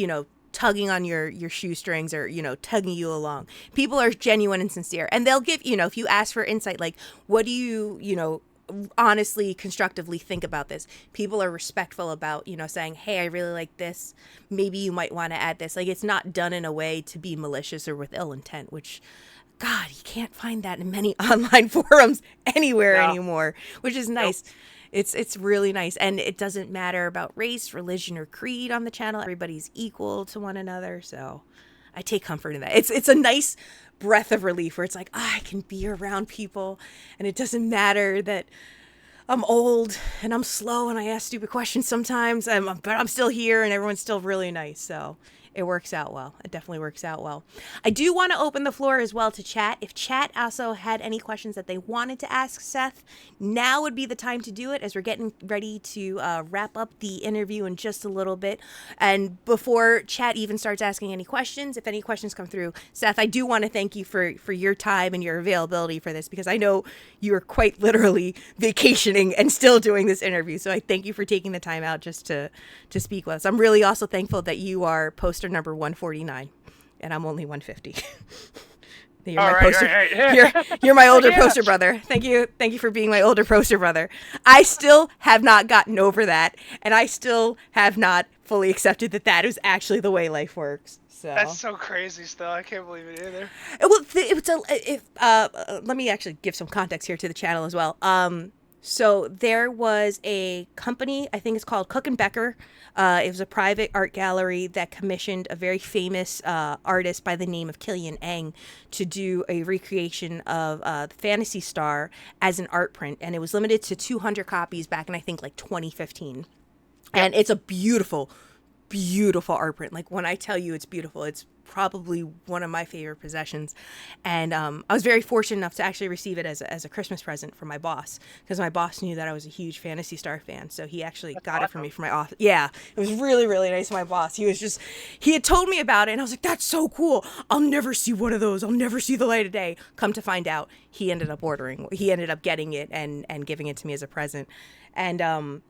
tugging on your shoestrings or tugging you along. People are genuine and sincere, and they'll give if you ask for insight, like what do you honestly constructively think about this. People are respectful about saying, hey, I really like this, maybe you might want to add this. Like it's not done in a way to be malicious or with ill intent, which God, you can't find that in many online forums anywhere No. anymore, which is nice. Nope. It's really nice, and it doesn't matter about race, religion, or creed on the channel. Everybody's equal to one another, so I take comfort in that. It's a nice breath of relief where it's like, I can be around people, and it doesn't matter that I'm old and I'm slow and I ask stupid questions sometimes, but I'm still here, and everyone's still really nice. So It works out well. It definitely works out well. I do want to open the floor as well to chat. If chat also had any questions that they wanted to ask Seth, now would be the time to do it, as we're getting ready to wrap up the interview in just a little bit. And before chat even starts asking any questions, if any questions come through, Seth, I do want to thank you for your time and your availability for this, because I know you are quite literally vacationing and still doing this interview. So I thank you for taking the time out just to speak with us. I'm really also thankful that you are poster number 149 and I'm only 150. You're my poster. Right. You're my older poster brother. Thank you for being my older poster brother. I still have not gotten over that, and I still have not fully accepted that is actually the way life works. So that's so crazy still. I can't believe it either. Well, let me actually give some context here to the channel as well. So there was a company, I think it's called Cook and Becker. It was a private art gallery that commissioned a very famous artist by the name of Killian Eng to do a recreation of Phantasy Star as an art print. And it was limited to 200 copies back in, I think, like 2015. Yep. And it's a beautiful, beautiful art print. Like, when I tell you it's beautiful, it's probably one of my favorite possessions. And I was very fortunate enough to actually receive it as a Christmas present from my boss, because my boss knew that I was a huge Phantasy Star fan. So he actually got it for me for my office. Yeah, it was really, really nice of my boss. He had told me about it, and I was like, that's so cool. I'll never see one of those. I'll never see the light of day. Come to find out, he ended up getting it and giving it to me as a present. And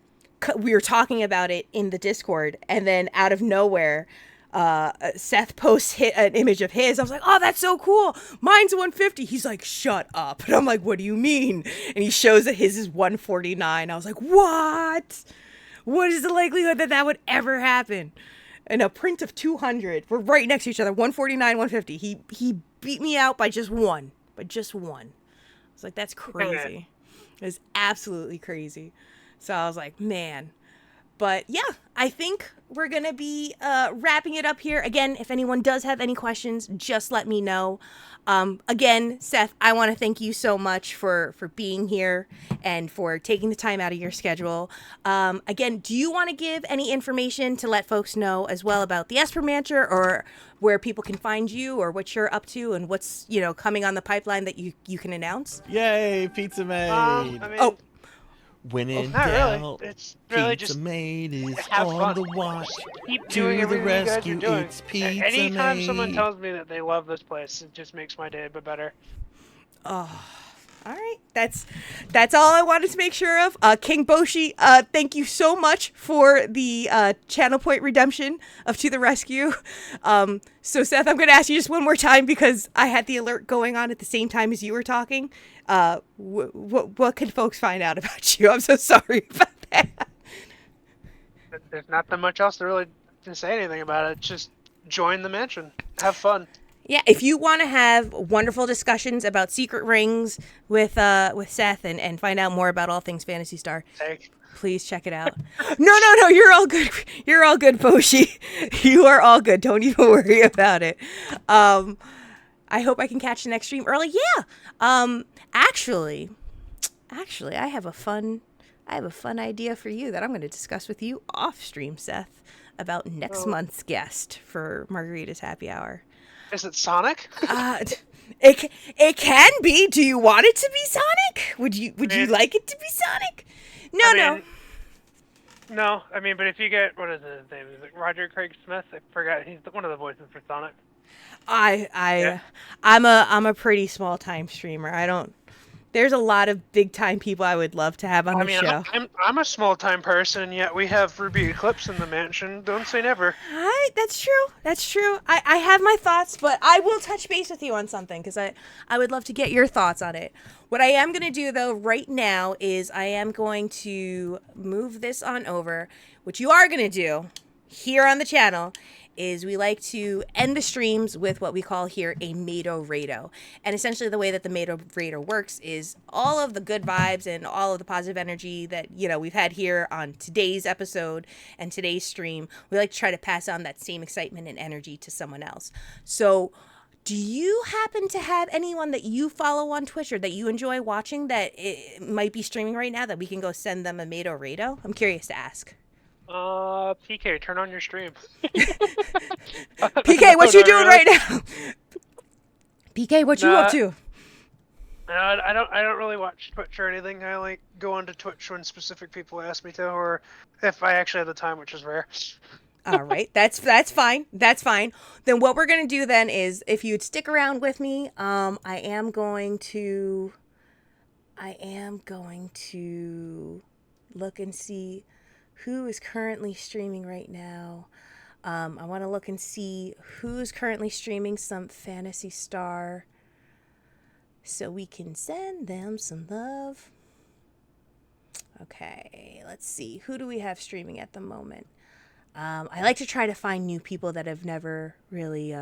we were talking about it in the Discord, and then out of nowhere, Seth posts an image of his. I was like, oh, that's so cool. Mine's 150. He's like, shut up. And I'm like, what do you mean? And he shows that his is 149. I was like, what? What is the likelihood that would ever happen? And a print of 200. We're right next to each other. 149, 150. He beat me out by just one. I was like, that's crazy. It was absolutely crazy. So I was like, man. But yeah, I think we're going to be wrapping it up here. Again, if anyone does have any questions, just let me know. Again, Seth, I want to thank you so much for being here and for taking the time out of your schedule. Again, do you want to give any information to let folks know as well about the Esper Mancher, or where people can find you, or what you're up to, and what's, coming on the pipeline that you can announce? Yay, pizza made. When in doubt, really. It's really Pizza just Made is have on fun. the watch. Keep doing To the everything you guys are rescue, doing. it's Pizza Anytime Made. someone tells me that they love this place, it just makes my day a bit better. Oh, all right. That's all I wanted to make sure of. King Boshi, thank you so much for the channel point redemption of To the Rescue. So Seth, I'm going to ask you just one more time, because I had the alert going on at the same time as you were talking. What can folks find out about you? I'm so sorry about that. There's not that much else to say anything about it. Just join the mansion. Have fun. Yeah, if you want to have wonderful discussions about secret rings with Seth and find out more about all things Phantasy Star, please check it out. No, you're all good. You're all good, Boshi. You are all good. Don't even worry about it. I hope I can catch the next stream early. Yeah. Actually, I have a fun idea for you that I'm going to discuss with you off stream, Seth, about next month's guest for Margarita's Happy Hour. Is it Sonic? It can be. Do you want it to be Sonic? Would you like it to be Sonic? No. No, but if you get, what is his name? Is it Roger Craig Smith? I forgot. He's one of the voices for Sonic. I'm a pretty small time streamer. There's a lot of big time people I would love to have on the show. I'm a small time person, yet we have Ruby Eclipse in the mansion. Don't say never. Right, that's true. I have my thoughts, but I will touch base with you on something, because I would love to get your thoughts on it. What I am going to do, though, right now is I am going to move this on over. What you are going to do here on the channel is we like to end the streams with what we call here a Mado Rado. And essentially the way that the Mado Rado works is all of the good vibes and all of the positive energy that, we've had here on today's episode and today's stream, we like to try to pass on that same excitement and energy to someone else. So do you happen to have anyone that you follow on Twitch or that you enjoy watching that it might be streaming right now that we can go send them a Mado Rado? I'm curious to ask. PK, turn on your stream. PK, what you doing right now? PK, what you up to? I don't really watch Twitch or anything. I only go onto Twitch when specific people ask me to, or if I actually have the time, which is rare. All right, that's fine. That's fine. Then what we're gonna do then is, if you'd stick around with me, I am going to look and see who is currently streaming right now. I want to look and see who's currently streaming some Phantasy Star, so we can send them some love. Okay, let's see. Who do we have streaming at the moment? I like to try to find new people that have never really.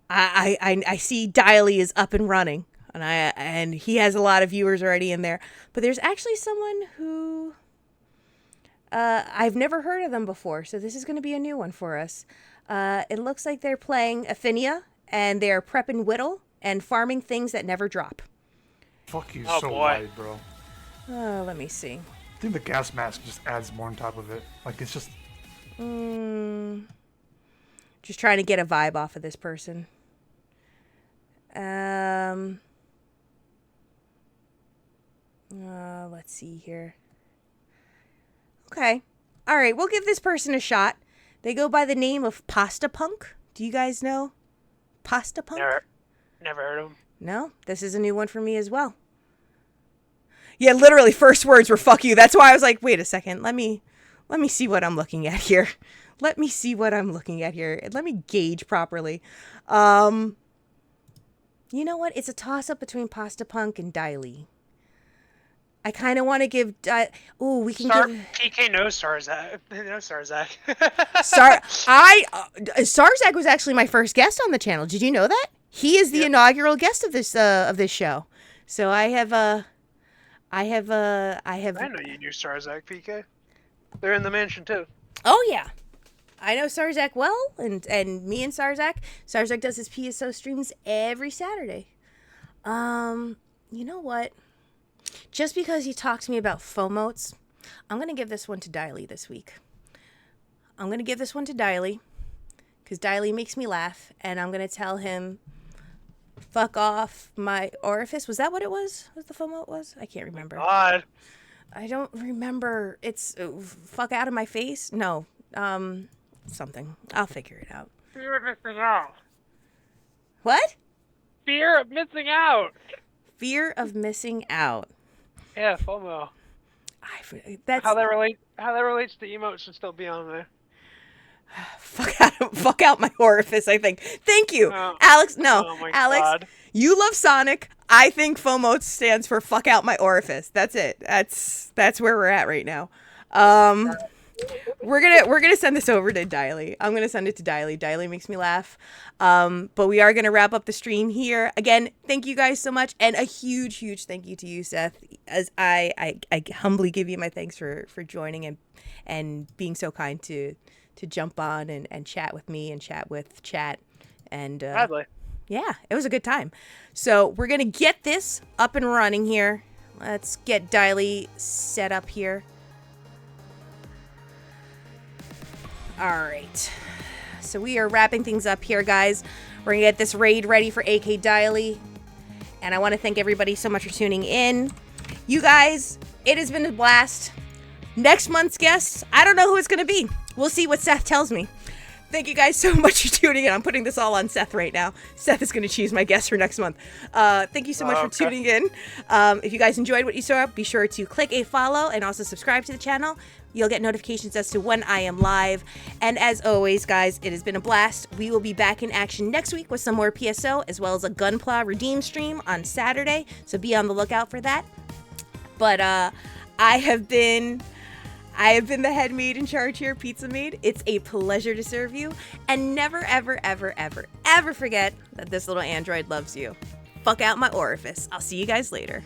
I see Diley is up and running, and he has a lot of viewers already in there. But there's actually someone who I've never heard of them before, so this is going to be a new one for us. It looks like they're playing Affinia, and they're prepping Whittle and farming things that never drop. Fuck you, so wide, bro. Let me see. I think the gas mask just adds more on top of it. Like, it's just... Just trying to get a vibe off of this person. Let's see here. Okay. All right, we'll give this person a shot. They go by the name of Pasta Punk. Do you guys know Pasta Punk? Never heard of him. No? This is a new one for me as well. Yeah, literally, first words were "fuck you." That's why I was like, wait a second. Let me see what I'm looking at here. Let me see what I'm looking at here. Let me gauge properly. You know what? It's a toss-up between Pasta Punk and Diley. I kind of want to give... we can give... PK knows Sarzak. Sarzak. Sarzak was actually my first guest on the channel. Did you know that? He is the inaugural guest of this show. So I know you knew Sarzak, PK. They're in the mansion too. Oh yeah, I know Sarzak well, and me and Sarzak. Sarzak does his PSO streams every Saturday. You know what? Just because he talked to me about FOMOtes, I'm gonna give this one to Diley this week. I'm gonna give this one to Diley because Diley makes me laugh, and I'm gonna tell him, "Fuck off my orifice." Was that what it was? What the FOMOte was? I can't remember. God. I don't remember. It's fuck out of my face. No, something. I'll figure it out. Fear of missing out. What? Fear of missing out. Fear of missing out. Yeah, FOMO. That's how that relates to emotes should still be on there. Fuck out my orifice, I think. Thank you. Alex, no. Oh my Alex, God. You love Sonic. I think FOMO stands for fuck out my orifice. That's it. That's where we're at right now. We're gonna send this over to Diley. I'm gonna send it to Diley. Diley makes me laugh. But we are gonna wrap up the stream here. Again, thank you guys so much, and a huge thank you to you, Seth. As I humbly give you my thanks for joining and being so kind to jump on and chat with me and chat with chat. And Gladly. Yeah, it was a good time. So we're gonna get this up and running here. Let's get Diley set up here. All right. So we are wrapping things up here, guys. We're gonna get this raid ready for AK Diley. And I want to thank everybody so much for tuning in. You guys, it has been a blast. Next month's guest, I don't know who it's gonna be. We'll see what Seth tells me. Thank you guys so much for tuning in. I'm putting this all on Seth right now. Seth is going to choose my guest for next month. Thank you so much for tuning in. If you guys enjoyed what you saw, be sure to click a follow and also subscribe to the channel. You'll get notifications as to when I am live. And as always, guys, it has been a blast. We will be back in action next week with some more PSO, as well as a Gunpla Redeem stream on Saturday. So be on the lookout for that. But I have been the head maid in charge here, Pizza Maid. It's a pleasure to serve you. And never, ever, ever, ever, ever forget that this little android loves you. Fuck out my orifice. I'll see you guys later.